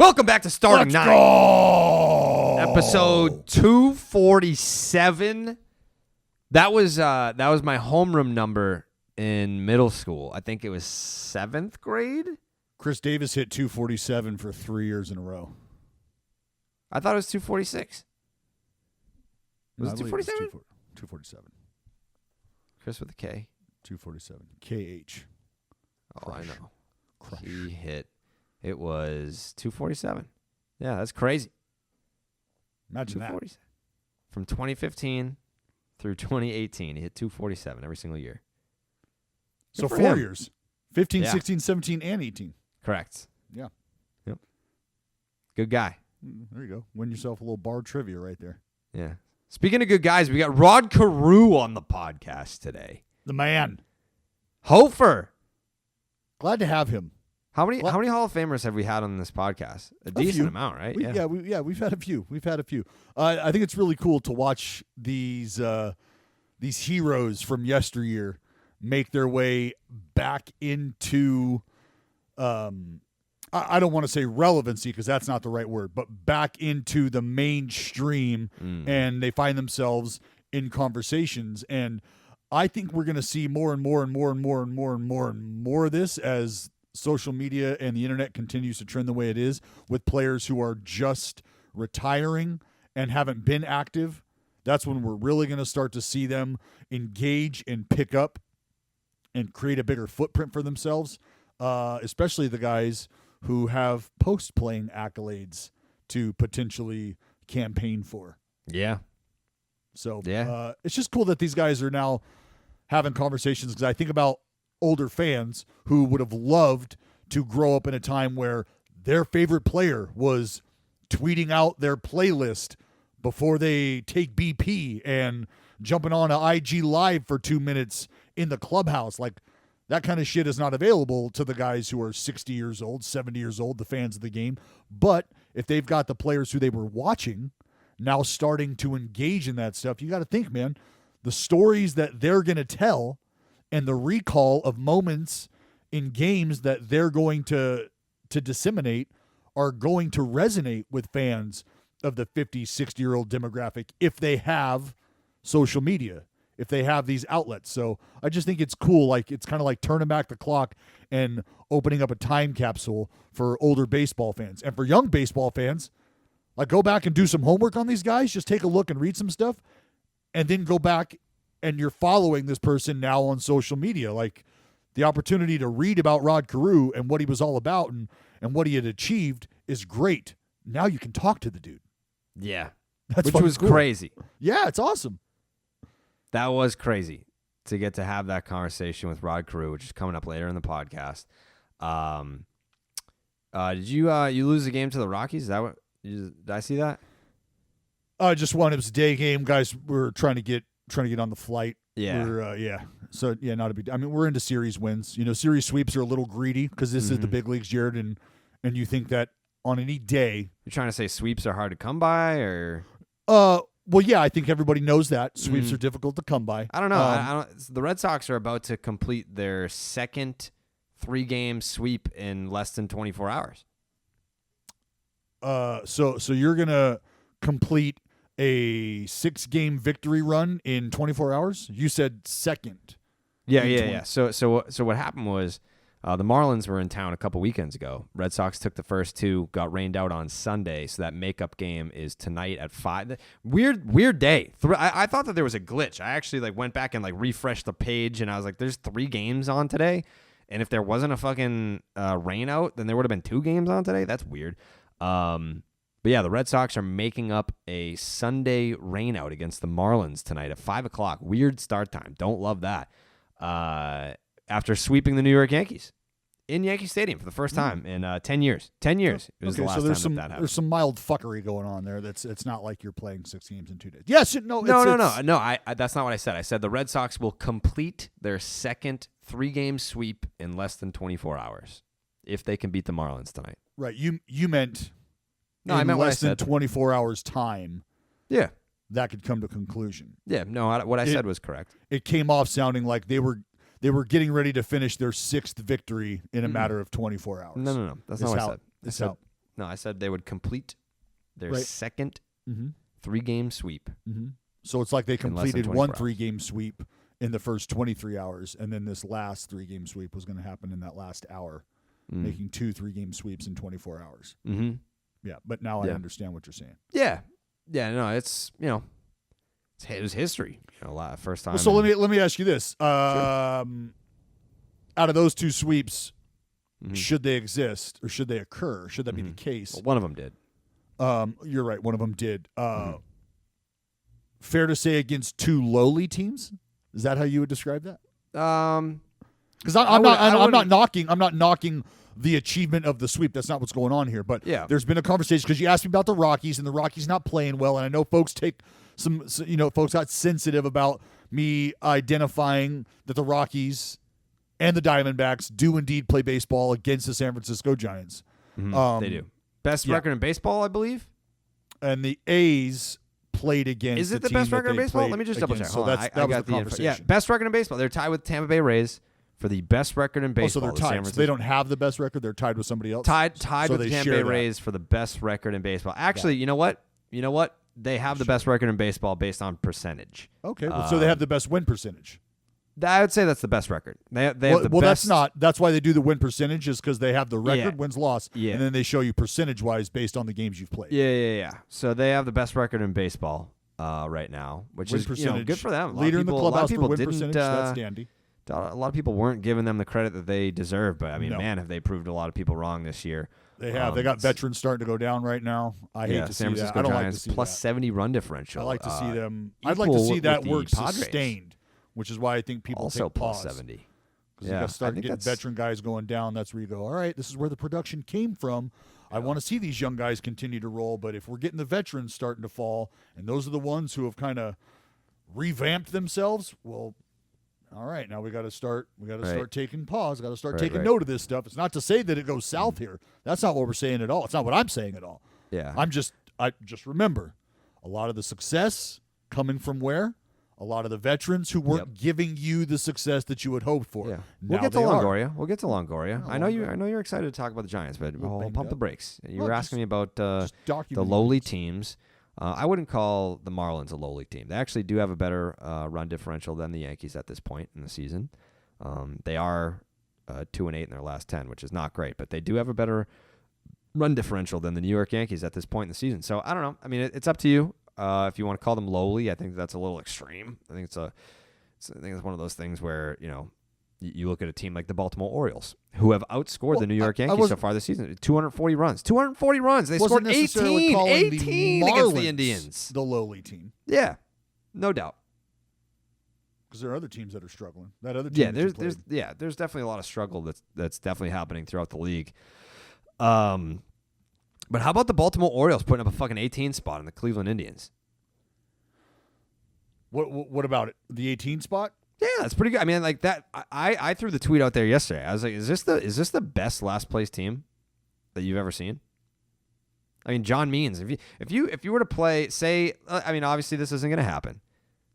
Welcome back to Starting Let's Nine. Go! Episode 247. That was my homeroom number in middle school. I think it was 7th grade. Chris Davis hit 247 for 3 years in a row. I thought it was 246. Was it 247? 247. Chris with a K. 247. KH. Oh, Crush. I know. Crush. He hit. It was 247. Yeah, that's crazy. Imagine that. 247. From 2015 through 2018, he hit 247 every single year. So for 4 him. years. 15, Yeah. 16, 17, and 18. Correct. Yeah. Yep. Good guy. There you go. Win yourself a little bar trivia right there. Yeah. Speaking of good guys, we got Rod Carew on the podcast today. The man. Hofer. Glad to have him. How many Hall of Famers have we had on this podcast? A decent few. amount, right? We've had a few. I think it's really cool to watch these heroes from yesteryear make their way back into I don't want to say relevancy because that's not the right word, but back into the mainstream, and they find themselves in conversations. And I think we're going to see more and more of this as social media and the internet continues to trend the way it is, with players who are just retiring and haven't been active. That's when we're really going to start to see them engage and pick up and create a bigger footprint for themselves, especially the guys who have post-playing accolades to potentially campaign for. Yeah. So Yeah. It's just cool that these guys are now having conversations, because I think about older fans who would have loved to grow up in a time where their favorite player was tweeting out their playlist before they take BP and jumping on an IG Live for 2 minutes in the clubhouse. Like, that kind of shit is not available to the guys who are 60 years old, 70 years old, the fans of the game. But if they've got the players who they were watching now starting to engage in that stuff, you got to think, man, the stories that they're going to tell and the recall of moments in games that they're going to disseminate are going to resonate with fans of the 50, 60-year-old demographic if they have social media, if they have these outlets. So I just think it's cool. Like, it's kind of like turning back the clock and opening up a time capsule for older baseball fans. And for young baseball fans, like, go back and do some homework on these guys. Just take a look and read some stuff, and then go back and you're following this person now on social media. Like, the opportunity to read about Rod Carew and what he was all about and what he had achieved is great. Now you can talk to the dude. Yeah. Which was cool. crazy. Yeah, it's awesome. That was crazy to get to have that conversation with Rod Carew, which is coming up later in the podcast. Did you lose the game to the Rockies? Is that what? Did I see that? Just one. It was a day game, guys. We're trying to get on the flight. Yeah. So yeah, not a big. I mean, we're into series wins. You know, series sweeps are a little greedy because this is the big leagues, Jared, and you think that on any day. You're trying to say sweeps are hard to come by, or? Well, yeah, I think everybody knows that sweeps are difficult to come by. I don't know. I don't. The Red Sox are about to complete their second 3-game sweep in less than 24 hours. So you're gonna complete a 6-game victory run in 24 hours? You said second. Yeah. So what happened was the Marlins were in town a couple weekends ago. Red Sox took the first 2, got rained out on Sunday, so that makeup game is tonight at 5. Weird day. I thought that there was a glitch. I actually went back and refreshed the page, and I was like, there's 3 games on today, and if there wasn't a fucking rain out, then there would have been 2 games on today. That's weird. But yeah, the Red Sox are making up a Sunday rainout against the Marlins tonight at 5 o'clock. Weird start time. Don't love that. After sweeping the New York Yankees in Yankee Stadium for the first time in 10 years. 10 years. It was the last time that happened. There's some mild fuckery going on there. It's not like you're playing 6 games in 2 days. Yes, no. No. That's not what I said. I said the Red Sox will complete their second 3-game sweep in less than 24 hours if they can beat the Marlins tonight. Right. You meant. No, I meant less than 24 24 hours time. Yeah. That could come to conclusion. Yeah. No, what I said was correct. It came off sounding like they were getting ready to finish their 6th victory in a matter of 24 hours. No. That's not what I said. No, I said they would complete their second 3-game sweep. Mm-hmm. So it's like they in less than completed 24 one hours. 3-game sweep in the first 23 hours, and then this last 3-game sweep was going to happen in that last hour, making 2 3-game sweeps in 24 hours. Mm-hmm. Yeah, but now I understand what you're saying. Yeah. Yeah, no, it's, it was history. First time. Well, so let me ask you this. Out of those 2 sweeps, should they exist or should they occur? Should that be the case? Well, one of them did. You're right. One of them did. Fair to say against 2 lowly teams? Is that how you would describe that? Because I'm not knocking the achievement of the sweep. That's not what's going on here. But there's been a conversation because you asked me about the Rockies and the Rockies not playing well, and I know folks folks got sensitive about me identifying that the Rockies and the Diamondbacks do indeed play baseball against the San Francisco Giants. They do. Best record in baseball, I believe. And the A's played against. Is it the best record in baseball? Let me just double check. So that was the conversation. Yeah, best record in baseball. They're tied with Tampa Bay Rays for the best record in baseball. So they're tied. So they don't have the best record. They're tied with somebody else. Tied so with the Tampa Bay Rays for the best record in baseball. Actually, you know what? They have the best record in baseball based on percentage. Okay, so they have the best win percentage. I would say that's the best record. They have the best. That's not. That's why they do the win percentage is because they have the record, wins, loss, and then they show you percentage-wise based on the games you've played. Yeah. So they have the best record in baseball right now, which win is percentage, good for them. Leader in the clubhouse for win percentage. That's dandy. A lot of people weren't giving them the credit that they deserve, but I mean, man, have they proved a lot of people wrong this year. They have. They got veterans starting to go down right now. I hate to San see Francisco that. I don't Giants like to see plus that. 70 run differential. I like to see them. I'd like to see that work sustained, which is why I think people also take pause. plus 70. Because you got to start getting veteran guys going down. That's where you go, all right, this is where the production came from. I want to see these young guys continue to roll, but if we're getting the veterans starting to fall, and those are the ones who have kind of revamped themselves, well, all right, now we got to start. We got to start taking pause. Got to start taking note of this stuff. It's not to say that it goes south here. That's not what we're saying at all. It's not what I'm saying at all. Yeah, I just remember a lot of the success coming from where. A lot of the veterans who weren't giving you the success that you had hoped for. Yeah. We'll get to Longoria. I know you're excited to talk about the Giants, but I'll pump the brakes. You were asking me about the lowly teams. I wouldn't call the Marlins a lowly team. They actually do have a better run differential than the Yankees at this point in the season. They are 2-8 in their last 10, which is not great, but they do have a better run differential than the New York Yankees at this point in the season. So I don't know. I mean, it's up to you. If you want to call them lowly, I think that's a little extreme. I think it's one of those things where you look at a team like the Baltimore Orioles, who have outscored the New York Yankees so far this season. 240 runs. 240 runs. They scored 18 against the Indians. The lowly team. Yeah, no doubt. Because there are other teams that are struggling. That other team. There's definitely a lot of struggle that's definitely happening throughout the league. But how about the Baltimore Orioles putting up a fucking 18 spot in the Cleveland Indians? What about it? The 18 spot? Yeah, that's pretty good. I mean, like that. I threw the tweet out there yesterday. I was like, is this the best last place team that you've ever seen? I mean, John Means. If you were to play, say, I mean, obviously this isn't going to happen.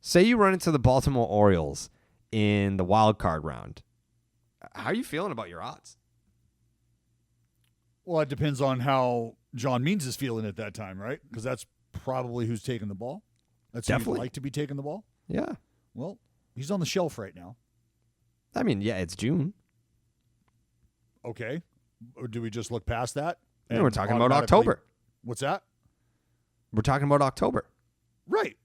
Say you run into the Baltimore Orioles in the wild card round. How are you feeling about your odds? Well, it depends on how John Means is feeling at that time, right? Because that's probably who's taking the ball. That's who you'd like to be taking the ball. Yeah. Well, he's on the shelf right now. I mean, yeah, it's June. Okay. Or do we just look past that? No, we're talking about October. What's that? We're talking about October. Right.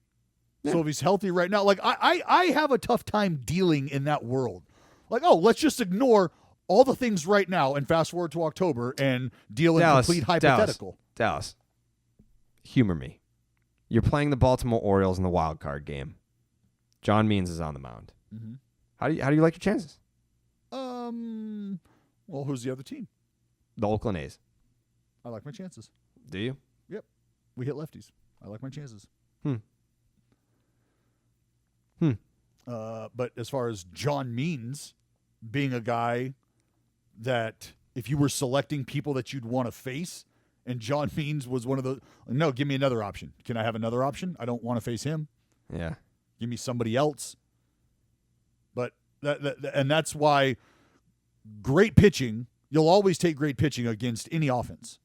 Yeah. So if he's healthy right now, like I have a tough time dealing in that world. Like, oh, let's just ignore all the things right now and fast forward to October and deal in complete hypothetical. Dallas, humor me. You're playing the Baltimore Orioles in the wild card game. John Means is on the mound. Mm-hmm. How do you like your chances? Well, who's the other team? The Oakland A's. I like my chances. Do you? Yep. We hit lefties. I like my chances. But as far as John Means being a guy that if you were selecting people that you'd want to face, and John Means was one of those, no, give me another option. Can I have another option? I don't want to face him. Yeah. Give me somebody else. But that's why great pitching, you'll always take great pitching against any offense.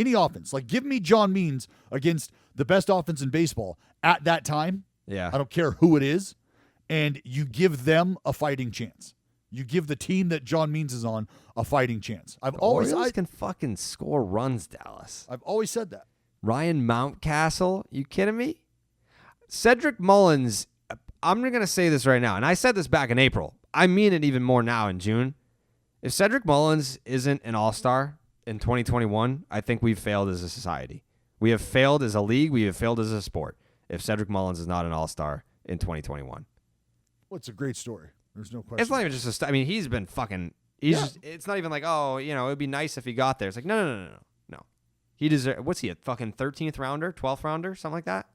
Any offense. Like, give me John Means against the best offense in baseball at that time. Yeah. I don't care who it is. And you give them a fighting chance. You give the team that John Means is on a fighting chance. Orioles can fucking score runs, Dallas. I've always said that. Ryan Mountcastle, you kidding me? Cedric Mullins, I'm going to say this right now, and I said this back in April. I mean it even more now in June. If Cedric Mullins isn't an all-star in 2021, I think we've failed as a society. We have failed as a league. We have failed as a sport if Cedric Mullins is not an all-star in 2021. Well, it's a great story. There's no question. It's not even just I mean, he's been fucking. It's not even like, oh, it would be nice if he got there. It's like, no. He deserves. What's he, a fucking 13th rounder, 12th rounder, something like that?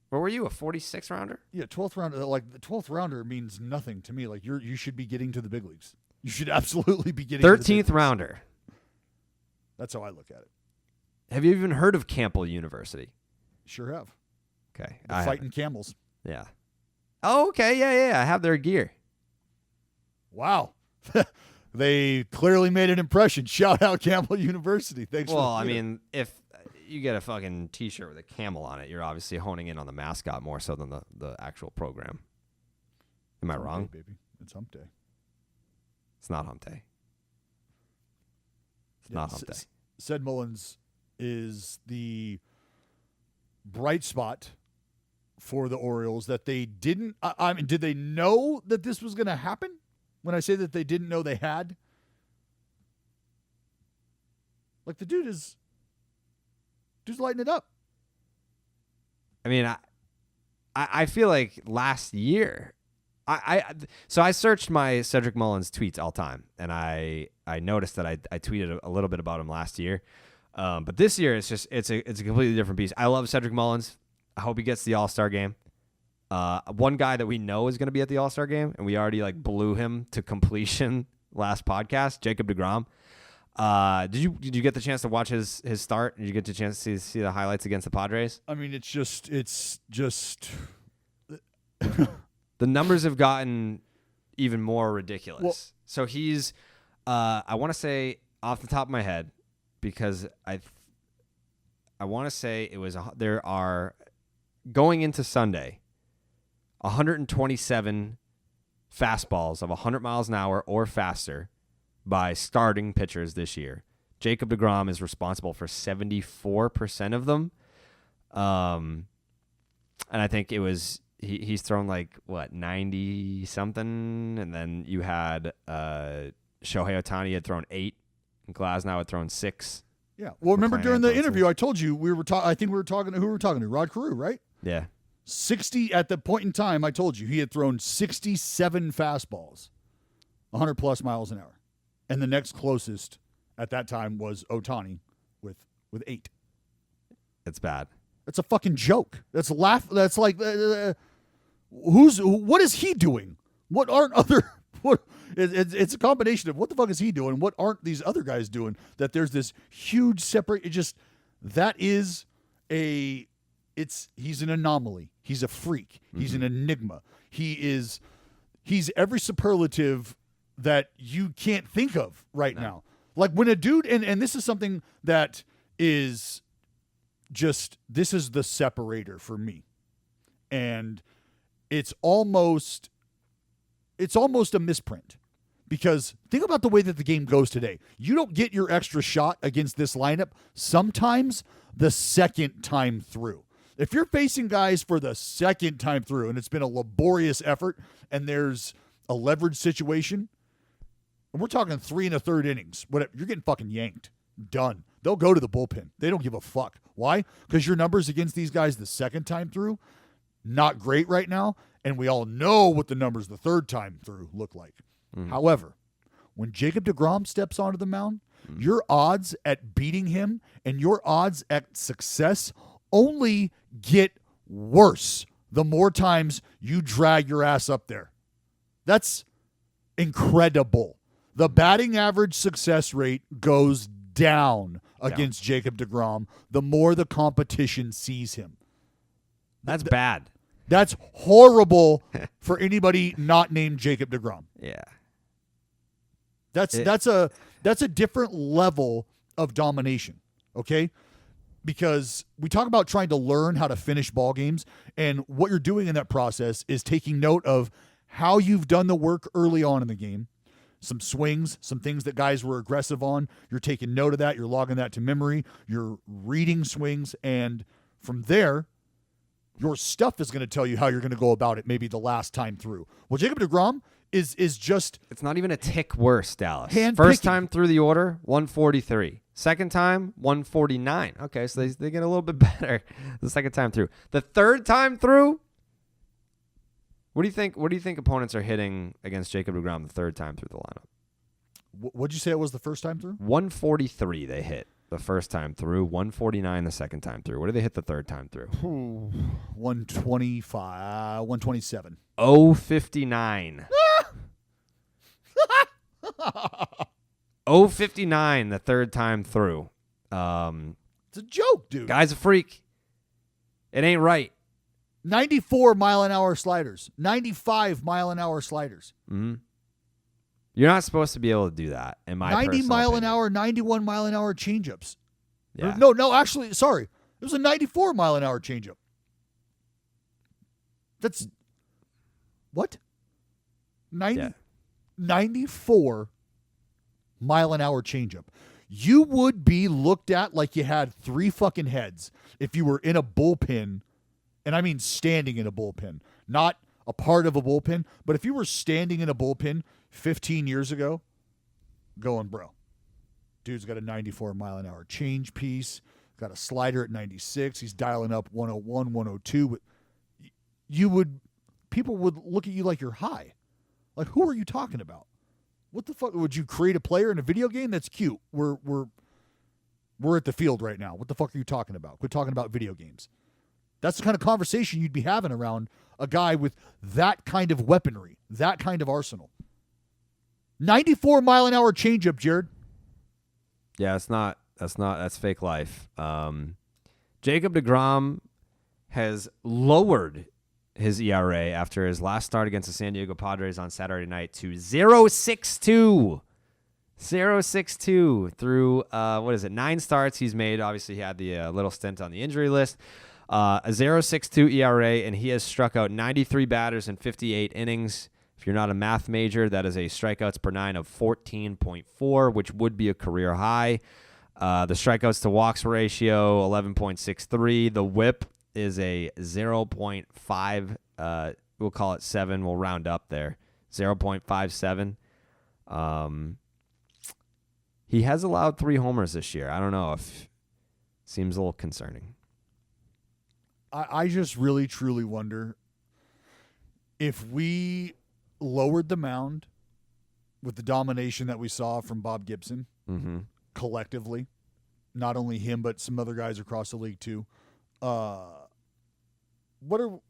Where were you, a 46th rounder? Yeah, 12th rounder. Like, the 12th rounder means nothing to me. Like, you should be getting to the big leagues. You should absolutely be getting 13th rounder. That's how I look at it. Have you even heard of Campbell University? Sure have. Okay. They're fighting camels. Yeah. Oh, okay. Yeah. I have their gear. Wow. They clearly made an impression. Shout out Campbell University. Thanks. Well, I mean, if you get a fucking T-shirt with a camel on it, you're obviously honing in on the mascot more so than the actual program. Am I wrong? Day, baby. It's hump day. It's not hump day. It's not hump day. Ced Mullins is the bright spot for the Orioles that they didn't. I mean, did they know that this was going to happen? When I say that they didn't know they had, like, the dude's lighting it up. I mean, I feel like last year, so I searched my Cedric Mullins tweets all time, and I noticed that I tweeted a little bit about him last year, but this year it's a completely different beast. I love Cedric Mullins. I hope he gets the All-Star game. One guy that we know is going to be at the All-Star game, and we already blew him to completion last podcast, Jacob deGrom. Did you get the chance to watch his start? Did you get the chance to see the highlights against the Padres? I mean, it's just the numbers have gotten even more ridiculous. Well, so he's, I want to say off the top of my head, because I want to say it was there are going into Sunday 127 fastballs of 100 miles an hour or faster by starting pitchers this year. Jacob deGrom is responsible for 74% of them. And I think it was he's thrown 90 something, and then you had Shohei Ohtani had thrown 8, and Glasnow had thrown 6. Yeah. Well, remember during the interview I told you I think we were talking to who we were talking to, Rod Carew, right? Yeah. 60 at the point in time I told you he had thrown 67 fastballs, 100 plus miles an hour. And the next closest at that time was Ohtani with 8. It's bad. That's a fucking joke. That's like what is he doing? What aren't other it's a combination of what the fuck is he doing? What aren't these other guys doing? That there's this huge separate. He's an anomaly. He's a freak. Mm-hmm. He's an enigma. He's every superlative that you can't think of right now. Like when a dude, and this is something that is just, this is the separator for me. And it's almost a misprint. Because think about the way that the game goes today. You don't get your extra shot against this lineup sometimes the second time through. If you're facing guys for the second time through and it's been a laborious effort and there's a leverage situation, and we're talking 3 1/3 innings, whatever, you're getting fucking yanked. Done. They'll go to the bullpen. They don't give a fuck. Why? Because your numbers against these guys the second time through, not great right now, and we all know what the numbers the third time through look like. Mm-hmm. However, when Jacob deGrom steps onto the mound, your odds at beating him and your odds at success only get worse the more times you drag your ass up there. That's incredible. The batting average success rate goes down against Jacob deGrom the more the competition sees him. That's bad. That's horrible for anybody not named Jacob deGrom. Yeah. That's a different level of domination, okay? Because we talk about trying to learn how to finish ball games, and what you're doing in that process is taking note of how you've done the work early on in the game, some swings, some things that guys were aggressive on. You're taking note of that. You're logging that to memory. You're reading swings, and from there, your stuff is going to tell you how you're going to go about it maybe the last time through. Well, Jacob deGrom is just... It's not even a tick worse, Dallas. Hand First picking. time through the order, 143. Second time, 149. Okay, so they get a little bit better the second time through. The third time through, what do you think opponents are hitting against Jacob deGrom the third time through the lineup? What'd you say it was the first time through? 143 they hit the first time through, 149 the second time through. What did they hit the third time through? 125, 127. 059. 059 the third time through. It's a joke, dude. Guy's a freak. It ain't right. 94 mile-an-hour sliders. 95 mile-an-hour sliders. Mm-hmm. You're not supposed to be able to do that, in my 90 personal mile-an-hour, opinion. 91 mile-an-hour changeups. Yeah. No, actually, sorry. It was a 94 mile-an-hour changeup. That's... What? 94 mile-an-hour changeup. You would be looked at like you had 3 fucking heads if you were in a bullpen, and I mean standing in a bullpen, not a part of a bullpen, but if you were standing in a bullpen 15 years ago, going, bro, dude's got a 94 mile-an-hour change piece, got a slider at 96, he's dialing up 101, 102. People would look at you like you're high. Like, who are you talking about? What the fuck? Would you create a player in a video game? That's cute. We're at the field right now. What the fuck are you talking about? Quit talking about video games. That's the kind of conversation you'd be having around a guy with that kind of weaponry, that kind of arsenal. 94 mile-an-hour changeup, Jared. Yeah, that's fake life. Jacob deGrom has lowered his ERA after his last start against the San Diego Padres on Saturday night to 0.62. 0.62 through, 9 starts he's made. Obviously, he had the little stint on the injury list. A 0.62 ERA, and he has struck out 93 batters in 58 innings. If you're not a math major, that is a strikeouts per 9 of 14.4, which would be a career high. The strikeouts to walks ratio, 11.63. The whip is a 0.5, we'll call it 7. We'll round up there. 0.57. He has allowed 3 homers this year. I don't know if seems a little concerning. I just really, truly wonder if we lowered the mound with the domination that we saw from Bob Gibson collectively, not only him, but some other guys across the league too. What do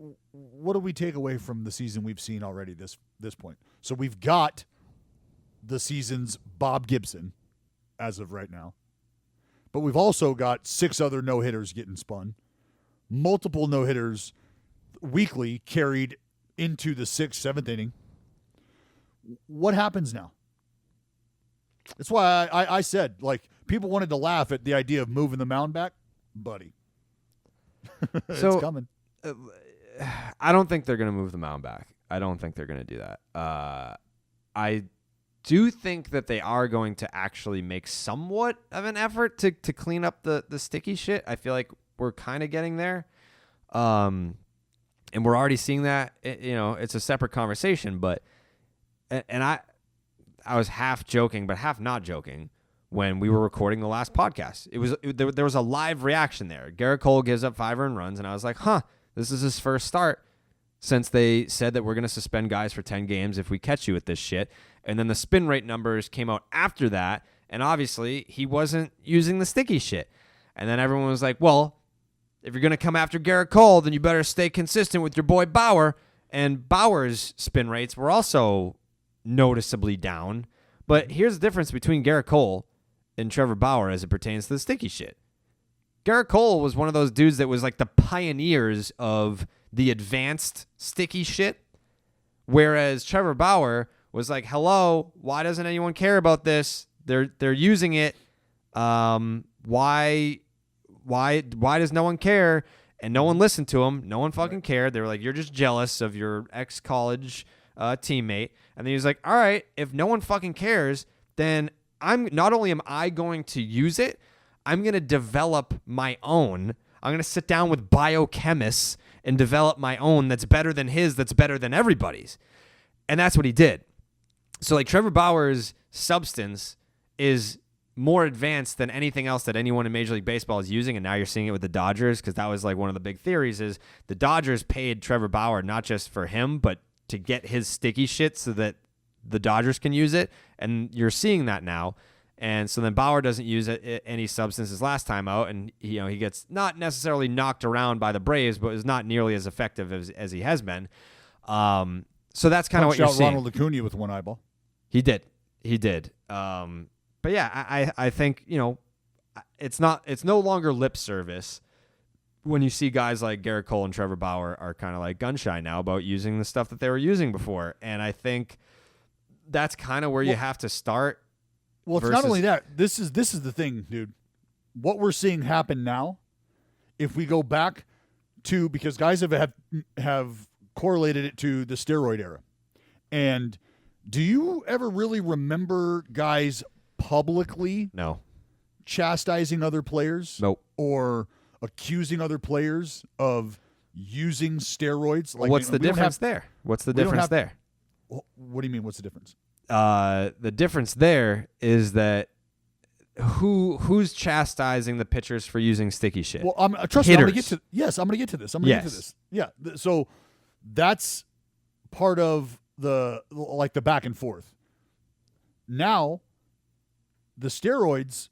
we take away from the season we've seen already this point? So we've got the season's Bob Gibson as of right now, but we've also got 6 other no-hitters getting spun, multiple no-hitters weekly carried into the 6th, 7th inning. What happens now? That's why I said, like, people wanted to laugh at the idea of moving the mound back, buddy. It's coming. I don't think they're going to move the mound back. I don't think they're going to do that. I do think that they are going to actually make somewhat of an effort to clean up the sticky shit. I feel like we're kind of getting there. And we're already seeing that. It's a separate conversation, but and I was half joking but half not joking when we were recording the last podcast. There was a live reaction there. Garrett Cole gives up 5 earned runs, and I was like, this is his first start since they said that we're going to suspend guys for 10 games if we catch you with this shit. And then the spin rate numbers came out after that, and obviously he wasn't using the sticky shit. And then everyone was like, well, if you're going to come after Garrett Cole, then you better stay consistent with your boy Bauer. And Bauer's spin rates were also noticeably down. But here's the difference between Garrett Cole and Trevor Bauer as it pertains to the sticky shit. Garrett Cole was one of those dudes that was like the pioneers of the advanced sticky shit, whereas Trevor Bauer was like, hello, why doesn't anyone care about this? They're using it. Why does no one care? And no one listened to him. No one fucking cared. They were like, you're just jealous of your ex-college teammate. And then he was like, all right, if no one fucking cares, then not only am I going to use it, I'm going to develop my own. I'm going to sit down with biochemists and develop my own that's better than his, that's better than everybody's. And that's what he did. So like Trevor Bauer's substance is more advanced than anything else that anyone in Major League Baseball is using, and now you're seeing it with the Dodgers, because that was like one of the big theories is the Dodgers paid Trevor Bauer not just for him, but to get his sticky shit so that the Dodgers can use it, and you're seeing that now. And so then Bauer doesn't use any substances last time out, and he gets not necessarily knocked around by the Braves, but is not nearly as effective as he has been. So that's kind of what you're seeing. Ronald Acuna with one eyeball. He did. But yeah, I think, it's no longer lip service when you see guys like Garrett Cole and Trevor Bauer are kind of like gun shy now about using the stuff that they were using before. And I think that's kind of where you have to start. Well, it's not only that. This is the thing, dude. What we're seeing happen now, if we go back to, because guys have correlated it to the steroid era. And do you ever really remember guys publicly chastising other players? Nope. Or accusing other players of using steroids? Like, what's the difference there? What's the difference there? What do you mean, what's the difference? The difference there is that who's chastising the pitchers for using sticky shit? Well, trust me, I'm going to get to this. I'm going to get to this. Yeah. So that's part of the back and forth. Now, the steroids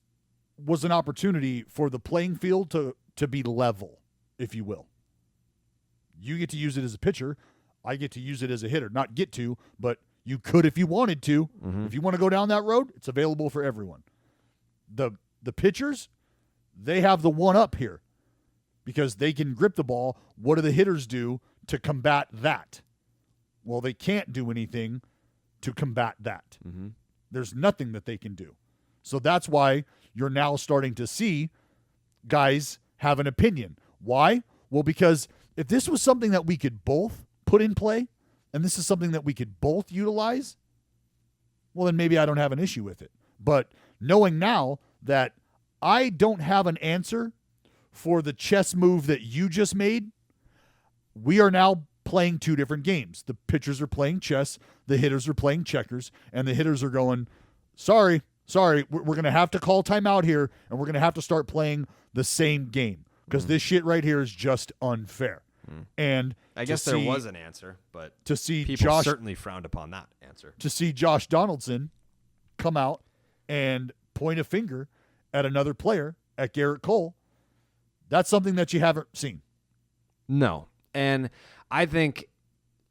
was an opportunity for the playing field to be level, if you will. You get to use it as a pitcher. I get to use it as a hitter. Not get to, but you could if you wanted to. Mm-hmm. If you want to go down that road, it's available for everyone. The pitchers, they have the one up here because they can grip the ball. What do the hitters do to combat that? Well, they can't do anything to combat that. Mm-hmm. There's nothing that they can do. So that's why you're now starting to see guys have an opinion. Why? Well, because if this was something that we could both put in play, and this is something that we could both utilize, well, then maybe I don't have an issue with it. But knowing now that I don't have an answer for the chess move that you just made, we are now playing two different games. The pitchers are playing chess, the hitters are playing checkers, and the hitters are going, sorry, we're going to have to call timeout here, and we're going to have to start playing the same game because this shit right here is just unfair. And I guess there was an answer, but to see people certainly frowned upon that answer. To see Josh Donaldson come out and point a finger at another player, at Garrett Cole, that's something that you haven't seen. No. And I think,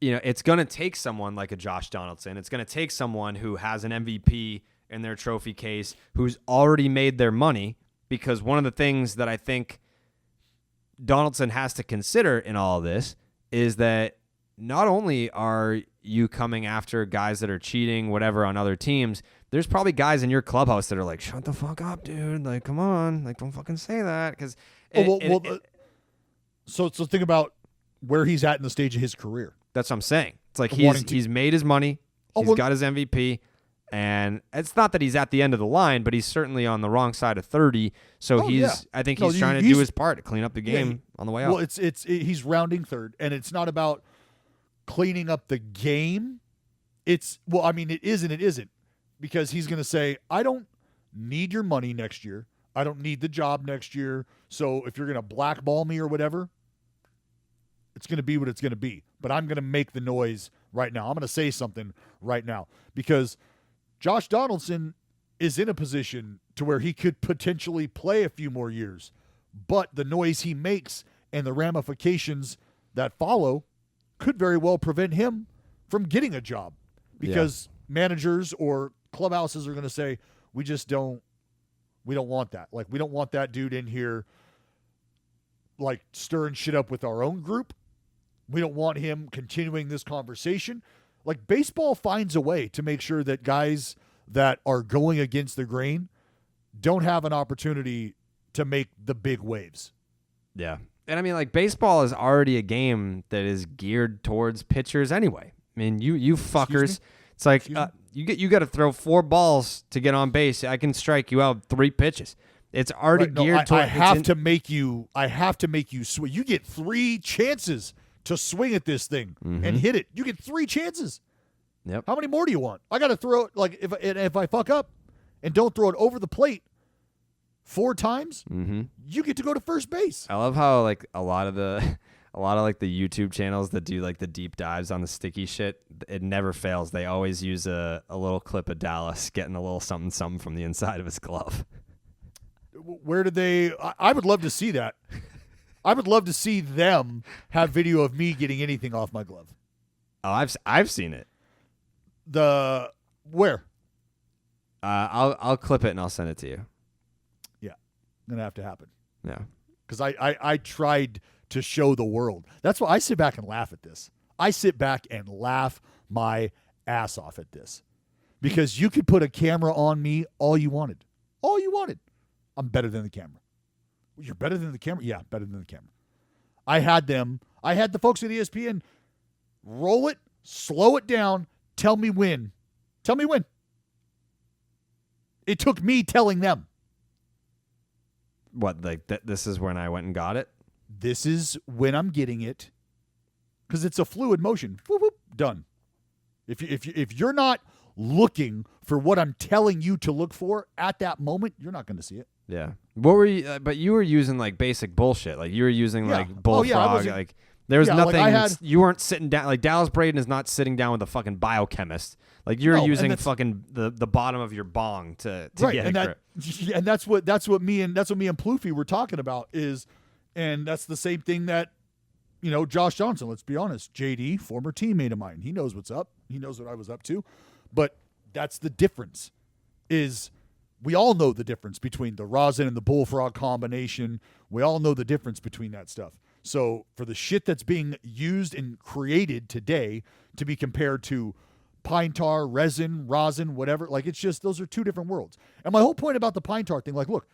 it's going to take someone like a Josh Donaldson. It's going to take someone who has an MVP in their trophy case, who's already made their money, because one of the things that I think Donaldson has to consider in all of this is that not only are you coming after guys that are cheating, whatever, on other teams, there's probably guys in your clubhouse that are like, shut the fuck up, dude. Like, come on. Like, don't fucking say that. Because so think about where he's at in the stage of his career. That's what I'm saying. It's like he's made his money. He's got his MVP. And it's not that he's at the end of the line, but he's certainly on the wrong side of 30. So I think he's trying to do his part to clean up the game on the way out. Well, he's rounding third, and it's not about cleaning up the game. It is and it isn't, because he's going to say, I don't need your money next year. I don't need the job next year. So if you're going to blackball me or whatever, it's going to be what it's going to be. But I'm going to make the noise right now. I'm going to say something right now, because Josh Donaldson is in a position to where he could potentially play a few more years, but the noise he makes and the ramifications that follow could very well prevent him from getting a job, because managers or clubhouses are going to say, we don't want that. Like, we don't want that dude in here, like, stirring shit up with our own group. We don't want him continuing this conversation. Like, baseball finds a way to make sure that guys that are going against the grain don't have an opportunity to make the big waves. Yeah. And I mean, like, baseball is already a game that is geared towards pitchers anyway. I mean, you fuckers, it's like you got to throw 4 balls to get on base. I can strike you out 3 pitches. It's already geared towards. I have to make you swing. You get 3 chances to swing at this thing and hit it. You get 3 chances. Yep. How many more do you want? I got to throw it, like, if I fuck up and don't throw it over the plate 4 times, you get to go to first base. I love how, like, a lot of like the YouTube channels that do like the deep dives on the sticky shit, it never fails. They always use a little clip of Dallas getting a little something from the inside of his glove. Where did they? I would love to see that. I would love to see them have video of me getting anything off my glove. Oh, I've seen it. Where? I'll clip it and I'll send it to you. Yeah, gonna have to happen. Yeah, because I tried to show the world. That's why I sit back and laugh at this. I sit back and laugh my ass off at this, because you could put a camera on me all you wanted. All you wanted. I'm better than the camera. You're better than the camera? Yeah, better than the camera. I had the folks at ESPN roll it, slow it down, tell me when. Tell me when. It took me telling them. What, like this is when I went and got it? This is when I'm getting it, because it's a fluid motion. Whoop, whoop, done. If you're not looking for what I'm telling you to look for at that moment, you're not going to see it. Yeah. What were you? But you were using like basic bullshit. Like you were using like bullfrog. Like there was nothing. Like you weren't sitting down. Like Dallas Braden is not sitting down with a fucking biochemist. Like you're using fucking the bottom of your bong to right, get and a grip. And that's what me and Plouffe were talking about is, and that's the same thing that, Josh Johnson. Let's be honest, JD, former teammate of mine. He knows what's up. He knows what I was up to, but that's the difference. Is we all know the difference between the rosin and the bullfrog combination. We all know the difference between that stuff. So for the shit that's being used and created today to be compared to pine tar, resin, rosin, whatever, like it's just, those are 2 different worlds. And my whole point about the pine tar thing, like, look,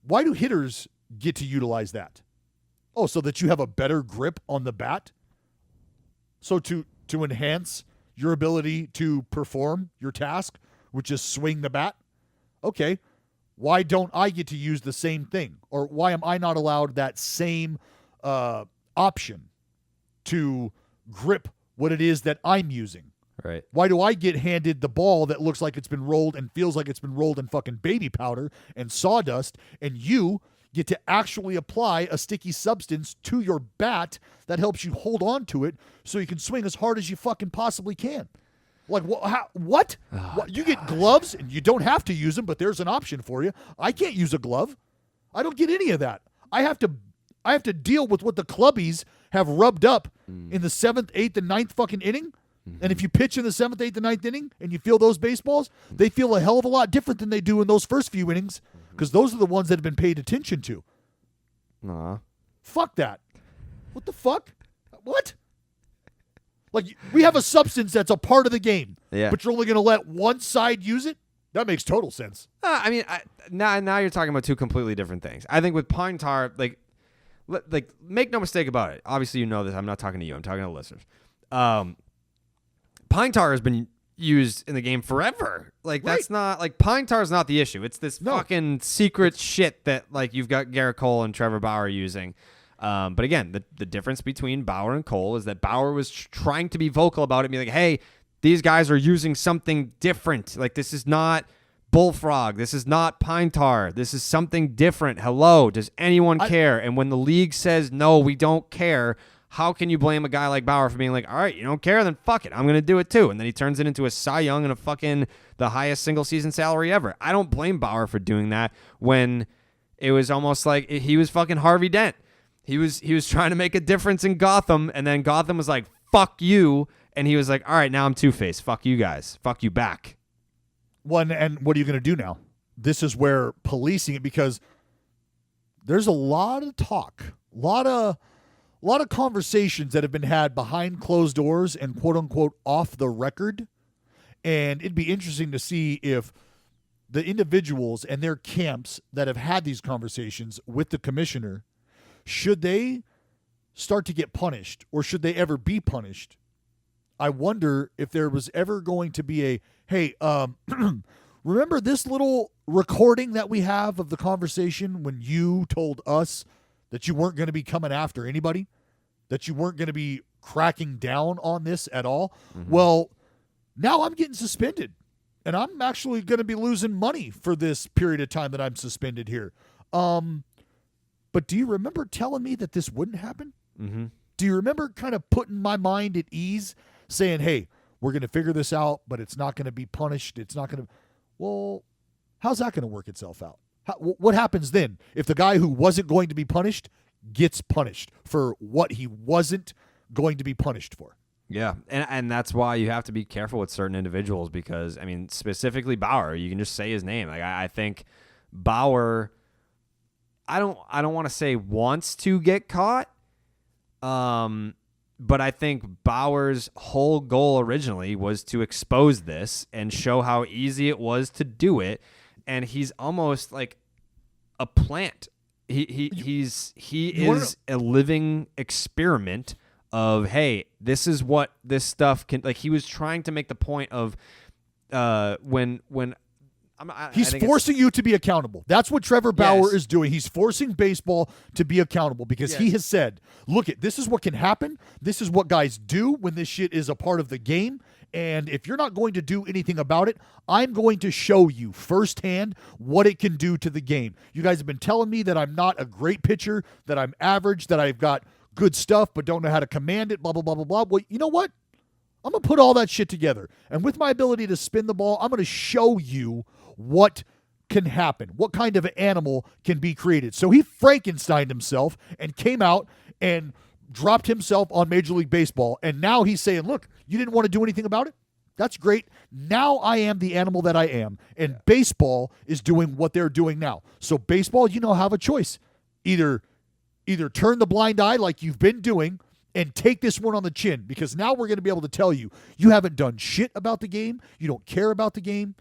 why do hitters get to utilize that? Oh, so that you have a better grip on the bat? So to enhance your ability to perform your task, which is swing the bat? Okay, why don't I get to use the same thing? Or why am I not allowed that same option to grip what it is that I'm using? Right. Why do I get handed the ball that looks like it's been rolled and feels like it's been rolled in fucking baby powder and sawdust, and you get to actually apply a sticky substance to your bat that helps you hold on to it so you can swing as hard as you fucking possibly can? Like, what? Oh, you get gloves, and you don't have to use them, but there's an option for you. I can't use a glove. I don't get any of that. I have to deal with what the clubbies have rubbed up in the 7th, 8th, and 9th fucking inning. And if you pitch in the 7th, 8th, and 9th inning, and you feel those baseballs, they feel a hell of a lot different than they do in those first few innings, because those are the ones that have been paid attention to. Nah. Fuck that. What the fuck? What? Like, we have a substance that's a part of the game, but you're only going to let one side use it? That makes total sense. I mean, now you're talking about 2 completely different things. I think with pine tar, like make no mistake about it. Obviously, you know this. I'm not talking to you. I'm talking to listeners. Pine tar has been used in the game forever. Like, that's not, like, pine tar is not the issue. It's this fucking secret shit that, like, you've got Garrett Cole and Trevor Bauer using. But again, the difference between Bauer and Cole is that Bauer was trying to be vocal about it and be like, hey, these guys are using something different. Like, this is not bullfrog. This is not pine tar. This is something different. Hello, does anyone care? And when the league says, no, we don't care, how can you blame a guy like Bauer for being like, all right, you don't care, then fuck it, I'm going to do it too. And then he turns it into a Cy Young and a fucking the highest single season salary ever. I don't blame Bauer for doing that when it was almost like he was fucking Harvey Dent. He was trying to make a difference in Gotham, and then Gotham was like, fuck you. And he was like, all right, now I'm Two-Face. Fuck you guys. Fuck you back. One, and what are you going to do now? This is where policing it, because there's a lot of talk, a lot of conversations that have been had behind closed doors and quote unquote off the record. And it'd be interesting to see if the individuals and their camps that have had these conversations with the commissioner, should they start to get punished or should they ever be punished? I wonder if there was ever going to be a, hey, remember this little recording that we have of the conversation when you told us that you weren't going to be coming after anybody, that you weren't going to be cracking down on this at all? Mm-hmm. Well, now I'm getting suspended, and I'm actually going to be losing money for this period of time that I'm suspended here. But do you remember telling me that this wouldn't happen? Mm-hmm. Do you remember kind of putting my mind at ease, saying, hey, we're going to figure this out, but it's not going to be punished. It's not going to. Well, how's that going to work itself out? What happens then if the guy who wasn't going to be punished gets punished for what he wasn't going to be punished for? Yeah, and that's why you have to be careful with certain individuals because, I mean, specifically Bauer, you can just say his name. Like I think Bauer, I don't want to say wants to get caught, but I think Bauer's whole goal originally was to expose this and show how easy it was to do it, and he's almost like a plant. He is a living experiment of, hey, this is what this stuff can, like, he was trying to make the point of he's forcing you to be accountable. That's what Trevor Bauer is doing. He's forcing baseball to be accountable because he has said, look, this is what can happen. This is what guys do when this shit is a part of the game. And if you're not going to do anything about it, I'm going to show you firsthand what it can do to the game. You guys have been telling me that I'm not a great pitcher, that I'm average, that I've got good stuff but don't know how to command it, blah, blah, blah, blah, blah. Well, you know what? I'm going to put all that shit together. And with my ability to spin the ball, I'm going to show you what can happen, what kind of an animal can be created. So he Frankensteined himself and came out and dropped himself on Major League Baseball. And now he's saying, look, you didn't want to do anything about it? That's great. Now I am the animal that I am. And baseball is doing what they're doing now. So baseball, have a choice. Either turn the blind eye like you've been doing and take this one on the chin, because now we're going to be able to tell you haven't done shit about the game, you don't care about the game,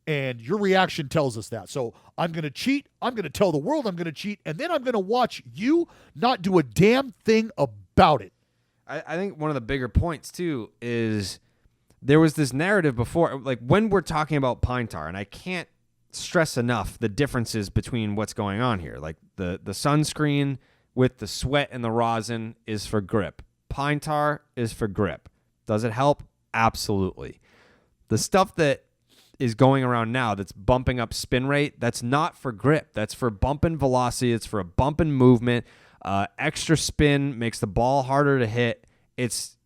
and your reaction tells us that. So I'm going to cheat, I'm going to tell the world I'm going to cheat, and then I'm going to watch you not do a damn thing about it. I think one of the bigger points, too, is there was this narrative before, like when we're talking about pine tar, and I can't stress enough the differences between what's going on here. Like the sunscreen with the sweat and the rosin is for grip. Pine tar is for grip. Does it help? Absolutely. The stuff that is going around now that's bumping up spin rate, that's not for grip. That's for bumping velocity. It's for a bump and movement. Extra spin makes the ball harder to hit. It's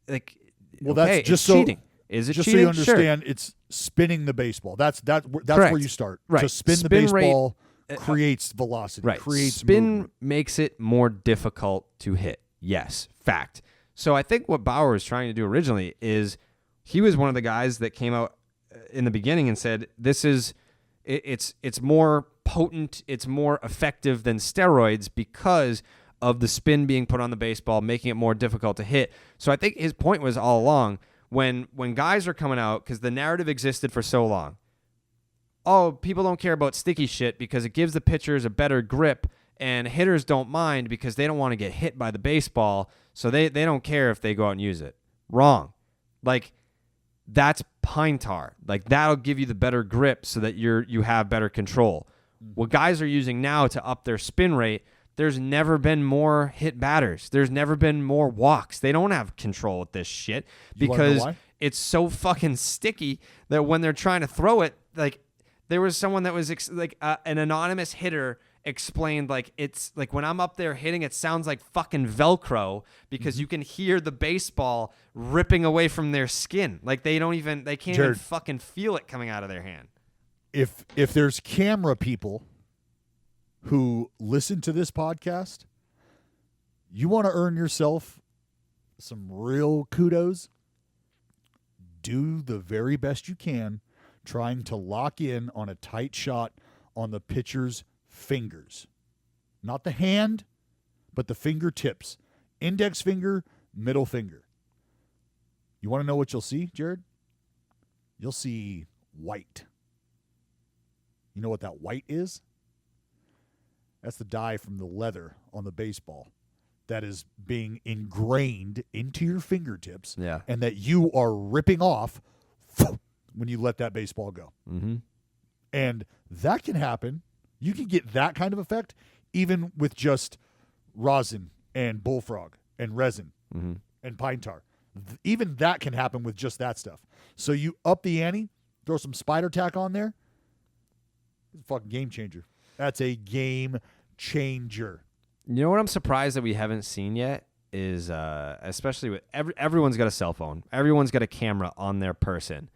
like, well, okay, that's just cheating. Is it just cheating? So you understand, Sure. It's spinning the baseball. That's Correct. where you start. Right. To spin the Spin baseball creates velocity. Right. Creates spin movement. makes it more difficult to hit. Yes, fact. So I think what Bauer was trying to do originally is he was one of the guys that came out in the beginning and said, this is it's more potent, it's more effective than steroids because of the spin being put on the baseball, making it more difficult to hit. So I think his point was all along when guys are coming out, because the narrative existed for so long. Oh, people don't care about sticky shit because it gives the pitchers a better grip, and hitters don't mind because they don't want to get hit by the baseball, so they don't care if they go out and use it. Wrong. Like, that's pine tar. Like, that'll give you the better grip so that you have better control. What guys are using now to up their spin rate, there's never been more hit batters. There's never been more walks. They don't have control with this shit because it's so fucking sticky that when they're trying to throw it, like, there was someone that was an anonymous hitter explained, like, it's like when I'm up there hitting, it sounds like fucking Velcro because you can hear the baseball ripping away from their skin. Like, they can't even fucking feel it coming out of their hand. If there's camera people who listen to this podcast, you want to earn yourself some real kudos, do the very best you can trying to lock in on a tight shot on the pitcher's fingers. Not the hand, but the fingertips. Index finger, middle finger. You want to know what you'll see, Jared? You'll see white. You know what that white is? That's the dye from the leather on the baseball that is being ingrained into your fingertips and that you are ripping off when you let that baseball go. Mm-hmm. And that can happen. You can get that kind of effect even with just rosin and bullfrog and resin and pine tar. Even that can happen with just that stuff. So you up the ante, throw some spider tack on there. It's a fucking game changer. That's a game changer. You know what I'm surprised that we haven't seen yet is, especially with everyone's got a cell phone. Everyone's got a camera on their person.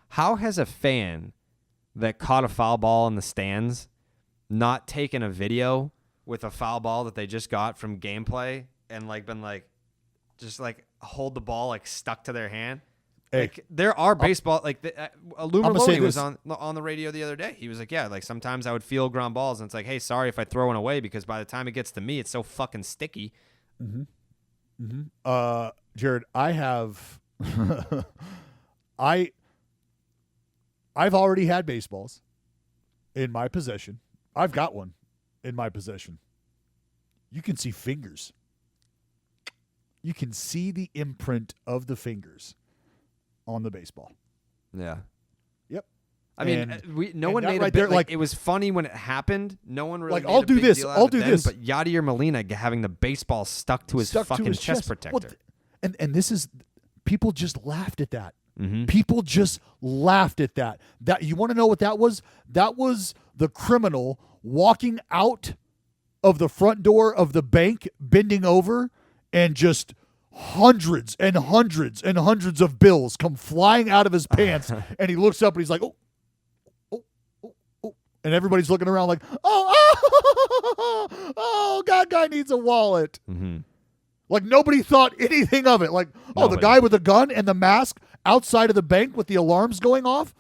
How has a fan that caught a foul ball in the stands not taken a video with a foul ball that they just got from gameplay and just hold the ball stuck to their hand? Hey, like there are baseball Illuminati was on the radio the other day. He was like, yeah, sometimes I would feel ground balls and it's like, hey, sorry if I throw one away because by the time it gets to me, it's so fucking sticky. Jared, I have I've already had baseballs in my possession. I've got one in my possession. You can see fingers. You can see the imprint of the fingers on the baseball. Yeah. Yep. I mean, no one made right a big, there, it was funny when it happened. No one really made I'll a do big this. deal out I'll of it do then, this. But Yadier Molina having the baseball stuck to his fucking chest protector. Well, and this is, people just laughed at that. Mm-hmm. People just laughed at that. That you want to know what that was? That was the criminal walking out of the front door of the bank, bending over, and just hundreds and hundreds and hundreds of bills come flying out of his pants, and he looks up and he's like, oh, and everybody's looking around like, oh, that guy needs a wallet. Mm-hmm. Like nobody thought anything of it. Like, the guy with the gun and the mask outside of the bank with the alarms going off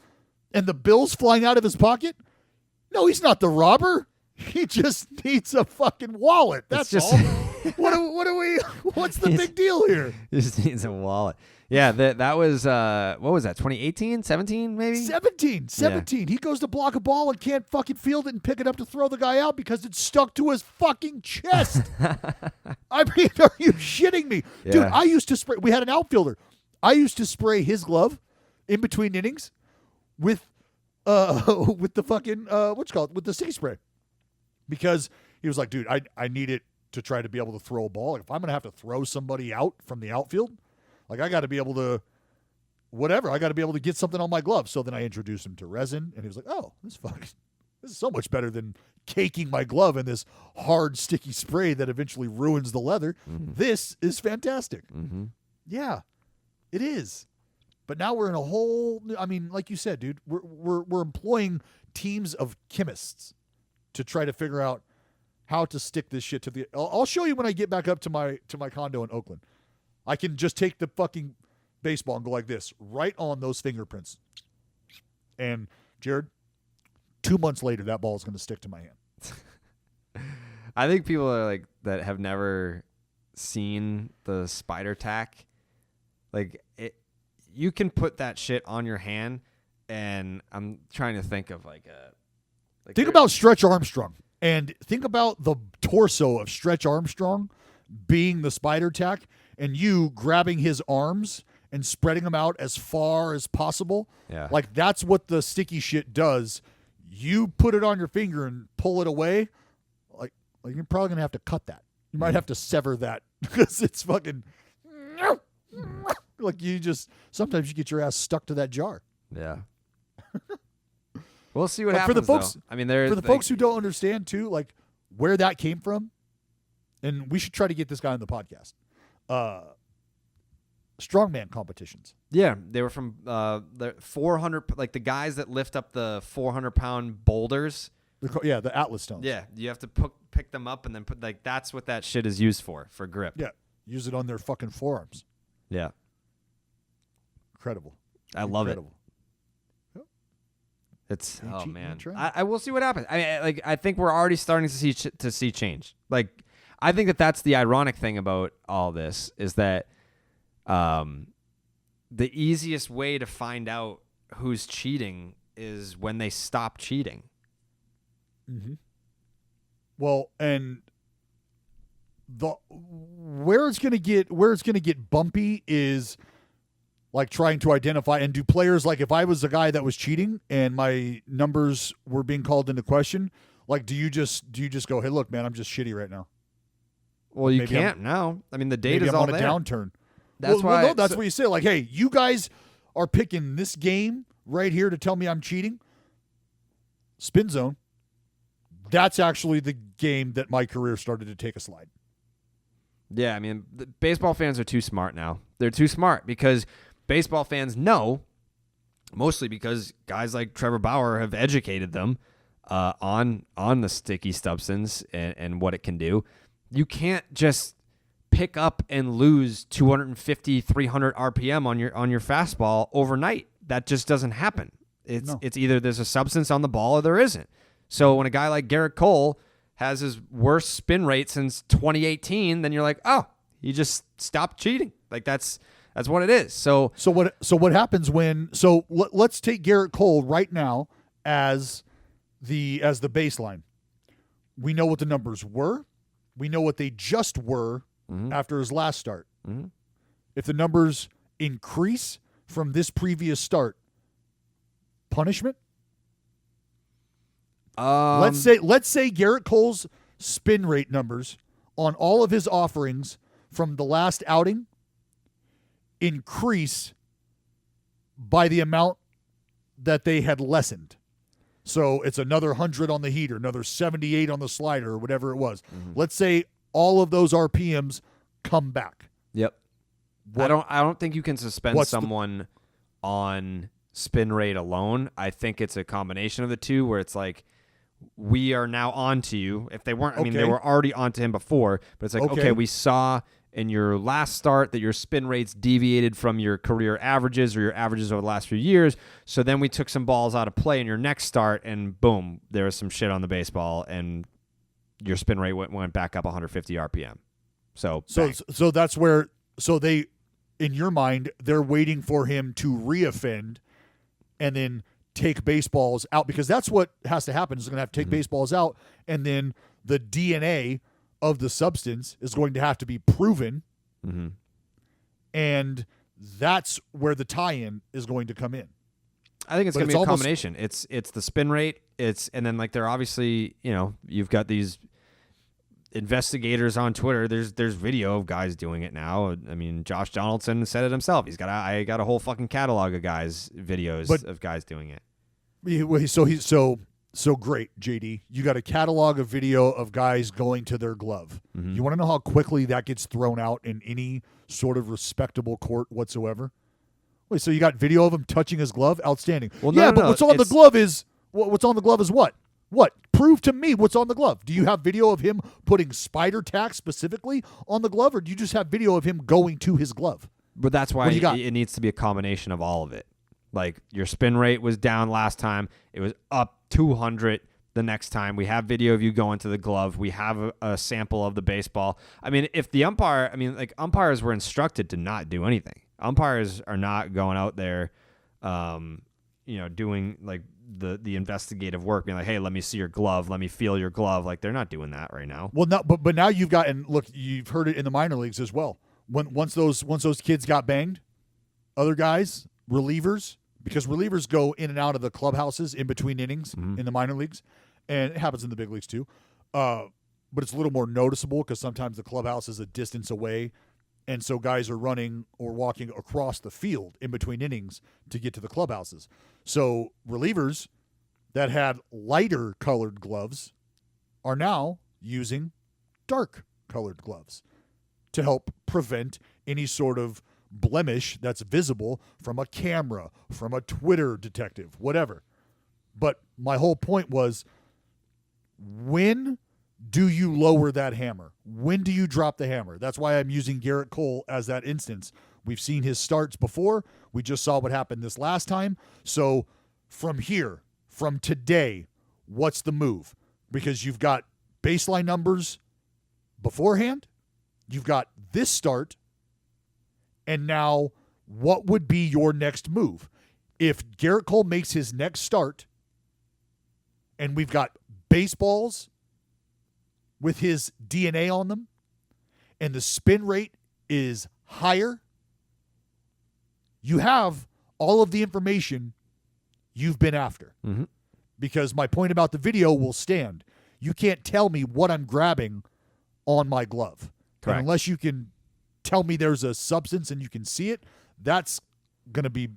and the bills flying out of his pocket. No, he's not the robber. He just needs a fucking wallet. That's all. What's the big deal here? He just needs a wallet. Yeah, that was, what was that, 2018, 17 maybe? 17. Yeah. He goes to block a ball and can't fucking field it and pick it up to throw the guy out because it's stuck to his fucking chest. I mean, are you shitting me? Yeah. Dude, I used to spray, we had an outfielder. I used to spray his glove in between innings with the fucking, with the sticky spray. Because he was like, dude, I need it to try to be able to throw a ball. Like, if I'm going to have to throw somebody out from the outfield, I got to be able to, I got to be able to get something on my glove. So then I introduced him to resin, and he was like, oh, this is so much better than caking my glove in this hard, sticky spray that eventually ruins the leather. Mm-hmm. This is fantastic. Mm-hmm. Yeah, it is. But now we're in a whole, like you said, dude, we're employing teams of chemists to try to figure out how to stick this shit to the. I'll show you when I get back up to my condo in Oakland. I can just take the fucking baseball and go like this, right on those fingerprints. And Jared, 2 months later, that ball is going to stick to my hand. I think people are that have never seen the spider tack. You can put that shit on your hand, and I'm trying to think of think about Stretch Armstrong, and think about the torso of Stretch Armstrong being the spider tack, and you grabbing his arms and spreading them out as far as possible. Yeah. That's what the sticky shit does. You put it on your finger and pull it away. You're probably going to have to cut that. You might have to sever that because it's fucking sometimes you get your ass stuck to that jar. Yeah. We'll see what happens. For the folks, though. For the folks who don't understand too, where that came from, and we should try to get this guy on the podcast. Strongman competitions. Yeah, they were from the 400, the guys that lift up the 400-pound boulders. The Atlas stones. Yeah, you have to pick them up and then put that's what that shit is used for grip. Yeah, use it on their fucking forearms. Yeah, incredible. I love it. It's man. I will see what happens. I think we're already starting to see change. I think that's the ironic thing about all this is that the easiest way to find out who's cheating is when they stop cheating. Mm-hmm. Well, and where it's gonna get bumpy is like trying to identify and do players, like if I was the guy that was cheating and my numbers were being called into question, like do you just go, hey, look, man, I'm just shitty right now? Well, you can't now. I mean, the data's all there. Maybe I'm on a downturn. That's why. No, that's what you say. Like, hey, you guys are picking this game right here to tell me I'm cheating. Spin zone. That's actually the game that my career started to take a slide. Yeah, I mean, the baseball fans are too smart now. They're too smart because baseball fans know, mostly because guys like Trevor Bauer have educated them on the sticky substance and what it can do. You can't just pick up and lose 250, 300 RPM on your fastball overnight. That just doesn't happen. It's either there's a substance on the ball or there isn't. So when a guy like Garrett Cole has his worst spin rate since 2018, then you're like, oh, he just stopped cheating. Like that's what it is. So what happens when? So let's take Garrett Cole right now as the baseline. We know what the numbers were. We know what they just were after his last start. Mm-hmm. If the numbers increase from this previous start, punishment. Let's say Garrett Cole's spin rate numbers on all of his offerings from the last outing increase by the amount that they had lessened. So it's another 100 on the heater, another 78 on the slider, or whatever it was. Mm-hmm. Let's say all of those RPMs come back. Yep. I don't think you can suspend someone on spin rate alone. I think it's a combination of the two where it's like, we are now on to you. If they weren't, I mean, they were already on to him before, but it's like, okay, we saw in your last start that your spin rates deviated from your career averages or your averages over the last few years. So then we took some balls out of play in your next start and boom, there was some shit on the baseball and your spin rate went back up 150 RPM. So that's where, they, in your mind, they're waiting for him to reoffend and then take baseballs out, because that's what has to happen. Is going to have to take baseballs out, and then the DNA of the substance is going to have to be proven, and that's where the tie-in is going to come in. I think it's going to be a combination. It's the spin rate, and then like they're obviously, you've got these investigators on Twitter. There's video of guys doing it now. I mean, Josh Donaldson said it himself. I got a whole fucking catalog of videos of guys doing it. So great, JD. You got a catalog of video of guys going to their glove. Mm-hmm. You want to know how quickly that gets thrown out in any sort of respectable court whatsoever? Wait, so you got video of him touching his glove? Outstanding. Well, what's on the glove is what? What? Prove to me what's on the glove. Do you have video of him putting spider tack specifically on the glove, or do you just have video of him going to his glove? But that's why it needs to be a combination of all of it. Like your spin rate was down last time. It was up 200 the next time. We have video of you going to the glove. We have a sample of the baseball. I mean, if the umpires were instructed to not do anything. Umpires are not going out there, doing like the investigative work, being like, hey, let me see your glove. Let me feel your glove. Like they're not doing that right now. Well, no, but now you've got, and look, you've heard it in the minor leagues as well. Once those kids got banged, other guys, relievers, because relievers go in and out of the clubhouses in between innings in the minor leagues, and it happens in the big leagues too. But it's a little more noticeable because sometimes the clubhouse is a distance away, and so guys are running or walking across the field in between innings to get to the clubhouses. So relievers that had lighter colored gloves are now using dark colored gloves to help prevent any sort of blemish that's visible from a camera, from a Twitter detective, whatever. But my whole point was, when do you lower that hammer? When do you drop the hammer? That's why I'm using Garrett Cole as that instance. We've seen his starts before. We just saw what happened this last time. So from here, from today, what's the move? Because you've got baseline numbers beforehand. You've got this start. And now, what would be your next move? If Garrett Cole makes his next start and we've got baseballs with his DNA on them and the spin rate is higher, you have all of the information you've been after. Mm-hmm. Because my point about the video will stand. You can't tell me what I'm grabbing on my glove. Correct. And unless you can tell me there's a substance and you can see it, that's going to be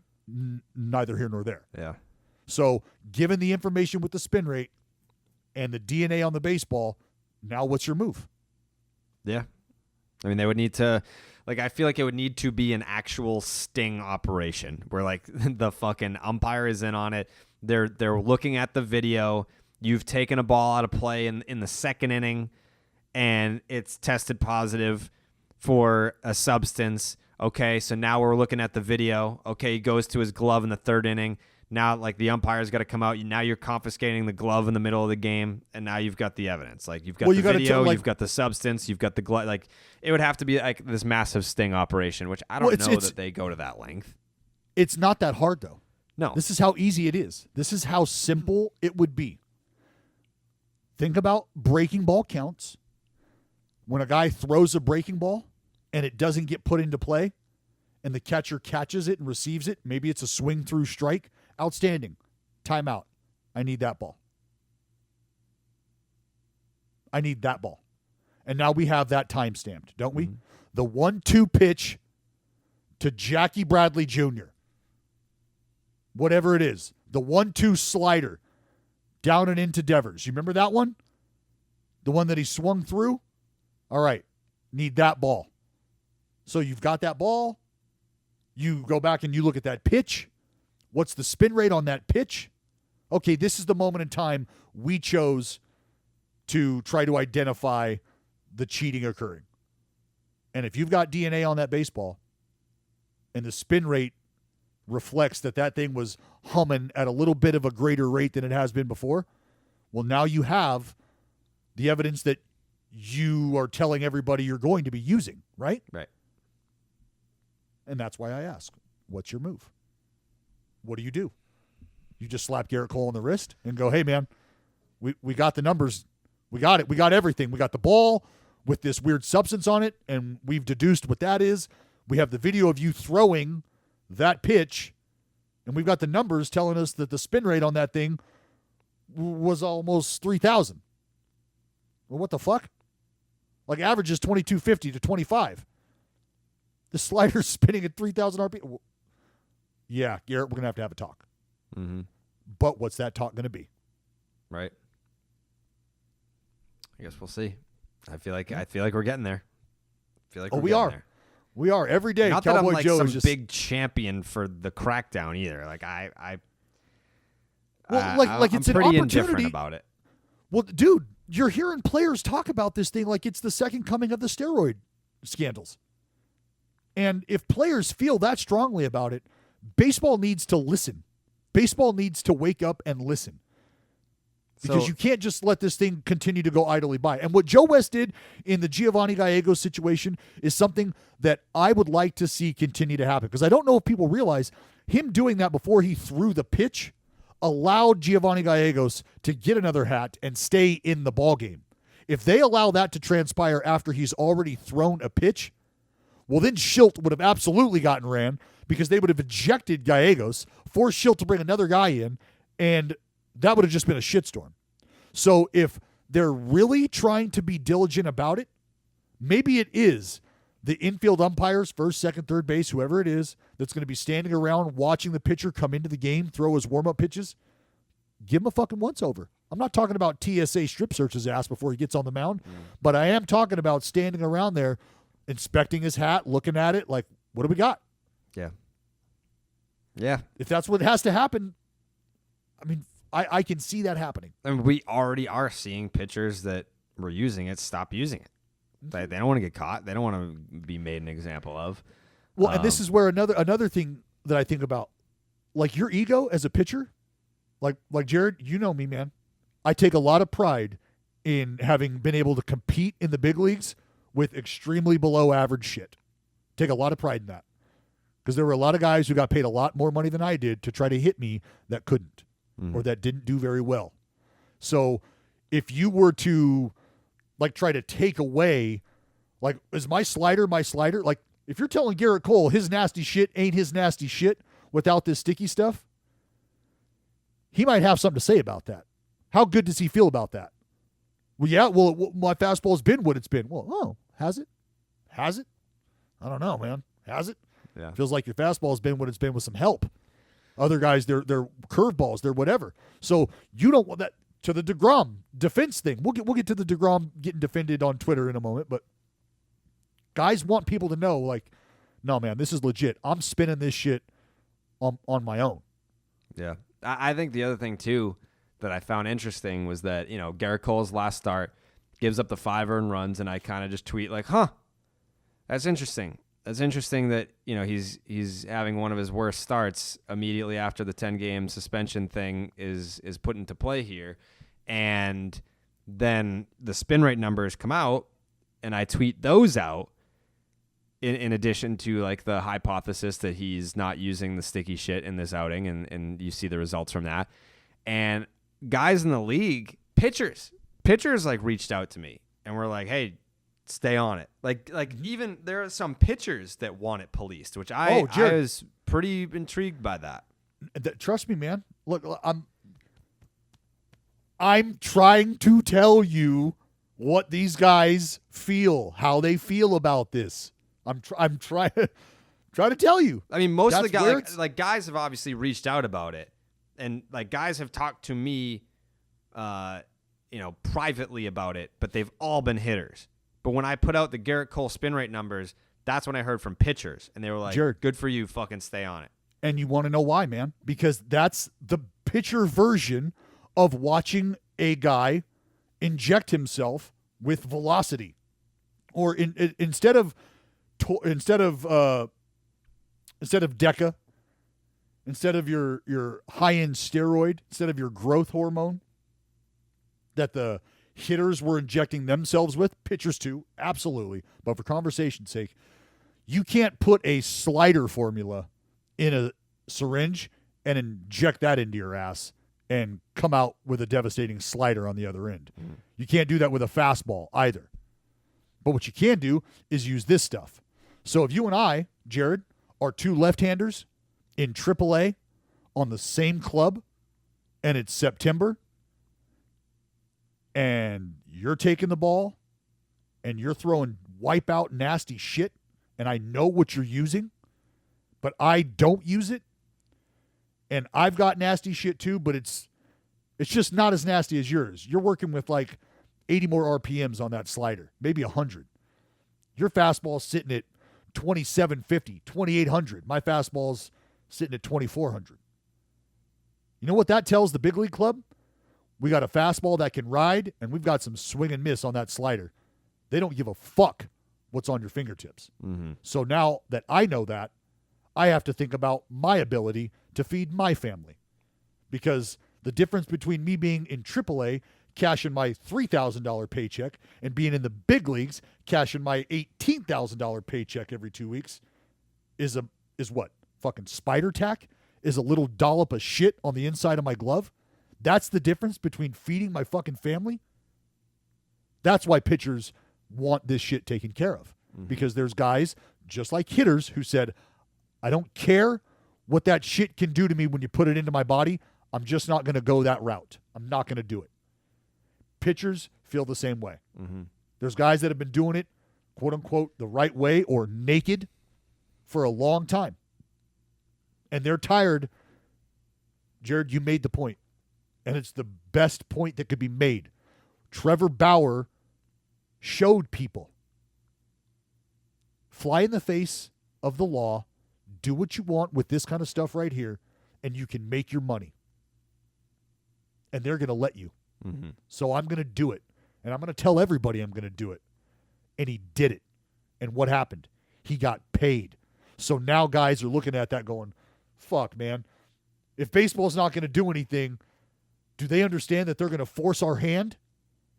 neither here nor there. Yeah. So given the information with the spin rate and the DNA on the baseball, now what's your move? Yeah. I mean, they would need to, like, I feel like it would need to be an actual sting operation where, like, the fucking umpire is in on it. They're looking at the video. You've taken a ball out of play in the second inning, and it's tested positive for a substance. Okay, so now we're looking at the video. Okay, he goes to his glove in the third inning. Now, like, the umpire's got to come out. Now you're confiscating the glove in the middle of the game, and now you've got the evidence. Like, you've got the video, you've got the substance, you've got the glove. Like, it would have to be like this massive sting operation, which I don't know that they go to that length. It's not that hard, though. No. This is how easy it is. This is how simple it would be. Think about breaking ball counts. When a guy throws a breaking ball and it doesn't get put into play and the catcher catches it and receives it, maybe it's a swing through strike. Outstanding. Timeout. I need that ball. I need that ball. And now we have that time stamped, don't we? Mm-hmm. The 1-2 pitch to Jackie Bradley Jr. Whatever it is. The 1-2 slider down and into Devers. You remember that one? The one that he swung through? All right. Need that ball. So you've got that ball. You go back and you look at that pitch. What's the spin rate on that pitch? Okay, this is the moment in time we chose to try to identify the cheating occurring. And if you've got DNA on that baseball and the spin rate reflects that thing was humming at a little bit of a greater rate than it has been before, well, now you have the evidence that you are telling everybody you're going to be using, right? Right. And that's why I ask, what's your move? What do? You just slap Garrett Cole on the wrist and go, hey, man, we got the numbers. We got it. We got everything. We got the ball with this weird substance on it, and we've deduced what that is. We have the video of you throwing that pitch, and we've got the numbers telling us that the spin rate on that thing was almost 3,000. Well, what the fuck? Like, average is 2250 to 25. The slider's spinning at 3,000 RPM. Yeah, Garrett, we're going to have a talk. Mm-hmm. But what's that talk going to be? Right. I guess we'll see. I feel like we're getting there. I feel like we are. There. We are every day. Not Cowboy that I'm like Joe some is just big champion for the crackdown either. Like I'm it's an pretty opportunity. Indifferent about it. Well, dude, you're hearing players talk about this thing like it's the second coming of the steroid scandals. And if players feel that strongly about it, baseball needs to listen. Baseball needs to wake up and listen. Because you can't just let this thing continue to go idly by. And what Joe West did in the Giovanni Gallegos situation is something that I would like to see continue to happen. Because I don't know if people realize him doing that before he threw the pitch allowed Giovanni Gallegos to get another hat and stay in the ballgame. If they allow that to transpire after he's already thrown a pitch, well, then Schilt would have absolutely gotten ran because they would have ejected Gallegos, forced Schilt to bring another guy in, and that would have just been a shitstorm. So if they're really trying to be diligent about it, maybe it is the infield umpires, first, second, third base, whoever it is, that's going to be standing around watching the pitcher come into the game, throw his warm-up pitches. Give him a fucking once-over. I'm not talking about TSA strip search his ass before he gets on the mound, but I am talking about standing around there, inspecting his hat, looking at it, like, what do we got? Yeah. Yeah. If that's what has to happen, I mean, I can see that happening. And we already are seeing pitchers that were using it stop using it. They don't want to get caught. They don't want to be made an example of. Well, and this is where another thing that I think about, like your ego as a pitcher, like Jared, you know me, man. I take a lot of pride in having been able to compete in the big leagues with extremely below average shit. Take a lot of pride in that. Because there were a lot of guys who got paid a lot more money than I did to try to hit me that couldn't or that didn't do very well. So if you were to like try to take away, like, is my slider my slider? Like, if you're telling Garrett Cole his nasty shit ain't his nasty shit without this sticky stuff, he might have something to say about that. How good does he feel about that? Well, yeah, my fastball's been what it's been. Well, has it? Has it? I don't know, man. Has it? Yeah. Feels like your fastball's been what it's been with some help. Other guys, they're curveballs, they're whatever. So you don't want that. To the deGrom defense thing. We'll get to the deGrom getting defended on Twitter in a moment, but guys want people to know, like, no, man, this is legit. I'm spinning this shit on my own. Yeah. I think the other thing, too, that I found interesting was that, Garrett Cole's last start gives up the 5 earned runs, and I kind of just tweet like, that's interesting. That's interesting that, he's having one of his worst starts immediately after the 10-game suspension thing is put into play here. And then the spin rate numbers come out, and I tweet those out in addition to, like, the hypothesis that he's not using the sticky shit in this outing, and you see the results from that. And guys in the league, pitchers, like, reached out to me and were like, hey, stay on it. Like even there are some pitchers that want it policed, which I was pretty intrigued by that. Trust me, man. Look, I'm trying to tell you what these guys feel, how they feel about this. I'm trying to tell you. I mean, most of the guys, like guys have obviously reached out about it, and like guys have talked to me, privately about it, but they've all been hitters. But when I put out the Garrett Cole spin rate numbers, that's when I heard from pitchers, and they were like, Jared, good for you, fucking stay on it. And you want to know why, man? Because that's the pitcher version of watching a guy inject himself with velocity. Or instead of Deca, instead of your high-end steroid, instead of your growth hormone that the hitters were injecting themselves with, pitchers too, absolutely. But for conversation's sake, you can't put a slider formula in a syringe and inject that into your ass and come out with a devastating slider on the other end. Mm. You can't do that with a fastball either. But what you can do is use this stuff. So if you and I, Jared, are two left-handers in AAA on the same club, and it's September, and you're taking the ball, and you're throwing wipeout nasty shit, and I know what you're using, but I don't use it, and I've got nasty shit too, but it's just not as nasty as yours. You're working with like 80 more RPMs on that slider, maybe 100. Your fastball's sitting at 2750, 2800. My fastball's sitting at 2400. You know what that tells the big league club? We got a fastball that can ride, and we've got some swing and miss on that slider. They don't give a fuck what's on your fingertips. Mm-hmm. So now that I know that, I have to think about my ability to feed my family. Because the difference between me being in AAA, cashing my $3,000 paycheck, and being in the big leagues, cashing my $18,000 paycheck every 2 weeks, is what? Fucking spider tack? Is a little dollop of shit on the inside of my glove? That's the difference between feeding my fucking family? That's why pitchers want this shit taken care of. Mm-hmm. Because there's guys, just like hitters, who said, I don't care what that shit can do to me when you put it into my body. I'm just not going to go that route. I'm not going to do it. Pitchers feel the same way. Mm-hmm. There's guys that have been doing it, quote unquote, the right way or naked for a long time. And they're tired. Jared, you made the point. And it's the best point that could be made. Trevor Bauer showed people. Fly in the face of the law. Do what you want with this kind of stuff right here, and you can make your money. And they're going to let you. Mm-hmm. So I'm going to do it. And I'm going to tell everybody I'm going to do it. And he did it. And what happened? He got paid. So now guys are looking at that going, fuck, man. If baseball's not going to do anything, do they understand that they're going to force our hand?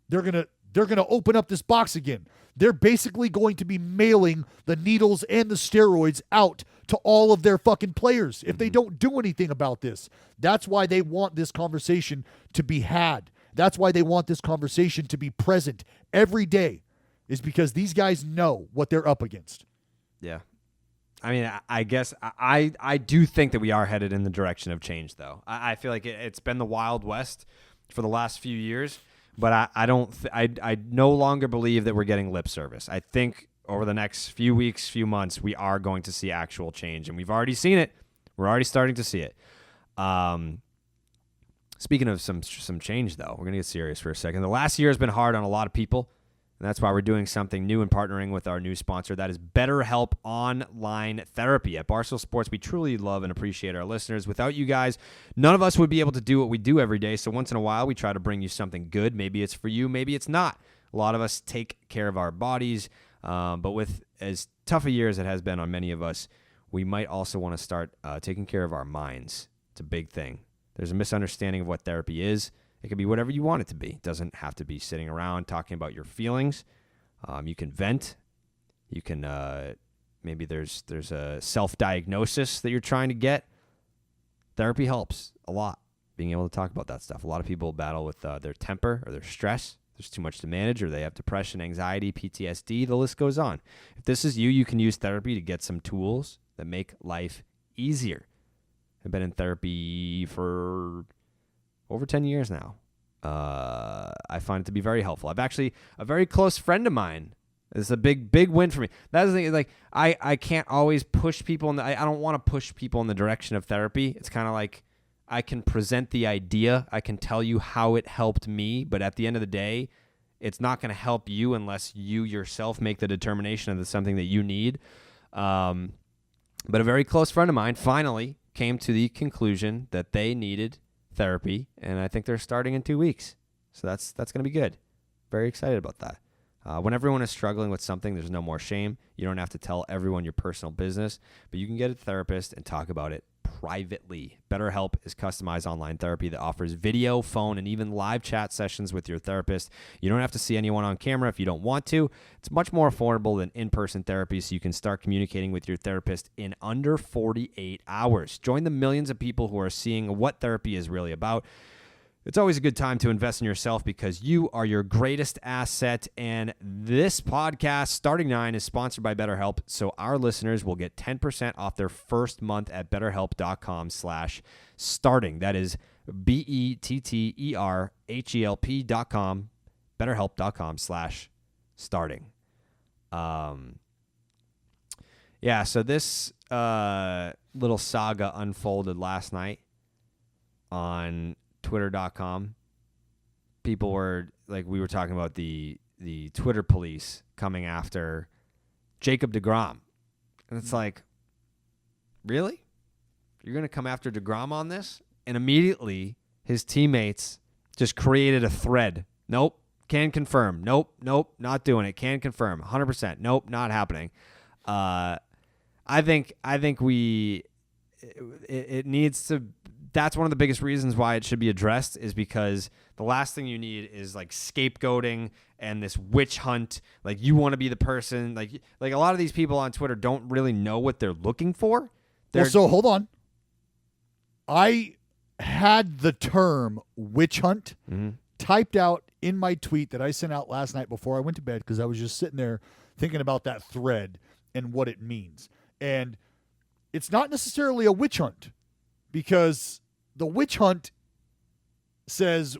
They're going to open up this box again. They're basically going to be mailing the needles and the steroids out to all of their fucking players if they don't do anything about this. That's why they want this conversation to be had. That's why they want this conversation to be present every day, is because these guys know what they're up against. Yeah. I mean, I guess I do think that we are headed in the direction of change, though. I feel like it's been the Wild West for the last few years, but I no longer believe that we're getting lip service. I think over the next few weeks, few months, we are going to see actual change, and we've already seen it. We're already starting to see it. Speaking of some change, though, we're going to get serious for a second. The last year has been hard on a lot of people, and that's why we're doing something new and partnering with our new sponsor. That is BetterHelp Online Therapy. At Barstool Sports, we truly love and appreciate our listeners. Without you guys, none of us would be able to do what we do every day. So once in a while, we try to bring you something good. Maybe it's for you, maybe it's not. A lot of us take care of our bodies, but with as tough a year as it has been on many of us, we might also want to start taking care of our minds. It's a big thing. There's a misunderstanding of what therapy is. It can be whatever you want it to be. It doesn't have to be sitting around talking about your feelings. You can vent. You can maybe there's a self-diagnosis that you're trying to get. Therapy helps a lot, being able to talk about that stuff. A lot of people battle with their temper or their stress. There's too much to manage, or they have depression, anxiety, PTSD. The list goes on. If this is you, you can use therapy to get some tools that make life easier. I've been in therapy for over 10 years now. I find it to be very helpful. I've actually, a very close friend of mine, it's a big win for me. That's the thing, like, I can't always push people in I don't want to push people in the direction of therapy. It's kind of like I can present the idea. I can tell you how it helped me, but at the end of the day, it's not going to help you unless you yourself make the determination of something that you need. But a very close friend of mine finally came to the conclusion that they needed therapy, and I think they're starting in 2 weeks. So that's going to be good. Very excited about that. When everyone is struggling with something, there's no more shame. You don't have to tell everyone your personal business, but you can get a therapist and talk about it privately. BetterHelp is customized online therapy that offers video, phone, and even live chat sessions with your therapist. You don't have to see anyone on camera if you don't want to. It's much more affordable than in-person therapy, so you can start communicating with your therapist in under 48 hours. Join the millions of people who are seeing what therapy is really about. It's always a good time to invest in yourself because you are your greatest asset. And this podcast, Starting 9, is sponsored by BetterHelp, so our listeners will get 10% off their first month at BetterHelp.com/starting. That is BetterHelp.com, BetterHelp.com/starting. Yeah, so this little saga unfolded last night on Twitter.com. People were like, we were talking about the Twitter police coming after Jacob deGrom. And it's like, really? You're going to come after deGrom on this? And immediately his teammates just created a thread. Nope, can confirm. Nope, not doing it. Can confirm. 100%. Nope, not happening. I think it needs to. That's one of the biggest reasons why it should be addressed, is because the last thing you need is like scapegoating and this witch hunt. Like, you want to be the person, like a lot of these people on Twitter don't really know what they're looking for. Well, so hold on. I had the term witch hunt typed out in my tweet that I sent out last night before I went to bed, because I was just sitting there thinking about that thread and what it means. And it's not necessarily a witch hunt, because the witch hunt says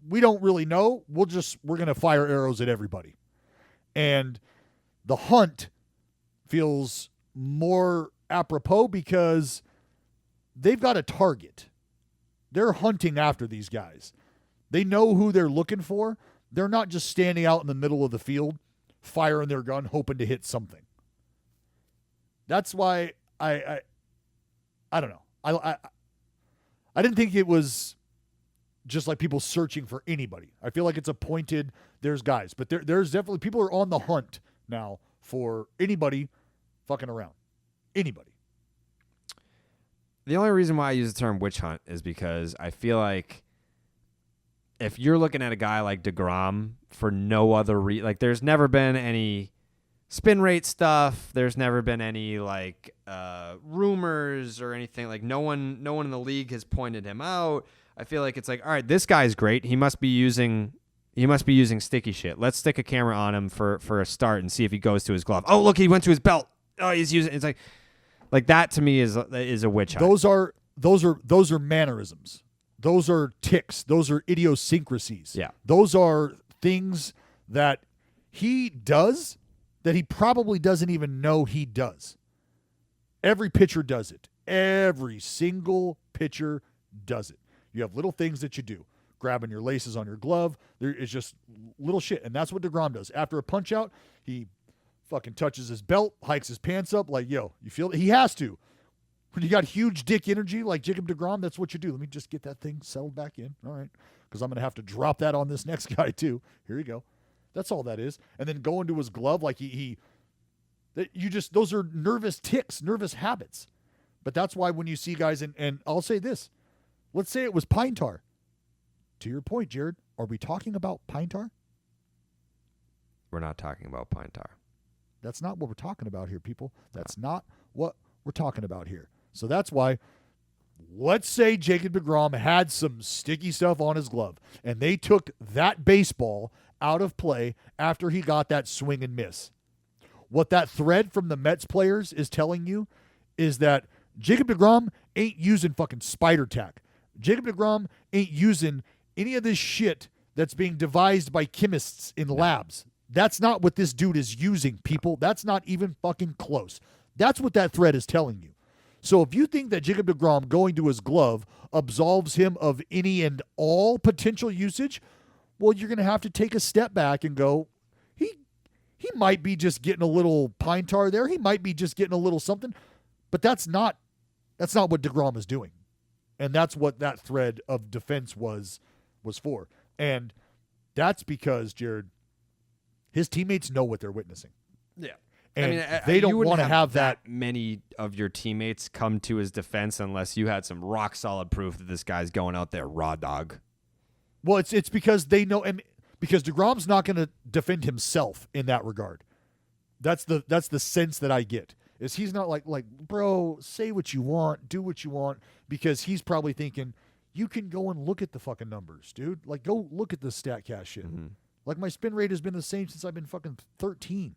we don't really know. We're going to fire arrows at everybody. And the hunt feels more apropos because they've got a target. They're hunting after these guys. They know who they're looking for. They're not just standing out in the middle of the field, firing their gun, hoping to hit something. That's why I don't know. I didn't think it was just like people searching for anybody. I feel like it's a pointed, there's guys. But there's definitely, people are on the hunt now for anybody fucking around. Anybody. The only reason why I use the term witch hunt is because I feel like if you're looking at a guy like deGrom for no other reason, like, there's never been any spin rate stuff. There's never been any rumors or anything. Like, no one in the league has pointed him out. I feel like it's like, all right, this guy's great. He must be using sticky shit. Let's stick a camera on him for a start and see if he goes to his glove. Oh, look, he went to his belt. Oh, he's using. It's like that to me is a witch hunt. Those are mannerisms. Those are tics. Those are idiosyncrasies. Yeah. Those are things that he does that he probably doesn't even know he does. Every pitcher does it. Every single pitcher does it. You have little things that you do. Grabbing your laces on your glove. There is just little shit. And that's what deGrom does. After a punch out, he fucking touches his belt, hikes his pants up like, yo, you feel it? He has to. When you got huge dick energy like Jacob deGrom, that's what you do. Let me just get that thing settled back in. All right. Because I'm going to have to drop that on this next guy too. Here you go. That's all that is. And then go into his glove like those are nervous tics, nervous habits. But that's why when you see guys, and I'll say this, let's say it was pine tar. To your point, Jared, are we talking about pine tar? We're not talking about pine tar. That's not what we're talking about here, people. That's not what we're talking about here. So that's why, let's say Jacob deGrom had some sticky stuff on his glove, and they took that baseball out of play after he got that swing and miss. What that thread from the Mets players is telling you is that Jacob deGrom ain't using fucking spider tack. Jacob deGrom ain't using any of this shit that's being devised by chemists in labs. That's not what this dude is using, people. That's not even fucking close. That's what that thread is telling you. So if you think that Jacob deGrom going to his glove absolves him of any and all potential usage, well, you're going to have to take a step back and go, he might be just getting a little pine tar there. He might be just getting a little something. But that's not what deGrom is doing. And that's what that thread of defense was for. And that's because, Jared, his teammates know what they're witnessing. Yeah. And they don't want to have that many of your teammates come to his defense unless you had some rock solid proof that this guy's going out there raw dog. Well, it's because they know, and because deGrom's not going to defend himself in that regard. That's the sense that I get. Is he's not like, bro, say what you want, do what you want, because he's probably thinking, you can go and look at the fucking numbers, dude. Like, go look at the StatCast shit. Mm-hmm. Like, my spin rate has been the same since I've been fucking 13.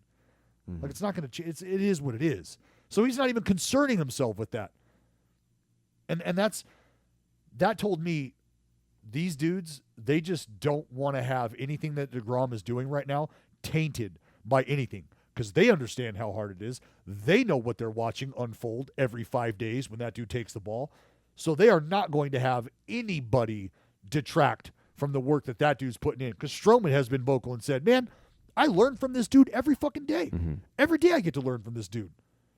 Mm-hmm. Like, it's not going to change. It is what it is. So he's not even concerning himself with that. And that told me these dudes, they just don't want to have anything that deGrom is doing right now tainted by anything. Because they understand how hard it is. They know what they're watching unfold every 5 days when that dude takes the ball. So they are not going to have anybody detract from the work that dude's putting in. Because Stroman has been vocal and said, man, I learn from this dude every fucking day. Mm-hmm. Every day I get to learn from this dude.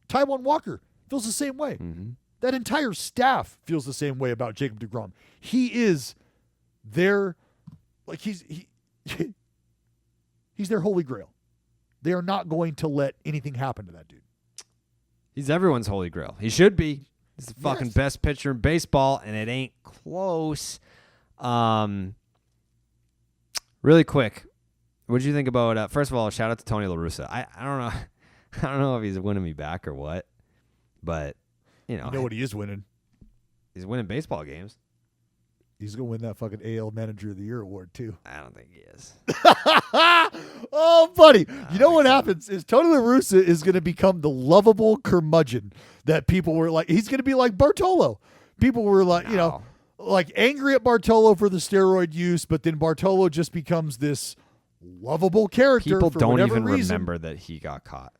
Taijuan Walker feels the same way. Mm-hmm. That entire staff feels the same way about Jacob deGrom. He is their, like he's their holy grail. They are not going to let anything happen to that dude. He's everyone's holy grail. He should be. He's the fucking best pitcher in baseball, and it ain't close. Really quick, what did you think about? First of all, shout out to Tony La Russa. I don't know, I don't know if he's winning me back or what, but you know what he is winning. He's winning baseball games. He's going to win that fucking AL Manager of the Year award, too. I don't think he is. Oh, buddy. You know what happens is Tony La Russa is going to become the lovable curmudgeon that people were like, he's going to be like Bartolo. People were like, like angry at Bartolo for the steroid use, but then Bartolo just becomes this lovable character. People for don't even reason. Remember that he got caught.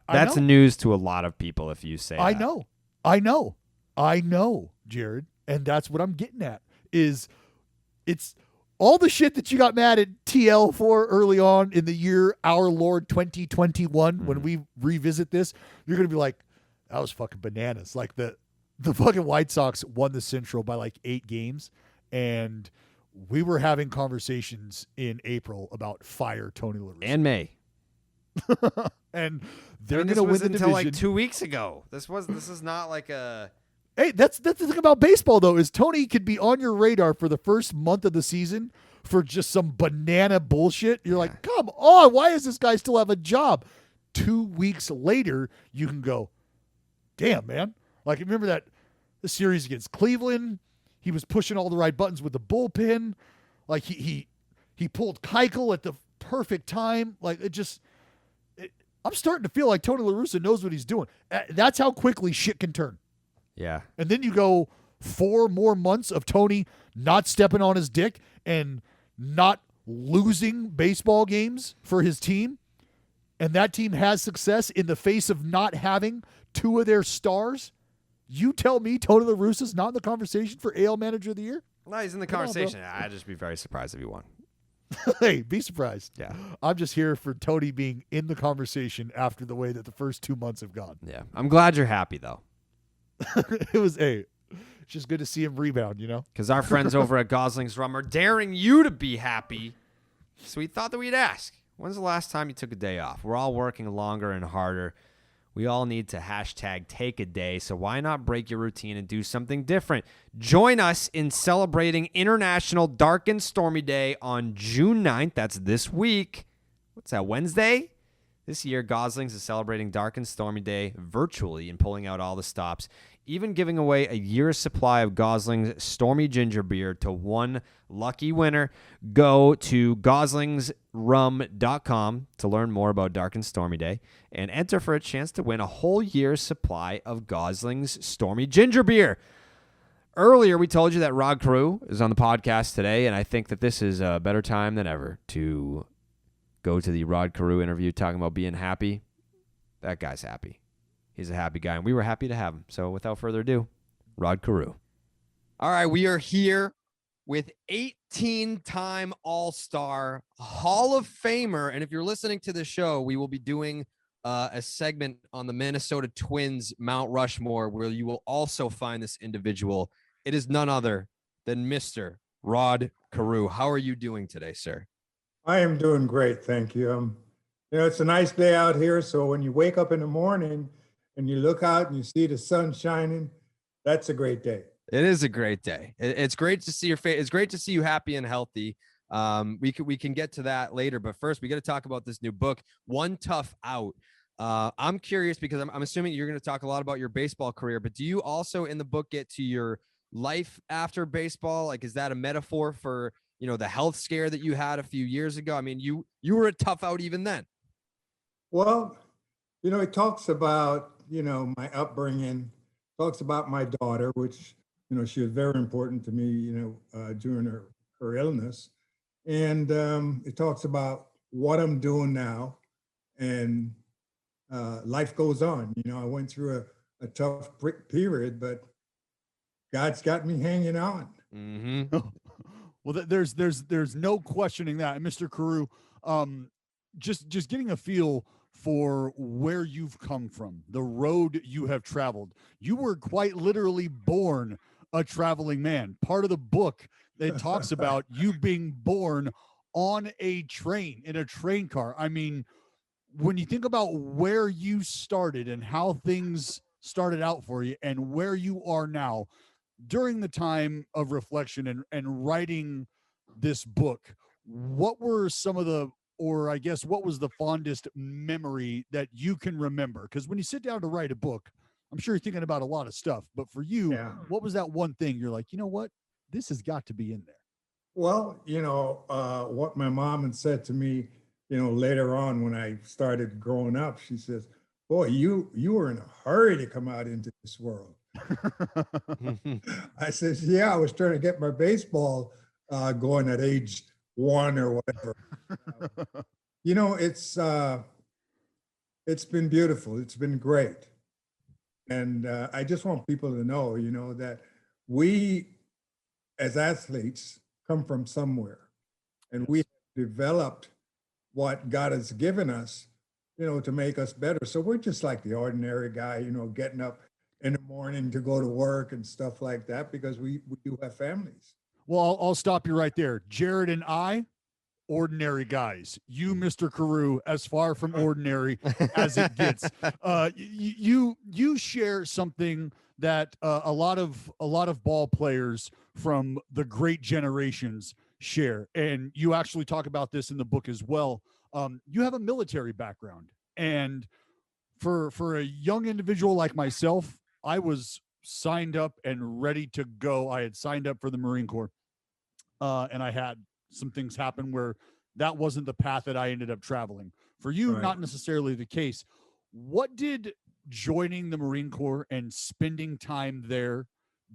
That's news to a lot of people if you say that. I know, Jared. And that's what I'm getting at is it's all the shit that you got mad at TL for early on in the year, our Lord 2021, when we revisit this, you're going to be like, that was fucking bananas. Like the fucking White Sox won the Central by like 8 games. And we were having conversations in April about fire Tony La Russa. And May. And they're going to win the division. Until like 2 weeks ago. This is not like a... Hey, that's the thing about baseball, though, is Tony could be on your radar for the first month of the season for just some banana bullshit. You're like, come on, why does this guy still have a job? 2 weeks later, you can go, damn, man. Like, remember the series against Cleveland? He was pushing all the right buttons with the bullpen. Like he pulled Keuchel at the perfect time. Like I'm starting to feel like Tony La Russa knows what he's doing. That's how quickly shit can turn. Yeah. And then you go 4 more months of Tony not stepping on his dick and not losing baseball games for his team. And that team has success in the face of not having 2 of their stars. You tell me Tony La Russa's not in the conversation for AL Manager of the Year? No, he's in the conversation. I'd just be very surprised if he won. Hey, be surprised. Yeah. I'm just here for Tony being in the conversation after the way that the first 2 months have gone. Yeah. I'm glad you're happy, though. It was it's just good to see him rebound, you know? Because our friends over at Gosling's Rum are daring you to be happy. So we thought that we'd ask, when's the last time you took a day off? We're all working longer and harder. We all need to hashtag take a day, so why not break your routine and do something different? Join us in celebrating International Dark and Stormy Day on June 9th. That's this week. What's that, Wednesday? This year, Gosling's is celebrating Dark and Stormy Day virtually and pulling out all the stops, even giving away a year's supply of Gosling's Stormy Ginger Beer to one lucky winner. Go to goslingsrum.com to learn more about Dark and Stormy Day and enter for a chance to win a whole year's supply of Gosling's Stormy Ginger Beer. Earlier, we told you that Rod Carew is on the podcast today, and I think that this is a better time than ever to go to the Rod Carew interview talking about being happy. That guy's happy. He's a happy guy, and we were happy to have him. So without further ado, Rod Carew. All right, we are here with 18-time All-Star, Hall of Famer. And if you're listening to the show, we will be doing a segment on the Minnesota Twins Mount Rushmore where you will also find this individual. It is none other than Mr. Rod Carew. How are you doing today, sir? I am doing great, thank you. It's a nice day out here, so when you wake up in the morning and you look out and you see the sun shining, that's a great day. It is a great day. It's great to see your face. It's great to see you happy and healthy. We can get to that later, but first we got to talk about this new book, One Tough Out. I'm curious because I'm assuming you're going to talk a lot about your baseball career, but do you also in the book get to your life after baseball? Like, is that a metaphor for, the health scare that you had a few years ago? I mean, you were a tough out even then. Well, it talks about, my upbringing, talks about my daughter, which, she was very important to me, during her illness. And it talks about what I'm doing now, and life goes on. I went through a tough period, but God's got me hanging on. Mm-hmm. Well, there's no questioning that. And Mr. Carew, just getting a feel for where you've come from, the road you have traveled. You were quite literally born a traveling man. Part of the book that talks about you being born on a train, in a train car. I mean, when you think about where you started and how things started out for you and where you are now, during the time of reflection and writing this book, what were some of the, or I guess what was the fondest memory that you can remember? Because when you sit down to write a book, I'm sure you're thinking about a lot of stuff, but for you, What was that one thing you're like, you know what, this has got to be in there? Well, what my mom had said to me, later on when I started growing up, she says, boy, you were in a hurry to come out into this world. I said, yeah, I was trying to get my baseball going at age 1 or whatever. It's been beautiful. It's been great. And I just want people to know, that we as athletes come from somewhere, and we developed what God has given us, to make us better. So we're just like the ordinary guy, getting up in the morning to go to work and stuff like that, because we do have families. Well, I'll stop you right there. Jared and I, ordinary guys. You, Mr. Carew, as far from ordinary as it gets. You share something that a lot of ball players from the great generations share, and you actually talk about this in the book as well. You have a military background, and for a young individual like myself, I was signed up and ready to go. I had signed up for the Marine Corps, and I had some things happen where that wasn't the path that I ended up traveling. For you, Right. not necessarily the case. What did joining the Marine Corps and spending time there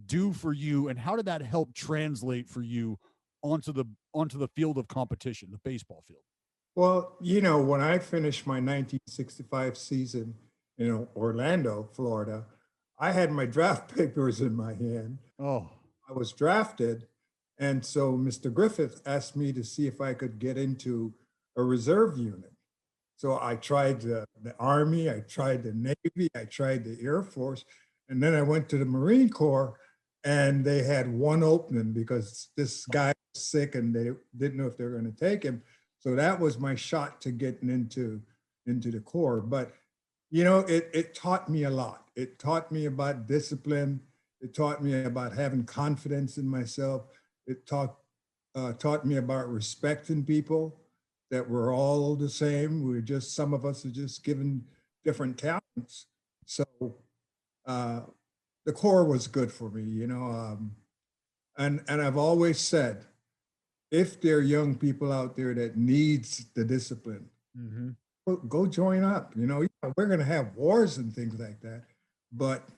do for you, and how did that help translate for you onto the field of competition, the baseball field? Well, when I finished my 1965 season in Orlando, Florida, I had my draft papers in my hand. Oh, I was drafted. And so Mr. Griffith asked me to see if I could get into a reserve unit. So I tried the Army, I tried the Navy, I tried the Air Force, and then I went to the Marine Corps, and they had one opening because this guy was sick and they didn't know if they were going to take him. So that was my shot to getting into the Corps. But it taught me a lot. It taught me about discipline. It taught me about having confidence in myself. It taught me about respecting people, that we're all the same. Some of us are just given different talents. So the Corps was good for me, and I've always said, if there are young people out there that needs the discipline, go join up. We're going to have wars and things like that, but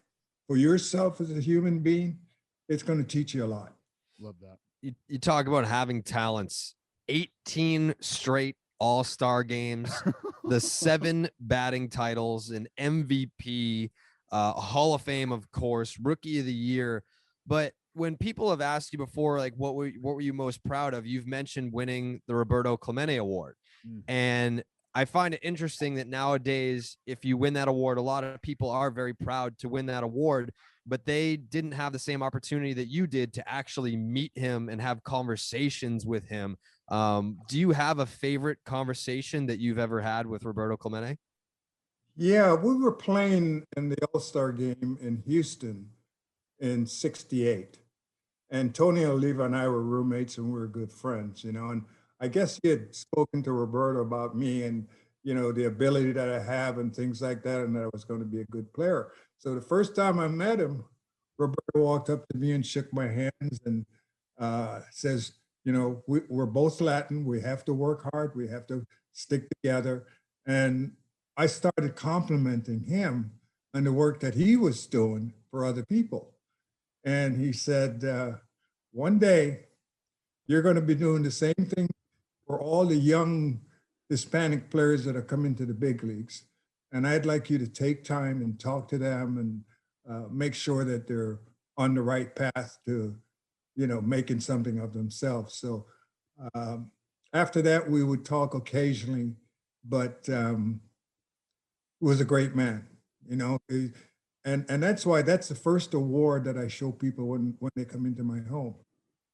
for yourself as a human being, it's going to teach you a lot. Love that. You talk about having talents, 18 straight all-star games, the 7 batting titles, an MVP, Hall of Fame, of course, Rookie of the Year. But when people have asked you before, like, what were you most proud of? You've mentioned winning the Roberto Clemente Award. And I find it interesting that nowadays, if you win that award, a lot of people are very proud to win that award, but they didn't have the same opportunity that you did to actually meet him and have conversations with him. Do you have a favorite conversation that you've ever had with Roberto Clemente? Yeah, we were playing in the All-Star game in Houston in '68. And Tony Oliva and I were roommates and we were good friends, and I guess he had spoken to Roberto about me and, the ability that I have and things like that, and that I was going to be a good player. So the first time I met him, Roberto walked up to me and shook my hands and says, we're both Latin. We have to work hard. We have to stick together. And I started complimenting him on the work that he was doing for other people. And he said, one day you're going to be doing the same thing for all the young Hispanic players that are coming to the big leagues. And I'd like you to take time and talk to them and make sure that they're on the right path to, making something of themselves. So after that, we would talk occasionally, but he was a great man, and that's why that's the first award that I show people when they come into my home,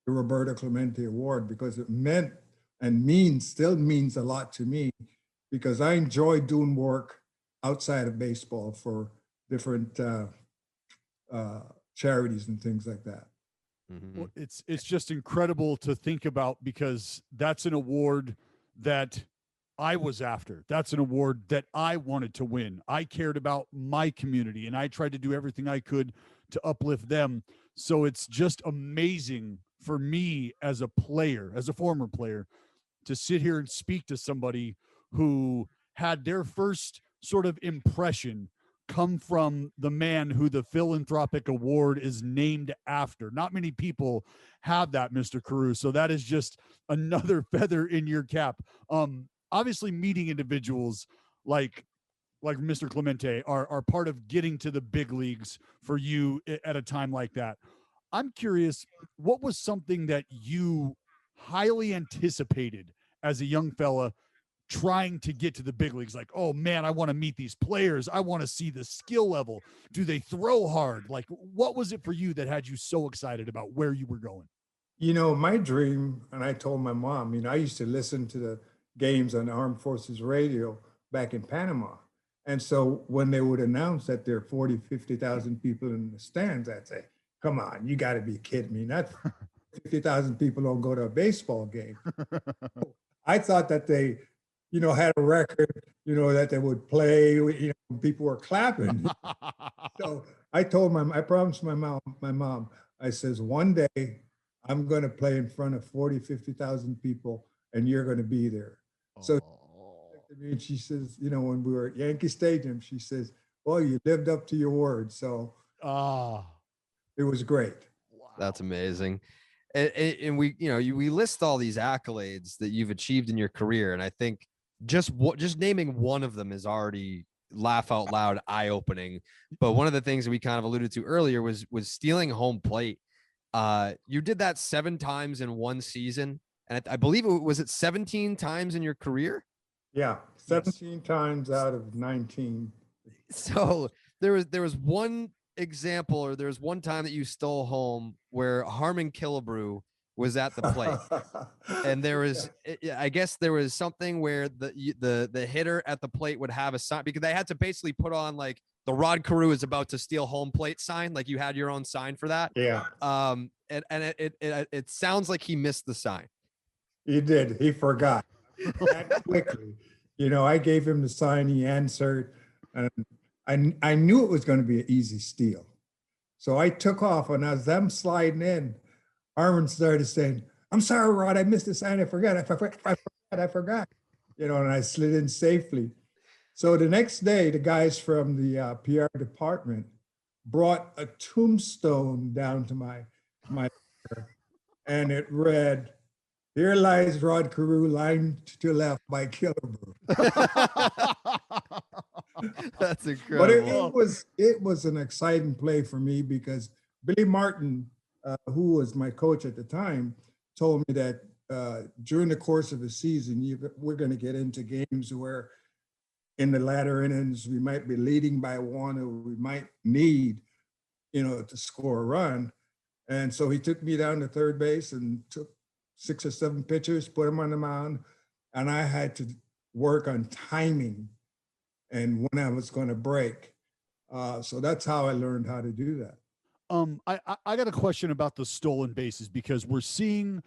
the Roberto Clemente Award, because it meant and still means a lot to me, because I enjoy doing work outside of baseball for different charities and things like that. Well, it's just incredible to think about, because that's an award that I was after. That's an award that I wanted to win. I cared about my community and I tried to do everything I could to uplift them. So it's just amazing for me as a player, as a former player, to sit here and speak to somebody who had their first sort of impression come from the man who the philanthropic award is named after. Not many people have that, Mr. Carew. So that is just another feather in your cap. Obviously meeting individuals like Mr. Clemente are part of getting to the big leagues for you at a time like that. I'm curious, what was something that you highly anticipated as a young fella trying to get to the big leagues? Like, oh man, I want to meet these players. I want to see the skill level. Do they throw hard? Like, what was it for you that had you so excited about where you were going? My dream, and I told my mom, I used to listen to the games on Armed Forces Radio back in Panama. And so when they would announce that there are 40, 50,000 people in the stands, I'd say, come on, you got to be kidding me. Not 50,000 people don't go to a baseball game. I thought that they had a record, that they would play, people were clapping. So I promised my mom, I says, one day I'm going to play in front of 40, 50,000 people and you're going to be there. So to me, and she says, when we were at Yankee Stadium, she says, well, you lived up to your word. So it was great. That's amazing. And we, we list all these accolades that you've achieved in your career. And I think just naming one of them is already laugh out loud, eye opening. But one of the things that we kind of alluded to earlier was stealing home plate. You did that 7 times in one season. And I believe was it 17 times in your career? Yeah. 17 times out of 19. So there was one example, or there's one time that you stole home where Harmon Killebrew was at the plate, and there was, I guess there was something where the hitter at the plate would have a sign, because they had to basically put on like the Rod Carew is about to steal home plate sign, like you had your own sign for that. Yeah. And it sounds like he missed the sign. He did. He forgot that quickly. I gave him the sign. He answered, and I knew it was going to be an easy steal. So I took off, and as I'm sliding in, Harmon started saying, "I'm sorry, Rod, I missed the sign. I forgot. I forgot." And I slid in safely. So the next day, the guys from the PR department brought a tombstone down to my and it read, "Here lies Rod Carew, lying to left by Killebrew." That's incredible. But it was an exciting play for me because Billy Martin, who was my coach at the time, told me that during the course of the season, we're going to get into games where in the latter innings, we might be leading by 1, or we might need, to score a run. And so he took me down to third base and took 6 or 7 pitchers, put them on the mound, and I had to work on timing and when I was going to break. So that's how I learned how to do that. I got a question about the stolen bases, because we're seeing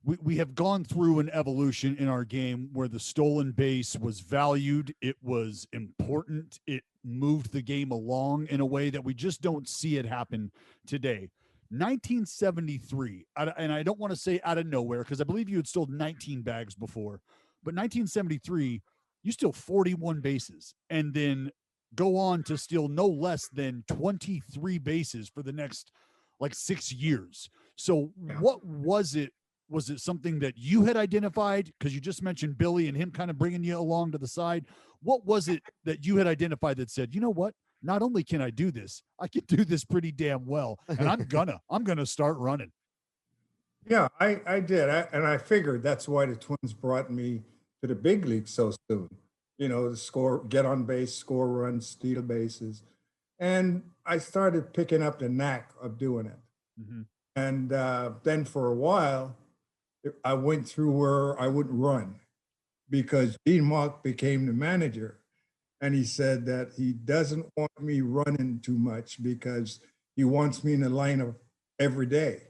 we have gone through an evolution in our game where the stolen base was valued, it was important, it moved the game along in a way that we just don't see it happen today. 1973, and I don't want to say out of nowhere, because I believe you had stolen 19 bags before, but 1973, you steal 41 bases and then go on to steal no less than 23 bases for the next like 6 years. So what was it? Was it something that you had identified? Because you just mentioned Billy and him kind of bringing you along to the side. What was it that you had identified that said, you know what? Not only can I do this, I can do this pretty damn well, and I'm gonna start running. Yeah, I did. And I figured that's why the Twins brought me to the big league so soon. To score, get on base, score runs, steal bases. And I started picking up the knack of doing it. Mm-hmm. And then for a while, I went through where I wouldn't run because Dean Mock became the manager. And he said that he doesn't want me running too much because he wants me in the lineup every day.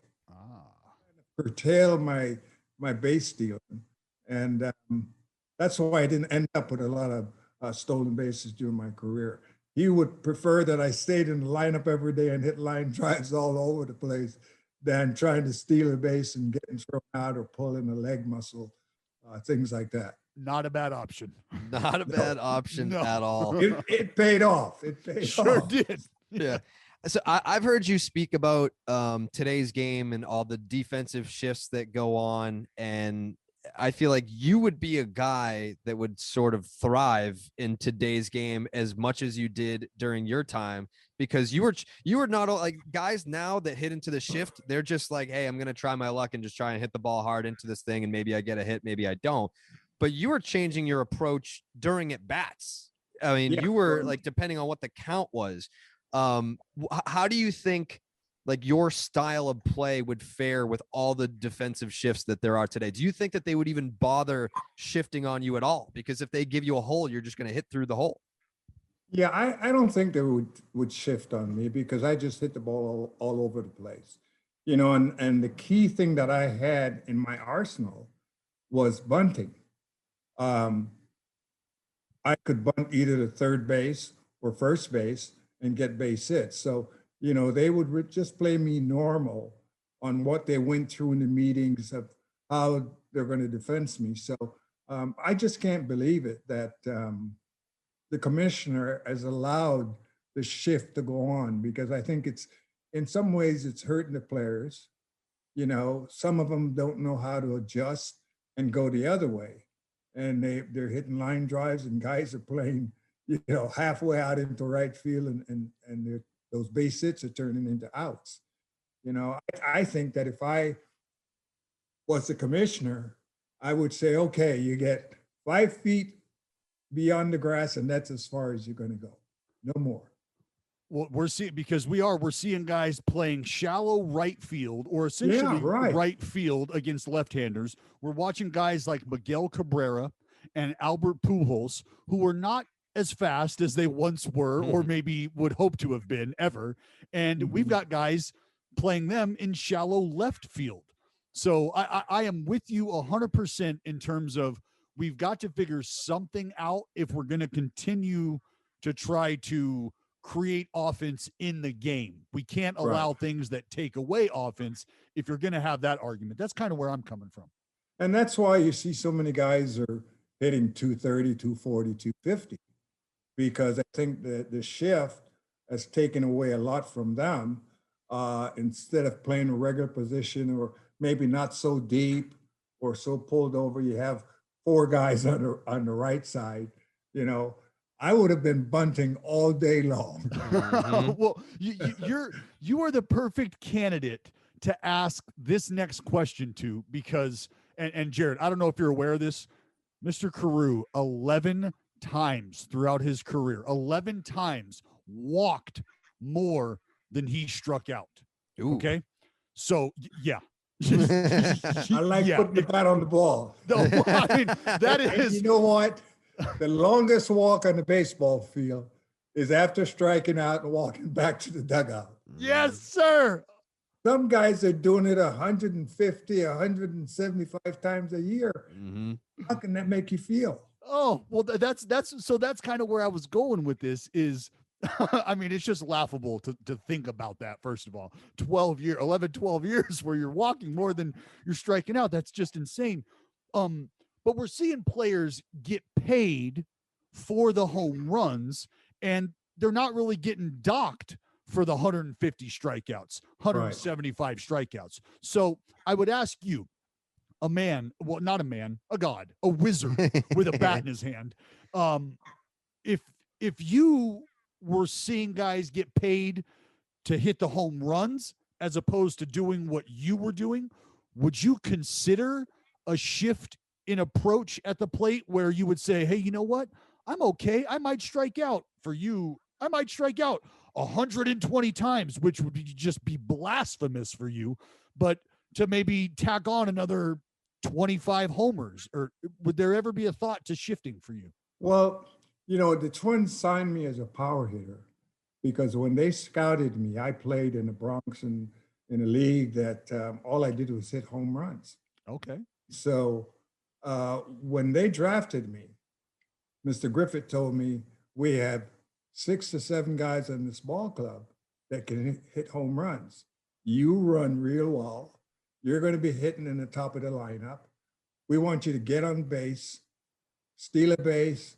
Curtail my base stealing. And that's why I didn't end up with a lot of stolen bases during my career. He would prefer that I stayed in the lineup every day and hit line drives all over the place than trying to steal a base and getting thrown out or pulling a leg muscle, things like that. Not a bad option. Not a bad option at all. It paid off. It paid sure off. did. Yeah. So I've heard you speak about today's game and all the defensive shifts that go on. And I feel like you would be a guy that would sort of thrive in today's game as much as you did during your time, because you were not like guys now that hit into the shift. They're just like, hey, I'm going to try my luck and just try and hit the ball hard into this thing. And maybe I get a hit, maybe I don't. But you were changing your approach during at bats. I mean, you were like, depending on what the count was. How do you think like your style of play would fare with all the defensive shifts that there are today? Do you think that they would even bother shifting on you at all? Because if they give you a hole, you're just going to hit through the hole. Yeah, I don't think they would shift on me because I just hit the ball all over the place. And the key thing that I had in my arsenal was bunting. I could bunt either to third base or first base and get base hits. So, they would just play me normal on what they went through in the meetings of how they're going to defend me. So I just can't believe it that the commissioner has allowed the shift to go on, because I think in some ways it's hurting the players. Some of them don't know how to adjust and go the other way. And they're hitting line drives, and guys are playing, halfway out into right field, and those base hits are turning into outs. I think that if I was the commissioner, I would say, okay, you get 5 feet beyond the grass, and that's as far as you're going to go. No more. Well, we're seeing guys playing shallow right field, or essentially right field against left-handers. We're watching guys like Miguel Cabrera and Albert Pujols, who are not as fast as they once were, or maybe would hope to have been ever. And we've got guys playing them in shallow left field. So I am with you 100% in terms of we've got to figure something out if we're going to continue to try to create offense in the game. We can't allow things that take away offense if you're going to have that argument. That's kind of where I'm coming from. And that's why you see so many guys are hitting 230, 240, 250, because I think that the shift has taken away a lot from them. Instead of playing a regular position, or maybe not so deep or so pulled over, you have 4 guys on the right side. I would have been bunting all day long. Well, you are the perfect candidate to ask this next question to, because and Jared, I don't know if you're aware of this, Mr. Carew 11 times throughout his career, 11 times walked more than he struck out. Ooh. Okay, so yeah. I like putting the bat on the ball. No, I mean, that is. And you know what? The longest walk on the baseball field is after striking out and walking back to the dugout. Yes, sir. Some guys are doing it 150, 175 times a year. How can that make you feel? Oh, well, that's kind of where I was going with this is, I mean, it's just laughable to think about that. First of all, 12 years where you're walking more than you're striking out. That's just insane. But we're seeing players get paid for the home runs, and they're not really getting docked for the 150 strikeouts, 175 strikeouts. So I would ask you, a man, well, not a man, a god, a wizard with a bat in his hand. If you were seeing guys get paid to hit the home runs as opposed to doing what you were doing, would you consider a shift in approach at the plate where you would say, hey, you know what? I'm okay. I might strike out for you. I might strike out 120 times, which would just be blasphemous for you, but to maybe tack on another 25 homers, or would there ever be a thought to shifting for you? Well, the Twins signed me as a power hitter because when they scouted me, I played in the Bronx and in a league that all I did was hit home runs. Okay. So when they drafted me, Mr. Griffith told me we have 6 to 7 guys in this ball club that can hit home runs. You run real well. You're going to be hitting in the top of the lineup. We want you to get on base, steal a base,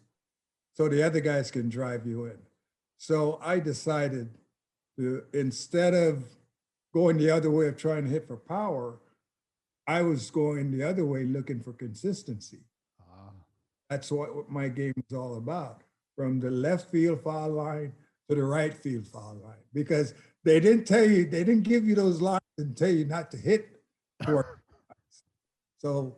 so the other guys can drive you in. So I decided to, instead of going the other way of trying to hit for power, I was going the other way looking for consistency. That's what my game is all about, from the left field foul line to the right field foul line, because they didn't give you those lines and tell you not to hit. So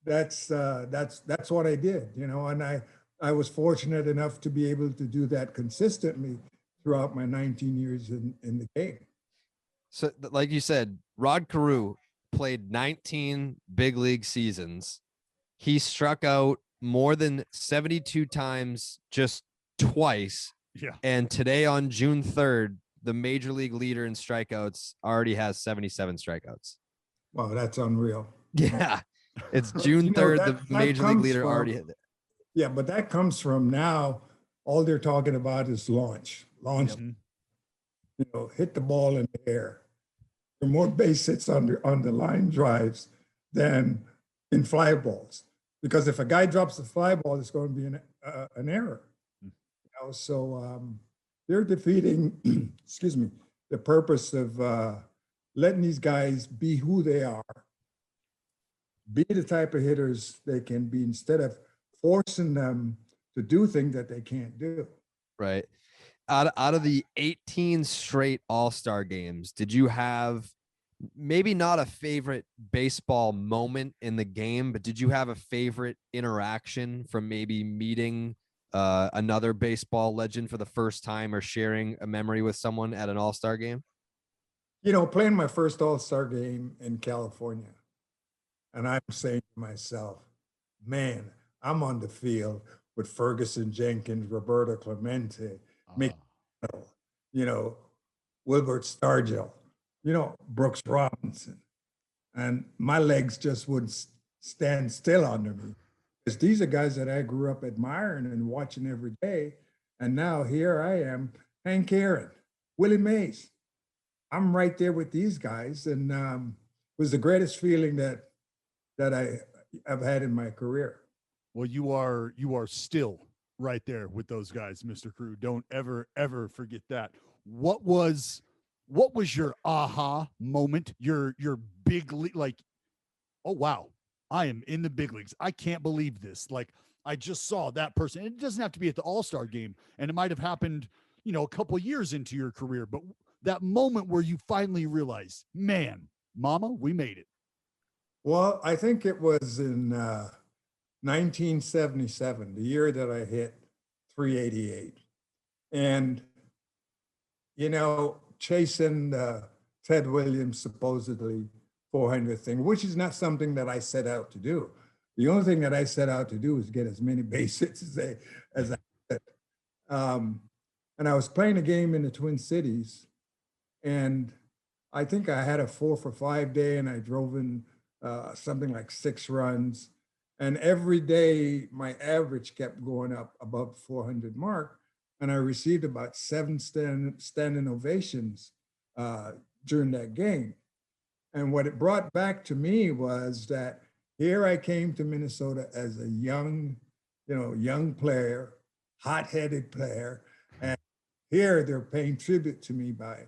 that's what I did, and I was fortunate enough to be able to do that consistently throughout my 19 years in the game. So like you said, Rod Carew played 19 big league seasons. He struck out more than 72 times just twice. Yeah. And today on June 3rd, the major league leader in strikeouts already has 77 strikeouts. Wow, that's unreal. Yeah. It's June 3rd. The major league leader already had it. Yeah, but that comes from now. All they're talking about is launch. Hit the ball in the air. There are more base hits on the line drives than in fly balls. Because if a guy drops the fly ball, it's going to be an error. So they're defeating, excuse me, the purpose of letting these guys be who they are, be the type of hitters they can be, instead of forcing them to do things that they can't do. Right. Out of the 18 straight All-Star games, did you have maybe not a favorite baseball moment in the game, but did you have a favorite interaction from maybe meeting another baseball legend for the first time or sharing a memory with someone at an All-Star game? Playing my first All-Star game in California, and I'm saying to myself, man, I'm on the field with Ferguson Jenkins, Roberto Clemente, Mick, Wilbert Stargell, Brooks Robinson. And my legs just wouldn't stand still under me. Because these are guys that I grew up admiring and watching every day. And now here I am, Hank Aaron, Willie Mays. I'm right there with these guys. And it was the greatest feeling that I've had in my career. Well, you are still right there with those guys, Mr. Carew. Don't ever forget that. What was your aha moment? Your big like, oh wow, I am in the big leagues. I can't believe this. Like, I just saw that person. It doesn't have to be at the All-Star game, and it might have happened, a couple years into your career, but that moment where you finally realize, man, mama, we made it. Well, I think it was in 1977, the year that I hit 388. And, chasing Ted Williams' supposedly 400th thing, which is not something that I set out to do. The only thing that I set out to do was get as many base hits as I could. And I was playing a game in the Twin Cities, and I think I had a 4 for 5 day, and I drove in something like 6 runs. And every day, my average kept going up above 400 mark, and I received about 7 standing ovations during that game. And what it brought back to me was that here I came to Minnesota as a young player, hot-headed player, and here they're paying tribute to me by,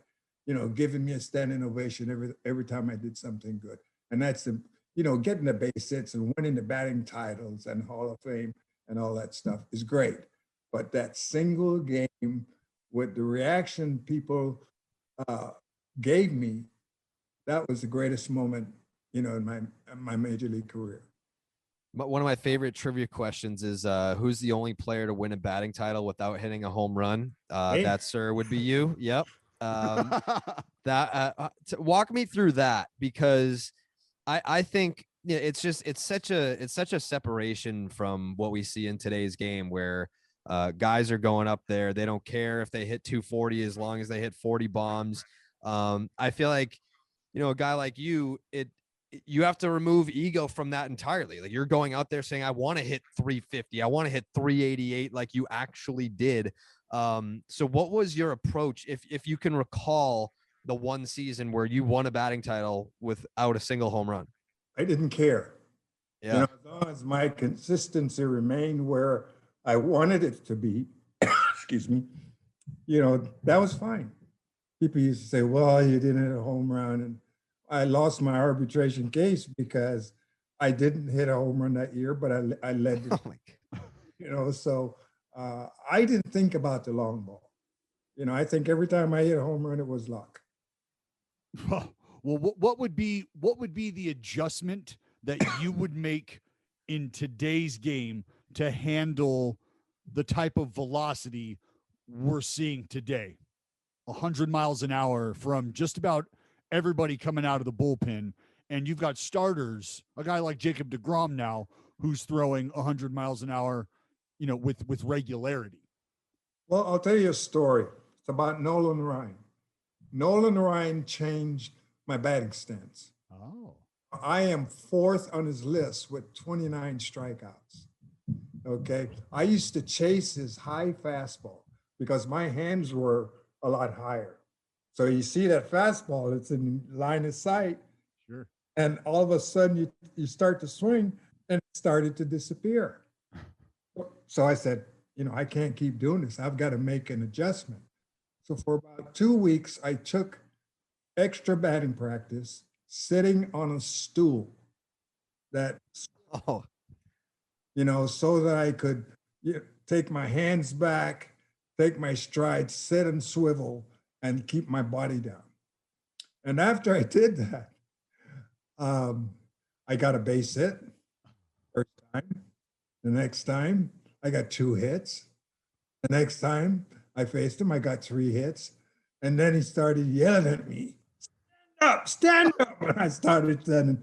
giving me a standing ovation every time I did something good. And that's getting the base hits and winning the batting titles and Hall of Fame and all that stuff is great. But that single game with the reaction people gave me, that was the greatest moment, in my major league career. One of my favorite trivia questions is who's the only player to win a batting title without hitting a home run? That, sir, would be you. Yep. Walk me through that, because I think it's such a separation from what we see in today's game, where guys are going up there. They don't care if they hit 240 as long as they hit 40 bombs. I feel like, a guy like you have to remove ego from that entirely. Like, you're going out there saying, I want to hit 350. I want to hit 388 like you actually did. So what was your approach, if you can recall the one season where you won a batting title without a single home run? I didn't care. Yeah. As long as my consistency remained where I wanted it to be, excuse me, that was fine. People used to say, well, you didn't hit a home run. And I lost my arbitration case because I didn't hit a home run that year, but I led the, Oh my God. So I didn't think about the long ball. I think every time I hit a home run, it was luck. Well, what would be the adjustment that you would make in today's game to handle the type of velocity we're seeing today? 100 miles an hour from just about everybody coming out of the bullpen. And you've got starters, a guy like Jacob deGrom now, who's throwing 100 miles an hour, with regularity. Well, I'll tell you a story. It's about Nolan Ryan. Nolan Ryan changed my batting stance. Oh. I am 4th on his list with 29 strikeouts. Okay. I used to chase his high fastball because my hands were a lot higher. So you see that fastball, it's in line of sight. Sure. And all of a sudden you start to swing and it started to disappear. So I said, I can't keep doing this. I've got to make an adjustment. So for about 2 weeks, I took extra batting practice sitting on a stool that, Oh, so that I could take my hands back, take my stride, sit and swivel, and keep my body down. And after I did that, I got a base hit first time. The next time, I got 2 hits. The next time I faced him, I got 3 hits. And then he started yelling at me, stand up. And I started saying,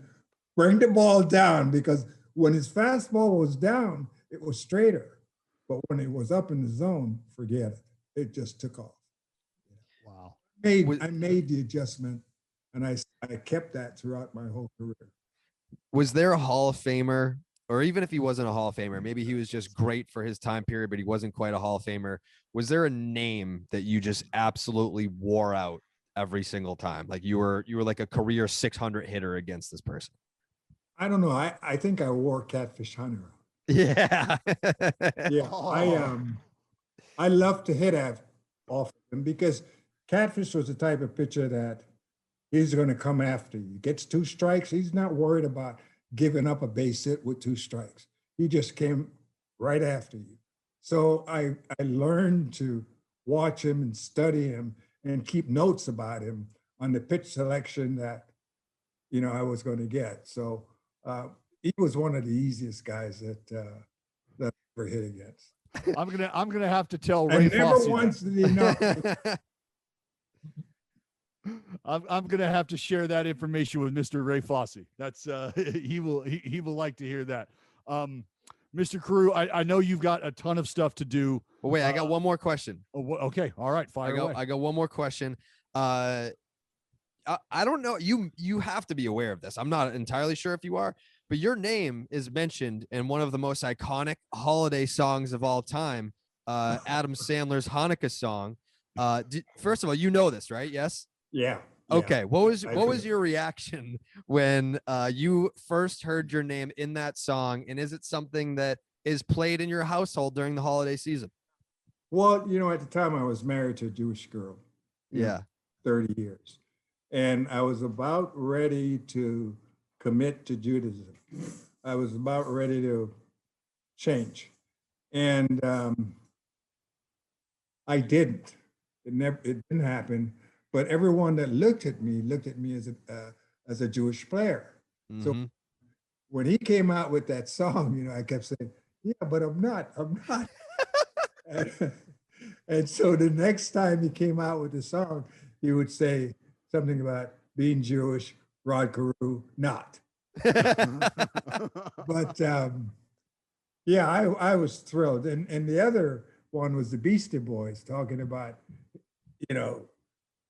bring the ball down, because when his fastball was down, it was straighter. But when it was up in the zone, forget it. It just took off. Wow. I made the adjustment, and I kept that throughout my whole career. Was there a Hall of Famer, or even if he wasn't a Hall of Famer, maybe he was just great for his time period, but he wasn't quite a Hall of Famer? Was there a name that you just absolutely wore out every single time? Like you were like a career 600 hitter against this person? I don't know. I think I wore Catfish Hunter. Yeah. Yeah. I love to hit off of him because Catfish was the type of pitcher that he's going to come after you. Gets 2 strikes. He's not worried about giving up a base hit with 2 strikes. He just came right after you. So I learned to watch him and study him and keep notes about him on the pitch selection that, I was going to get. So he was one of the easiest guys that I ever hit against. I'm gonna have to tell Ray And never Fosse once that. did he know. I'm gonna have to share that information with Mr. Ray Fosse. That's he will like to hear that. Mr. Carew, I know you've got a ton of stuff to do. Well, wait, I got one more question. Okay, all right, fire away. I got one more question. I don't know. You have to be aware of this. I'm not entirely sure if you are, but your name is mentioned in one of the most iconic holiday songs of all time, Adam Sandler's Hanukkah song. First of all, you know this, right? Yes. Yeah. Okay. What was your reaction when you first heard your name in that song? And is it something that is played in your household during the holiday season? Well, at the time I was married to a Jewish girl. Yeah. 30 years. And I was about ready to commit to Judaism. I was about ready to change. And I didn't. It didn't happen. But everyone that looked at me as a Jewish player. Mm-hmm. So when he came out with that song, I kept saying, yeah, but I'm not. And so the next time he came out with the song, he would say something about being Jewish, Rod Carew, not. But yeah, I was thrilled. And the other one was the Beastie Boys talking about,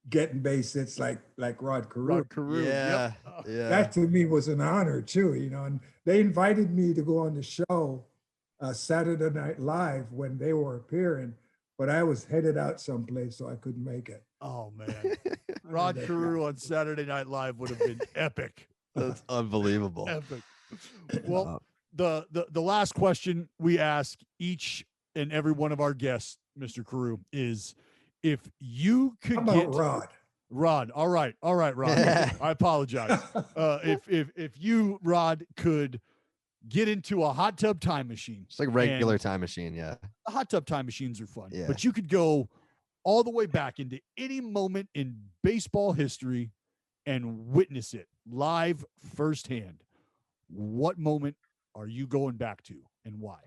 getting base hits like Rod Carew. Rod Carew. Yeah. Yep. Yeah. That to me was an honor too, and they invited me to go on the show Saturday Night Live when they were appearing, but I was headed out someplace, so I couldn't make it. Oh man, Rod Carew on Saturday Night Live would have been epic. That's unbelievable. Epic. Well, the last question we ask each and every one of our guests, Mr. Carew, is if you could How about get Rod. All right, Rod. I apologize. If you, Rod, could get into a hot tub time machine. It's like regular time machine, yeah. The hot tub time machines are fun, Yeah. but you could go all the way back into any moment in baseball history and witness it live firsthand. What moment are you going back to and why?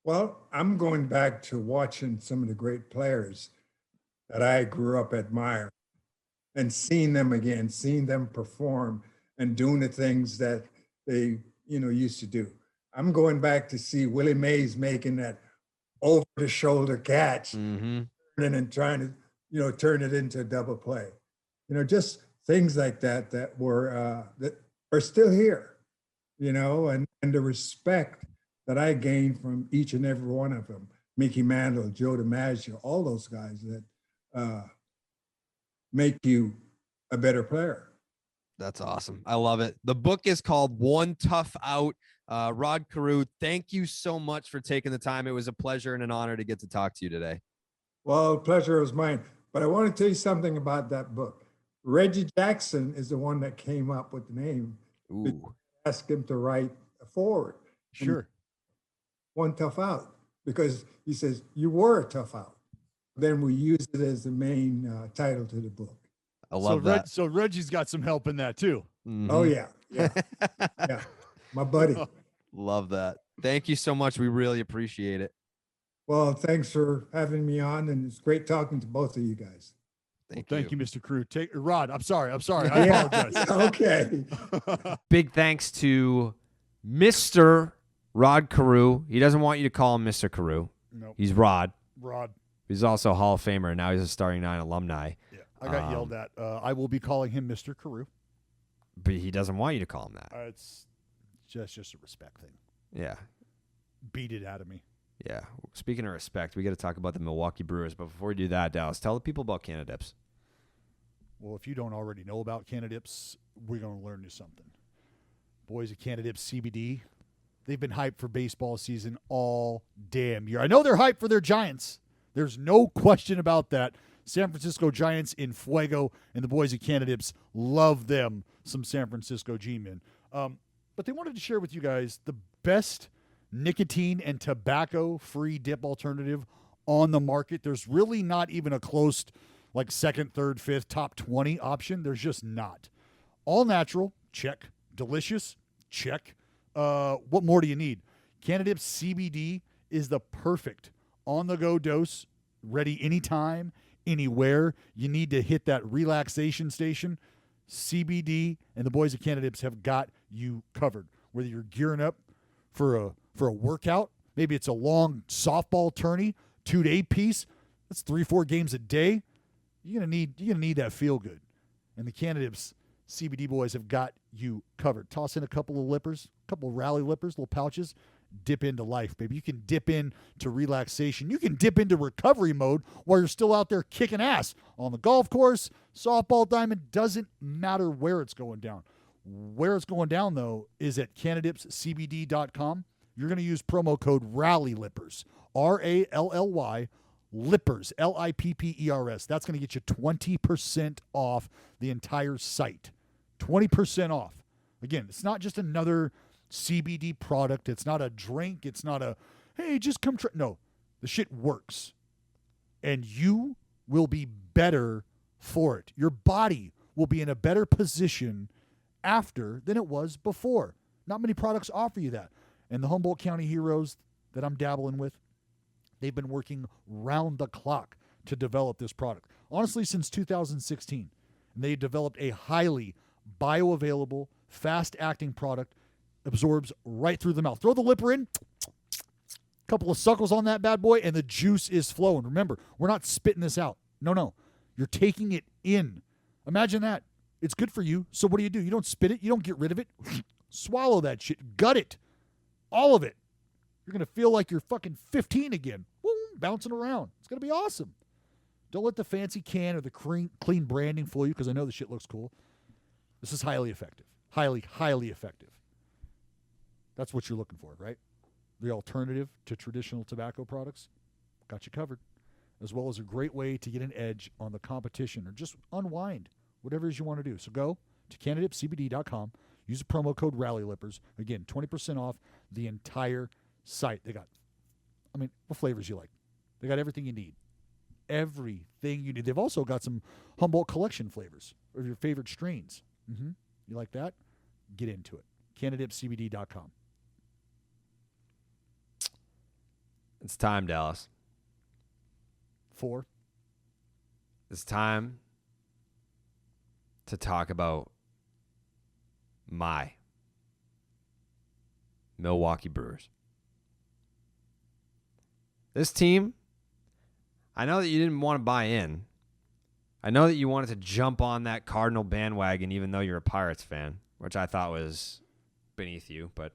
Well, I'm going back to watching some of the great players that I grew up admiring and seeing them again, seeing them perform and doing the things that they, used to do. I'm going back to see Willie Mays making that over the shoulder catch and trying to, turn it into a double play. Just things like that were that are still here, and the respect that I gained from each and every one of them. Mickey Mantle, Joe DiMaggio, all those guys that make you a better player. That's awesome. I love it. The book is called One Tough Out. Rod Carew, thank you so much for taking the time. It was a pleasure and an honor to get to talk to you today. Well, the pleasure was mine. But I want to tell you something about that book. Reggie Jackson is the one that came up with the name. Ooh. Asked him to write a forward. Sure. One Tough Out, because he says, you were a tough out. Then we used it as the main title to the book. I love that. So Reggie's got some help in that too. Mhm. Oh, yeah. Yeah. My buddy. Love that. Thank you so much. We really appreciate it. Well, thanks for having me on, and it's great talking to both of you guys. Thank you, Mr. Carew. Rod, I'm sorry. I Yeah. apologize. Okay. Big thanks to Mr. Rod Carew. He doesn't want you to call him Mr. Carew. Nope. He's Rod. Rod. He's also a Hall of Famer, and now he's a starting 9 alumni. Yeah, I got yelled at. I will be calling him Mr. Carew. But he doesn't want you to call him that. It's just a respect thing. Yeah. Beat it out of me. Yeah. Speaking of respect, we got to talk about the Milwaukee Brewers. But before we do that, Dallas, tell the people about Canadips. Well, if you don't already know about Canadips, we're going to learn you something. Boys at Canadips CBD, they've been hyped for baseball season all damn year. I know they're hyped for their Giants. There's no question about that. San Francisco Giants in fuego, and the boys at Canadips love them some San Francisco G-men. But they wanted to share with you guys the best nicotine and tobacco-free dip alternative on the market. There's really not even a close, like second, third, fifth, top 20 option. There's just not. All natural, check. Delicious, check. What more do you need? Canadips CBD is the perfect on-the-go dose, ready anytime, anywhere. You need to hit that relaxation station. CBD and the boys at Canadips have got you covered. Whether you're gearing up for a workout, maybe it's a long softball tourney, 2-day piece. That's 3-4 games a day. You're gonna need that feel good. And the Canadips CBD boys have got you covered. Toss in a couple of lippers, a couple of rally lippers, little pouches. Dip into life, baby. You can dip into relaxation. You can dip into recovery mode while you're still out there kicking ass on the golf course, softball diamond. Doesn't matter where it's going down. Where it's going down, though, is at CanadipsCBD.com. You're going to use promo code RALLYLIPPERS, RALLY, Lippers, LIPPERS. That's going to get you 20% off the entire site. 20% off. Again, it's not just another CBD product. It's not a drink. It's not a, hey, just come try. No, the shit works. And you will be better for it. Your body will be in a better position after than it was before. Not many products offer you that. And the Humboldt County heroes that I'm dabbling with, they've been working round the clock to develop this product. Honestly, since 2016. And they developed a highly bioavailable, fast-acting product, absorbs right through the mouth. Throw the lipper in, couple of suckles on that bad boy, and the juice is flowing. Remember, we're not spitting this out. No. You're taking it in. Imagine that. It's good for you. So what do? You don't spit it. You don't get rid of it. Swallow that shit. Gut it. All of it. You're going to feel like you're fucking 15 again. Woo, bouncing around. It's going to be awesome. Don't let the fancy can or the clean branding fool you, because I know the shit looks cool. This is highly effective. Highly, highly effective. That's what you're looking for, right? The alternative to traditional tobacco products. Got you covered. As well as a great way to get an edge on the competition or just unwind, whatever it is you want to do. So go to CanadipsCBD.com. Use the promo code RALLYLIPPERS. Again, 20% off the entire site. They got, what flavors you like? They got everything you need. Everything you need. They've also got some Humboldt collection flavors or your favorite strains. You like that? Get into it. CanadipsCBD.com. It's time, Dallas. 4. It's time to talk about my Milwaukee Brewers. This team, I know that you didn't want to buy in. I know that you wanted to jump on that Cardinal bandwagon even though you're a Pirates fan, which I thought was beneath you, but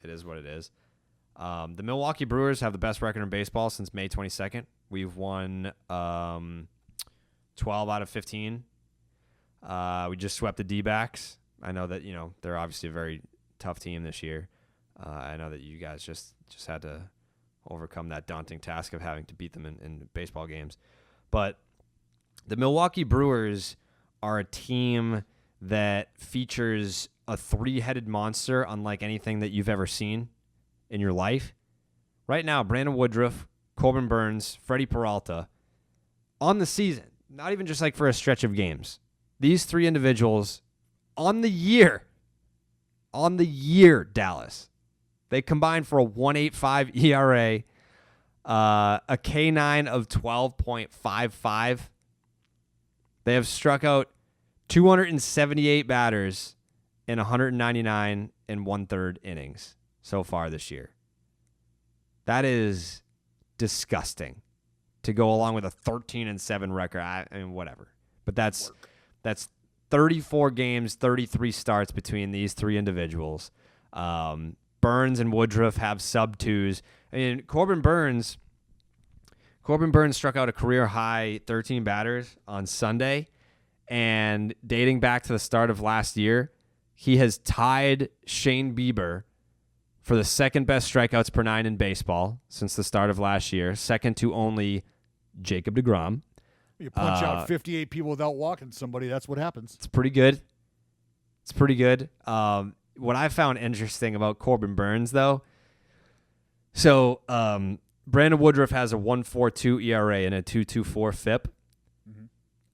it is what it is. The Milwaukee Brewers have the best record in baseball since May 22nd. We've won 12 out of 15. We just swept the D-backs. I know that, they're obviously a very tough team this year. I know that you guys just had to overcome that daunting task of having to beat them in baseball games. But the Milwaukee Brewers are a team that features a three-headed monster unlike anything that you've ever seen in your life. Right now, Brandon Woodruff, Corbin Burns, Freddie Peralta, on the season, not even just like for a stretch of games. These three individuals on the year, Dallas, they combined for a 1.85 ERA, a K9 of 12.55. They have struck out 278 batters in 199 and 1/3 innings so far this year. That is disgusting to go along with a 13-7 record. I mean, whatever. But that's 34 games, 33 starts between these three individuals. Burns and Woodruff have sub-twos. I mean, Corbin Burns struck out a career high 13 batters on Sunday, and dating back to the start of last year, he has tied Shane Bieber for the second best strikeouts per nine in baseball since the start of last year, second to only Jacob deGrom. You punch out 58 people without walking somebody, that's what happens. It's pretty good. What I found interesting about Corbin Burns, though, so Brandon Woodruff has a 1.42 ERA and a 2.24 FIP. Mm-hmm.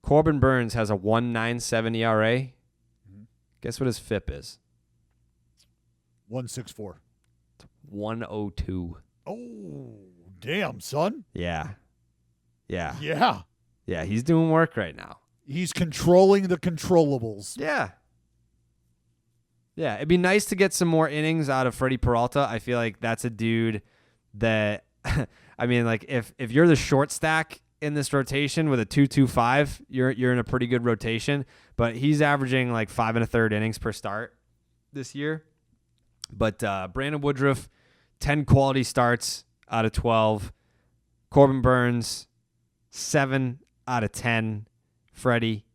Corbin Burns has a 1.97 ERA. Mm-hmm. Guess what his FIP is? 1.64. 1.02. Oh, damn, son. Yeah. Yeah, he's doing work right now. He's controlling the controllables. Yeah, it'd be nice to get some more innings out of Freddie Peralta. I feel like that's a dude that, I mean, like if you're the short stack in this rotation with a 2.25, you're in a pretty good rotation. But he's averaging like 5 1/3 innings per start this year. But Brandon Woodruff, 10 quality starts out of 12. Corbin Burns, 7 out of 10. Freddie,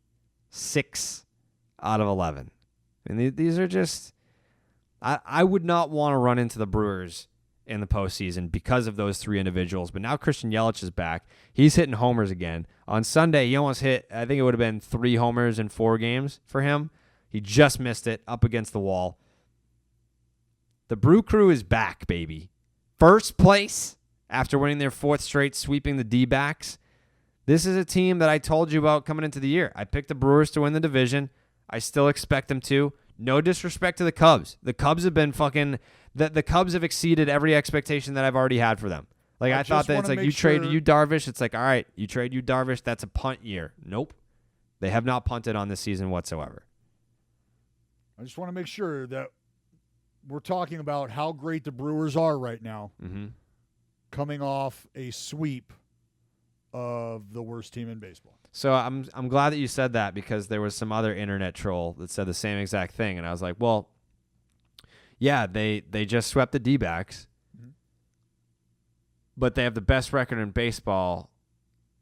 6 out of 11. And these are just, I would not want to run into the Brewers in the postseason because of those three individuals. But now Christian Yelich is back. He's hitting homers again. On Sunday, he almost hit, I think it would have been 3 homers in 4 games for him. He just missed it up against the wall. The Brew Crew is back, baby. First place after winning their 4th straight, sweeping the D-backs. This is a team that I told you about coming into the year. I picked the Brewers to win the division. I still expect them to. No disrespect to the Cubs. The Cubs have been fucking... The Cubs have exceeded every expectation that I've already had for them. Like, I thought that it's like, you trade Yu Darvish. It's like, all right, you trade Yu Darvish. That's a punt year. Nope. They have not punted on this season whatsoever. I just want to make sure that we're talking about how great the Brewers are right now, coming off a sweep of the worst team in baseball. So I'm glad that you said that, because there was some other internet troll that said the same exact thing, and I was like, well, yeah, they just swept the D-backs, but they have the best record in baseball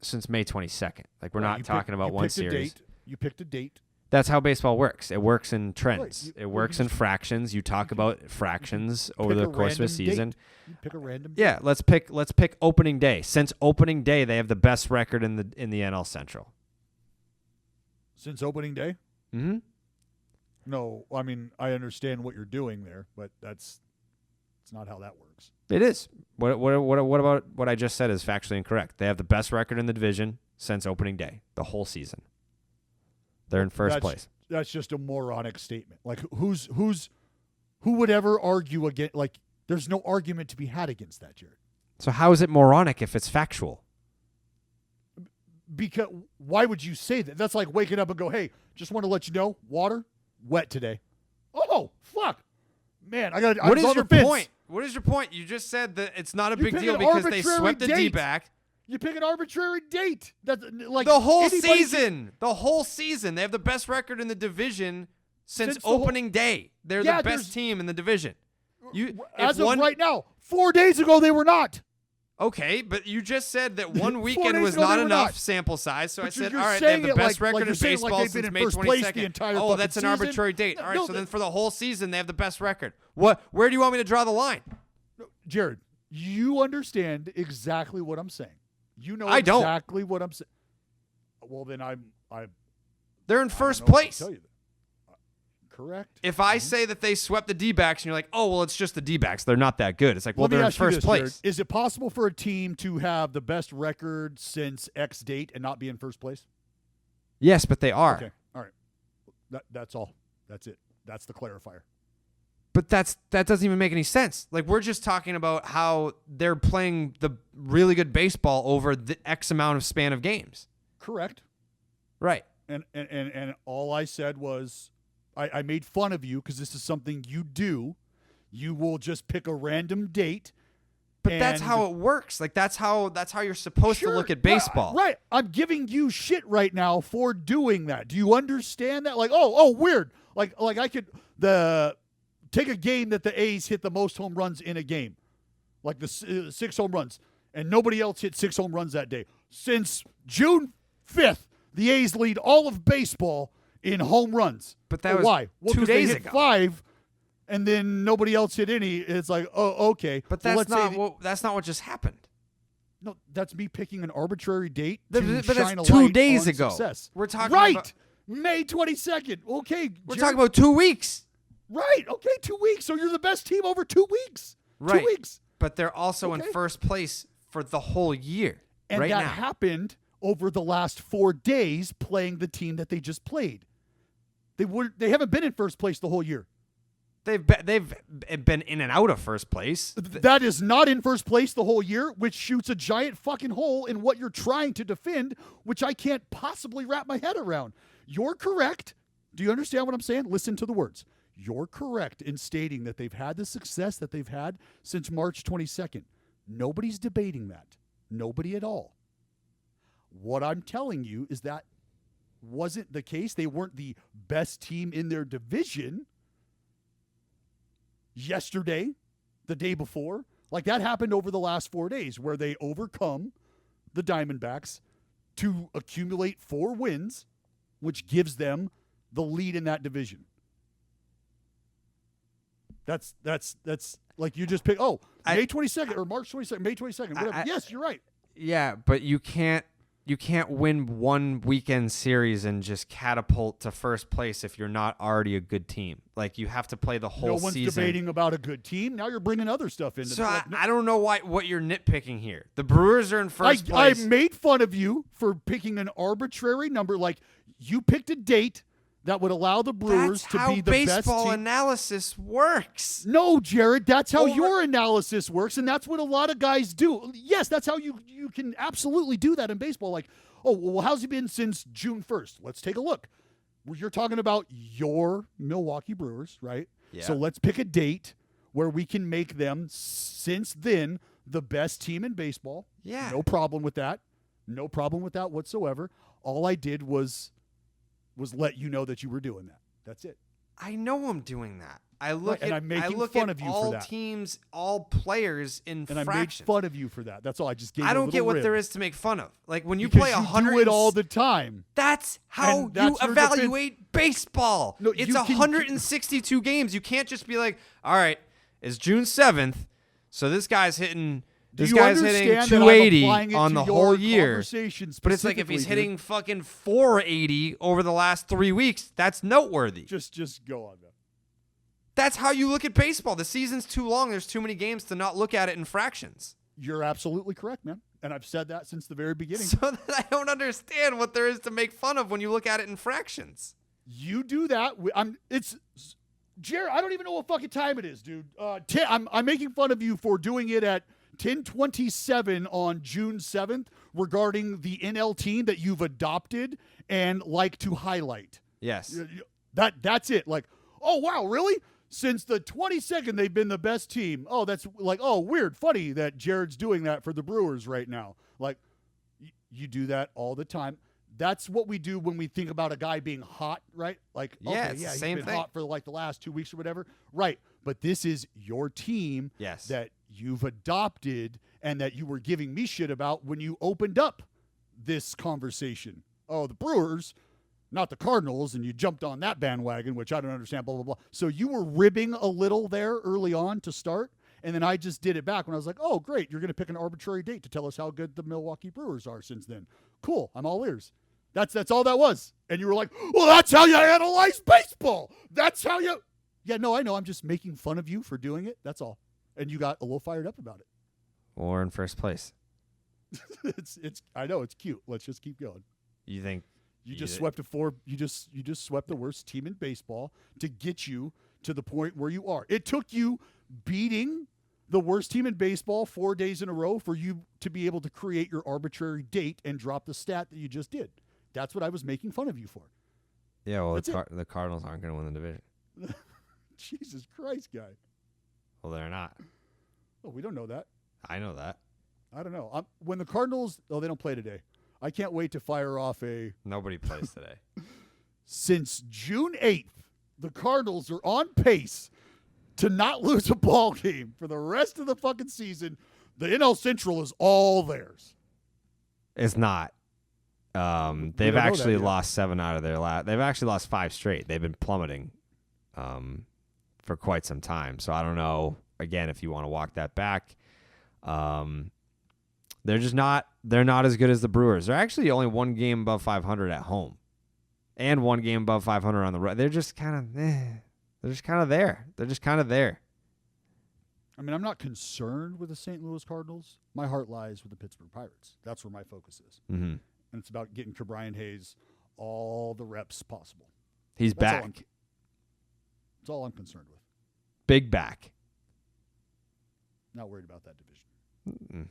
since May 22nd. Like, we're not talking about one series. You picked a date. That's how baseball works. It works in trends. It works in fractions. You talk about fractions over the course of a season. You pick a random date. Yeah, let's pick opening day. Since opening day, they have the best record in the NL Central. Since opening day? Mm-hmm. No, I mean, I understand what you're doing there, but it's not how that works. It is. What about what I just said is factually incorrect. They have the best record in the division since opening day, the whole season. They're in first place. That's just a moronic statement. Like, who would ever argue against? Like, there's no argument to be had against that, Jared. So how is it moronic if it's factual? Because why would you say that? That's like waking up and go, "Hey, just want to let you know, water wet today." Oh, fuck, man! What is your point? What is your point? You just said that it's not a big deal because they swept the D-back. You pick an arbitrary date. That's like the whole season. The whole season. They have the best record in the division since opening day. They're the best team in the division. As of right now, 4 days ago, they were not. Okay, but you just said that one 4 weekend days was ago, they not were enough not. sample size. So But I said, you're all right, they have saying the it best like record you're in saying like baseball they've been since in May first place the 22nd. entire Oh, fucking that's an season? arbitrary date. All right, No, so then for the whole season, they have the best record. Where do you want me to draw the line? Jared, you understand exactly what I'm saying. You know I don't. exactly what I'm saying. Well, then I'm They're in I don't first know what to place. tell you that. Correct. If I say that they swept the D-backs and you're like, oh, well, it's just the D-backs. They're not that good. It's like, well, Let me they're in ask you first this, place. Jared. Is it possible for a team to have the best record since X date and not be in first place? Yes, but they are. Okay. All right. That's all. That's it. That's the clarifier. But that doesn't even make any sense. Like, we're just talking about how they're playing the really good baseball over the X amount of span of games. Correct. Right. And all I said was I made fun of you because this is something you do. You will just pick a random date. But that's how it works. Like, that's how you're supposed to look at baseball. Right. I'm giving you shit right now for doing that. Do you understand that? Like, oh, weird. Like I could take a game that the A's hit the most home runs in a game, like the 6 home runs, and nobody else hit 6 home runs that day. Since June 5th, the A's lead all of baseball in home runs. But that was why? Well, 2 'cause days they hit ago. 5, and then nobody else hit any. It's like, oh, okay. But Well, that's let's say that's not what just happened. no, that's me picking an arbitrary date to But shine that's a 2 light days on ago. success. We're talking right. about- May 22nd. Okay. We're Jared. talking about 2 weeks. Right. Okay, 2 weeks. So you're the best team over 2 weeks. Right. 2 weeks. But they're also in Okay. first place for the whole year. And right that now. happened over the last 4 days playing the team that they just played. They haven't been in first place the whole year. They've been in and out of first place. That is not in first place the whole year, which shoots a giant fucking hole in what you're trying to defend, which I can't possibly wrap my head around. You're correct. Do you understand what I'm saying? Listen to the words. You're correct in stating that they've had the success that they've had since March 22nd. Nobody's debating that. Nobody at all. What I'm telling you is that wasn't the case. They weren't the best team in their division yesterday, the day before. Like, that happened over the last 4 days where they overcome the Diamondbacks to accumulate 4 wins, which gives them the lead in that division. That's like you just pick, May 22nd or March 22nd, May 22nd, whatever. Yes, you're right. Yeah, but you can't win one weekend series and just catapult to first place if you're not already a good team. Like, you have to play the whole No one's season. debating about a good team. Now you're bringing other stuff into So it. I don't know what you're nitpicking here. The Brewers are in first I place. made fun of you for picking an arbitrary number. Like, you picked a date that would allow the Brewers That's to how be the best baseball team. analysis works. No, Jared, that's how your analysis works, and that's what a lot of guys do. Yes, that's how you can absolutely do that in baseball. Like, oh, well, how's he been since June 1st? Let's take a look. Well, you're talking about your Milwaukee Brewers, right? Yeah. So let's pick a date where we can make them, since then, the best team in baseball. Yeah. No problem with that. No problem with that whatsoever. All I did was let you know that you were doing that. That's it. I know I'm doing that. I look and at I'm making I look fun at of you for all that. teams, all players in And I made fractions. fun of you for that. That's all. I just gave you I a don't little get what rib. there is to make fun of. Like, when you Because play you 100 do it all the time. That's how And that's you your evaluate baseball. No, it's you can- 162 games. You can't just be like, all right, it's June 7th, so this guy's hitting Do this you guy's hitting understand that I'm 280 applying it on to the your whole year. conversation But it's like, if he's specifically, hitting fucking 480 over the last 3 weeks, that's noteworthy. dude? Just go on, man. That's how you look at baseball. The season's too long. There's too many games to not look at it in fractions. You're absolutely correct, man. And I've said that since the very beginning. So that I don't understand what there is to make fun of when you look at it in fractions. You do that. Jared, I don't even know what fucking time it is, dude. I'm making fun of you for doing it at 10:27 on June 7th regarding the NL team that you've adopted and like to highlight. Yes. That's it. Like, oh, wow, really? Since the 22nd, they've been the best team. Oh, that's like, oh, weird, funny that Jared's doing that for the Brewers right now. Like, you do that all the time. That's what we do when we think about a guy being hot, right? Like, Yeah, okay, it's the he's same been thing. hot for like the last 2 weeks or whatever. Right. but this is your team Yes. that you've adopted and that you were giving me shit about when you opened up this conversation. Oh, the Brewers, not the Cardinals, and you jumped on that bandwagon, which I don't understand, blah, blah, blah. So you were ribbing a little there early on to start, and then I just did it back when I was like, oh, great, you're going to pick an arbitrary date to tell us how good the Milwaukee Brewers are since then. Cool, I'm all ears. That's all that was. And you were like, well, that's how you analyze baseball. That's how you... Yeah, no, I know. I'm just making fun of you for doing it. That's all. And you got a little fired up about it. Or in first place. It's I know it's cute. Let's just keep going. You think you just swept the worst team in baseball to get you to the point where you are. It took you beating the worst team in baseball 4 days in a row for you to be able to create your arbitrary date and drop the stat that you just did. That's what I was making fun of you for. Yeah, well, the Cardinals aren't going to win the division. Jesus Christ, guy. Well, they're not. Oh, we don't know that. I know that. I don't know. When the Cardinals, they don't play today. I can't wait to fire off Nobody plays today. Since June 8th, the Cardinals are on pace to not lose a ball game for the rest of the fucking season. The NL Central is all theirs. It's not. They've actually lost 7 out of their last. They've actually lost 5 straight. They've been plummeting for quite some time. So I don't know, again, if you want to walk that back. They're just not. They're not as good as the Brewers. They're actually only 1 game above 500 at home, and 1 game above 500 on the road. They're just kind of. They're just kind of there. They're just kind of there. I mean, I'm not concerned with the St. Louis Cardinals. My heart lies with the Pittsburgh Pirates. That's where my focus is, and it's about getting Brian Hayes all the reps possible. He's back. That's all I'm concerned with. Big back. Not worried about that division. Mm-mm.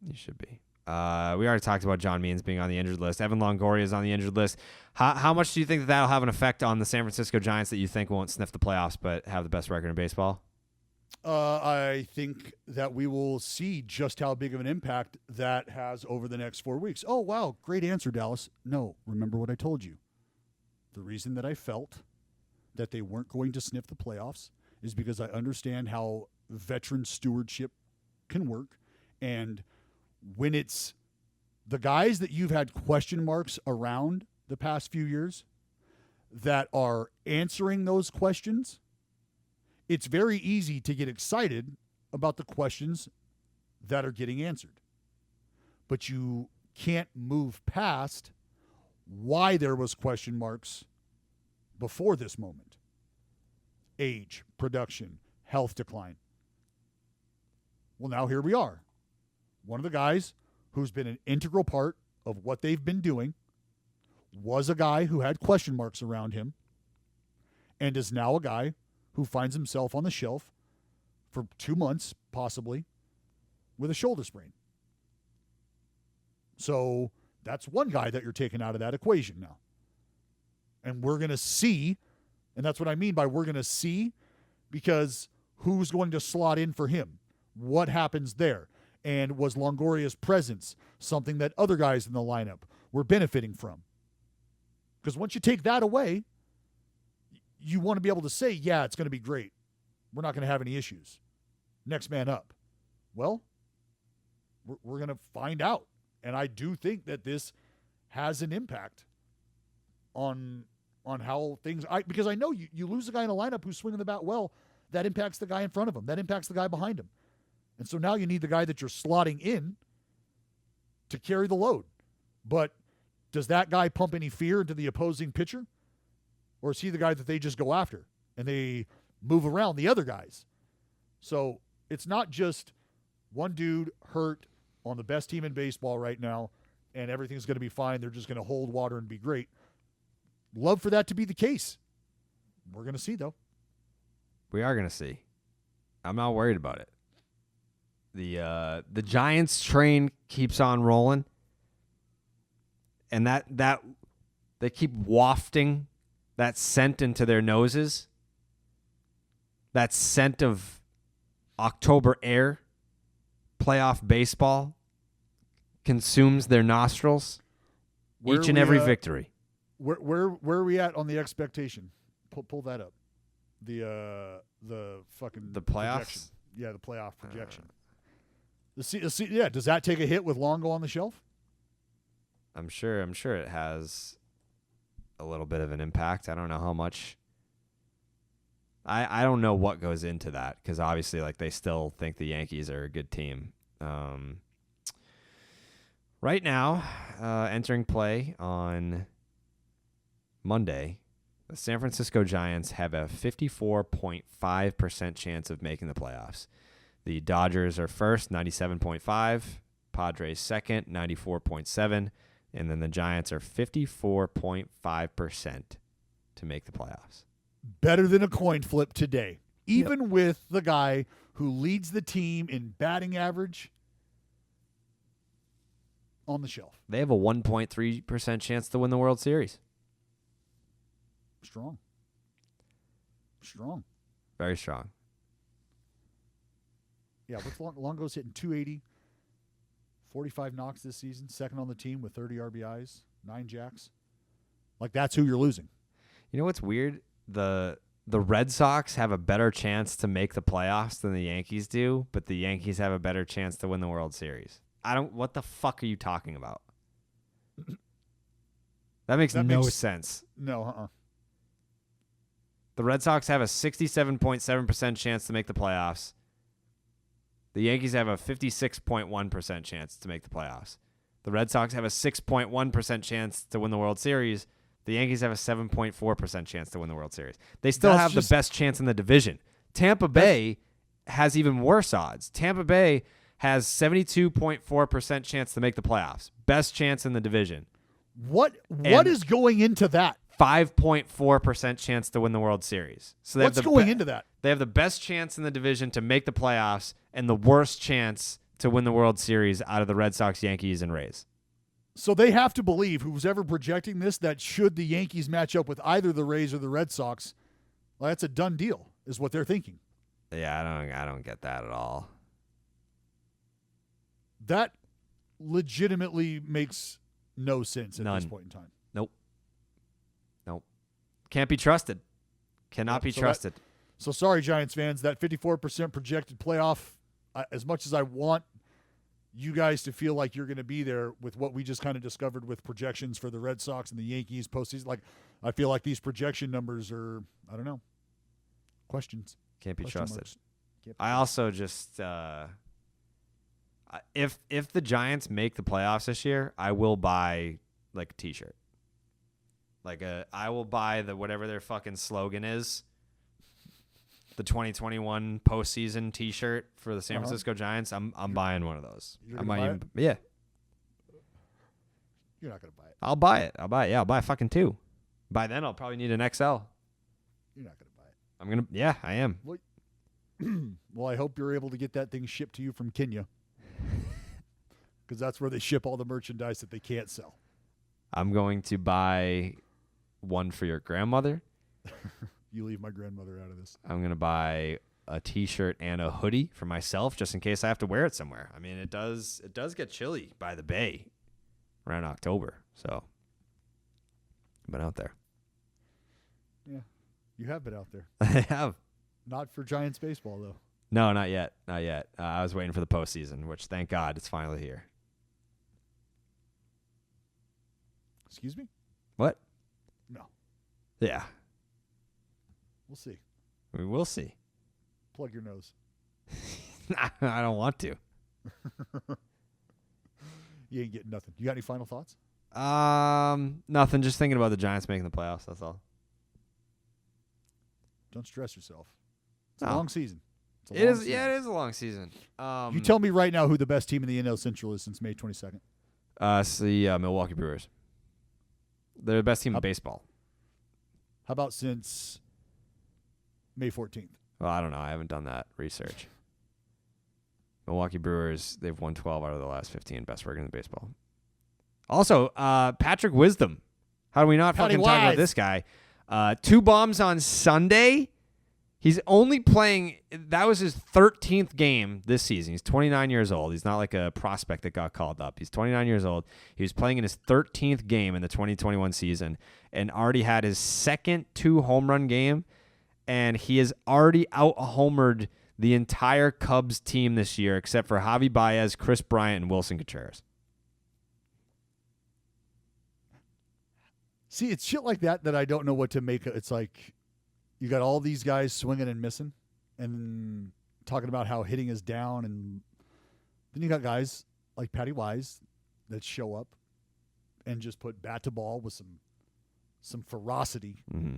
You should be. We already talked about John Means being on the injured list. Evan Longoria is on the injured list. How much do you think that'll have an effect on the San Francisco Giants that you think won't sniff the playoffs but have the best record in baseball? I think that we will see just how big of an impact that has over the next 4 weeks. Oh, wow. Great answer, Dallas. No, remember what I told you. The reason that I felt that they weren't going to sniff the playoffs is because I understand how veteran stewardship can work. And when it's the guys that you've had question marks around the past few years that are answering those questions, it's very easy to get excited about the questions that are getting answered. But you can't move past why there was question marks before this moment. Age, production, health decline. Well, now here we are. One of the guys who's been an integral part of what they've been doing was a guy who had question marks around him and is now a guy who finds himself on the shelf for 2 months, possibly, with a shoulder sprain. So that's one guy that you're taking out of that equation now. And we're going to see, and that's what I mean by we're going to see, because who's going to slot in for him? What happens there? And was Longoria's presence something that other guys in the lineup were benefiting from? Because once you take that away, you want to be able to say, yeah, it's going to be great. We're not going to have any issues. Next man up. Well, we're going to find out. And I do think that this has an impact on how things – because I know you lose a guy in a lineup who's swinging the bat well, that impacts the guy in front of him. That impacts the guy behind him. And so now you need the guy that you're slotting in to carry the load. But does that guy pump any fear into the opposing pitcher? Or is he the guy that they just go after and they move around the other guys? So it's not just one dude hurt on the best team in baseball right now and everything's going to be fine. They're just going to hold water and be great. Love for that to be the case. We're going to see, though. We are going to see. I'm not worried about it. The Giants train keeps on rolling, and that they keep wafting that scent into their noses. That scent of October air, playoff baseball, consumes their nostrils each and every victory. Where are we at on the expectation? Pull that up. the fucking The playoffs? projection. Yeah, the playoff projection. Yeah, does that take a hit with Longo on the shelf? I'm sure it has a little bit of an impact. I don't know how much. I don't know what goes into that because obviously, like, they still think the Yankees are a good team. Right now, entering play on Monday, the San Francisco Giants have a 54.5% chance of making the playoffs. The Dodgers are first, 97.5. Padres second, 94.7. And then the Giants are 54.5% to make the playoffs. Better than a coin flip today. Even with the guy who leads the team in batting average on the shelf. They have a 1.3% chance to win the World Series. Strong. Very strong. Yeah, what's Longo's hitting 280, 45 knocks this season, second on the team with 30 RBIs, 9 jacks. Like, that's who you're losing. You know what's weird? The Red Sox have a better chance to make the playoffs than the Yankees do, but the Yankees have a better chance to win the World Series. What the fuck are you talking about? That makes no sense. No, The Red Sox have a 67.7% chance to make the playoffs. The Yankees have a 56.1% chance to make the playoffs. The Red Sox have a 6.1% chance to win the World Series. The Yankees have a 7.4% chance to win the World Series. They still have the best chance in the division. Tampa Bay has even worse odds. Tampa Bay has 72.4% chance to make the playoffs. Best chance in the division. What is going into that? 5.4% chance to win the World Series. So what's going into that? They have the best chance in the division to make the playoffs and the worst chance to win the World Series out of the Red Sox, Yankees, and Rays. So they have to believe, who's ever projecting this, that should the Yankees match up with either the Rays or the Red Sox, well, that's a done deal, is what they're thinking. Yeah, I don't get that at all. That legitimately makes no sense at this point in time. Nope. Can't be trusted. Cannot be trusted. So sorry, Giants fans, that 54% projected playoff, as much as I want you guys to feel like you're going to be there with what we just kind of discovered with projections for the Red Sox and the Yankees postseason, like, I feel like these projection numbers are, I don't know, questions. Can't be trusted. Marks. I also just if the Giants make the playoffs this year, I will buy like a T-shirt. I will buy the whatever their fucking slogan is. The 2021 postseason T-shirt for the San Francisco Giants. I'm buying one of those. I might even yeah. You're not gonna buy it. I'll buy it. Yeah, I'll buy fucking 2. By then I'll probably need an XL. You're not gonna buy it. I'm gonna. Yeah, I am. Well, I hope you're able to get that thing shipped to you from Kenya, because that's where they ship all the merchandise that they can't sell. I'm going to buy one for your grandmother. You leave my grandmother out of this. I'm going to buy a T-shirt and a hoodie for myself just in case I have to wear it somewhere. I mean, it does get chilly by the bay around October. So I've been out there. Yeah, you have been out there. I have. Not for Giants baseball, though. No, not yet. I was waiting for the postseason, which thank God it's finally here. Excuse me? What? No. Yeah. We'll see. We will see. Plug your nose. I don't want to. You ain't getting nothing. You got any final thoughts? Nothing. Just thinking about the Giants making the playoffs. That's all. Don't stress yourself. It's a long season. It is. Yeah, it is a long season. You tell me right now who the best team in the NL Central is since May 22nd. It's the Milwaukee Brewers. They're the best team in baseball. How about since May 14th? Well, I don't know. I haven't done that research. Milwaukee Brewers, they've won 12 out of the last 15. Best record in baseball. Also, Patrick Wisdom. How do we not fucking talk about this guy? 2 bombs on Sunday. He's only playing. That was his 13th game this season. He's 29 years old. He's not like a prospect that got called up. He's 29 years old. He was playing in his 13th game in the 2021 season and already had his second 2 home run game and he has already out-homered the entire Cubs team this year except for Javi Baez, Chris Bryant, and Wilson Contreras. See, it's shit like that I don't know what to make. It's like you got all these guys swinging and missing and talking about how hitting is down. And then you got guys like Patty Wise that show up and just put bat to ball with some ferocity. Mm-hmm.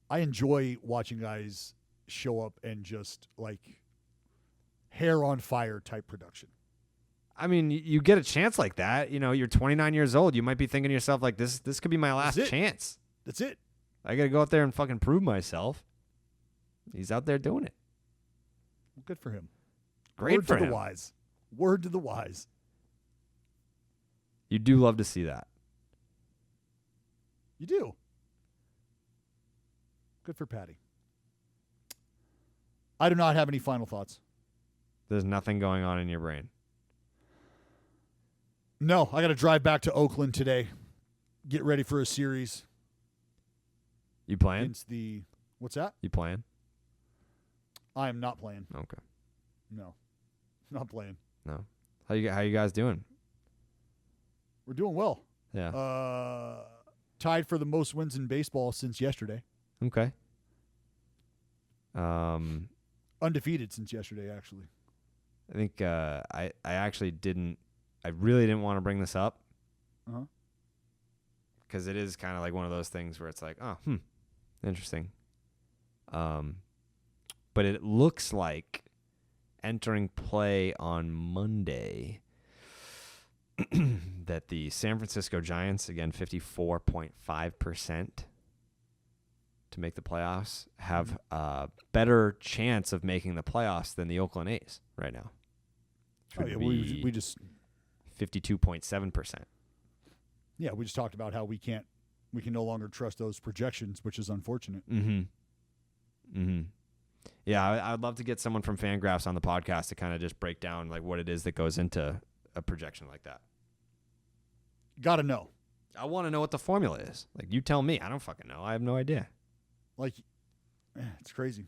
I enjoy watching guys show up and just like hair on fire type production. I mean, you get a chance like that. You know, you're 29 years old. You might be thinking to yourself, like, this could be my last chance. That's it. I got to go out there and fucking prove myself. He's out there doing it. Well, good for him. Great Word for to him. the wise. Word to the wise. You do love to see that. You do. Good for Patty. I do not have any final thoughts. There's nothing going on in your brain. No, I got to drive back to Oakland today. Get ready for a series You playing? against the. What's that? You playing? I am not playing. Okay. No, not playing. No. How you guys doing? We're doing well. Yeah. Tied for the most wins in baseball since yesterday. Okay. Undefeated since yesterday, actually. I think I actually didn't. I really didn't want to bring this up. Uh-huh. Because it is kind of like one of those things where it's like, oh, interesting. But it looks like entering play on Monday that the San Francisco Giants, again, 54.5% to make the playoffs, have a better chance of making the playoffs than the Oakland A's right now. Oh, yeah, we just 52.7%. Yeah, we just talked about how we can no longer trust those projections, which is unfortunate. Yeah, I'd love to get someone from Fangraphs on the podcast to kind of just break down like what it is that goes into a projection like that. Got to know. I want to know what the formula is. Like, you tell me. I don't fucking know. I have no idea. Like, it's crazy.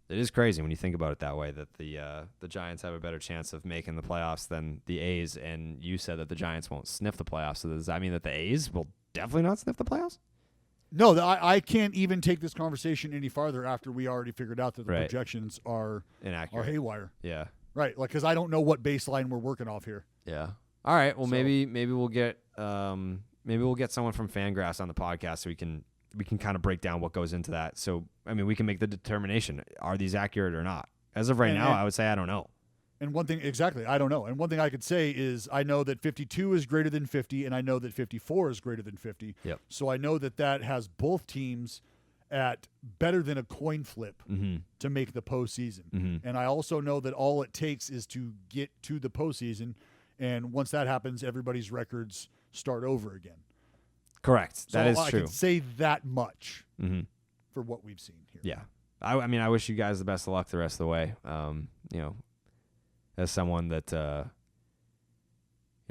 It is crazy when you think about it that way, that the Giants have a better chance of making the playoffs than the A's, and you said that the Giants won't sniff the playoffs. So does that mean that the A's will definitely not sniff the playoffs? No, I can't even take this conversation any farther after we already figured out that the Right. projections are Inaccurate. haywire. Yeah. Right, like because I don't know what baseline we're working off here. Yeah. All right. Well, So- maybe we'll get someone from Fangraphs on the podcast so we can kind of break down what goes into that. So I mean, we can make the determination: are these accurate or not? As of right And- now, and- I would say I don't know. And one thing, exactly, I don't know. And one thing I could say is I know that 52 is greater than 50, and I know that 54 is greater than 50. Yep. So I know that has both teams at better than a coin flip to make the postseason. And I also know that all it takes is to get to the postseason, and once that happens, everybody's records start over again. Correct. That is I true. can say that much for what we've seen here. Yeah. I mean, I wish you guys the best of luck the rest of the way. As someone that,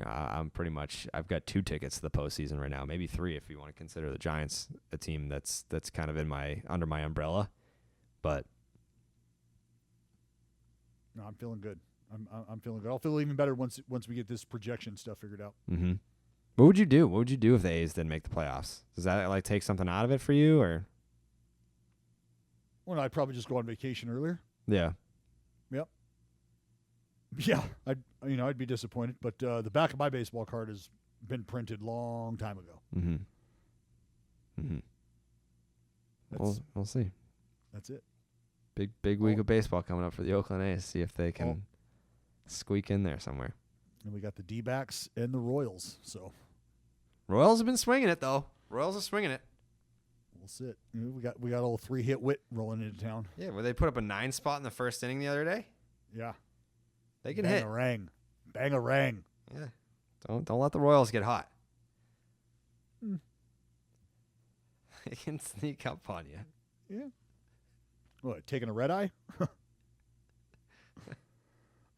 I'm pretty much, I've got 2 tickets to the postseason right now, maybe 3 if you want to consider the Giants a team that's kind of under my umbrella. But No, I'm feeling good. I'm feeling good. I'll feel even better once we get this projection stuff figured out. what would you do? What would you do if the A's didn't make the playoffs? Does that like take something out of it for you, or? Well, I'd probably just go on vacation earlier. Yeah. Yep. Yeah, I'd be disappointed, but the back of my baseball card has been printed long time ago. We'll see. That's it. Big week of baseball coming up for the Oakland A's. See if they can squeak in there somewhere. And we got the D-backs and the Royals, so Royals have been swinging it though. Royals are swinging it. we'll sit. We got old 3-hit Wit rolling into town. Yeah, where they put up a 9 spot in the first inning the other day. Yeah, They can bang hit. a rang, bang a rang. Yeah. Don't let the Royals get hot. They can sneak up on you. Yeah. What, taking a red eye?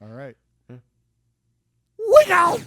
All right. Yeah. Look out!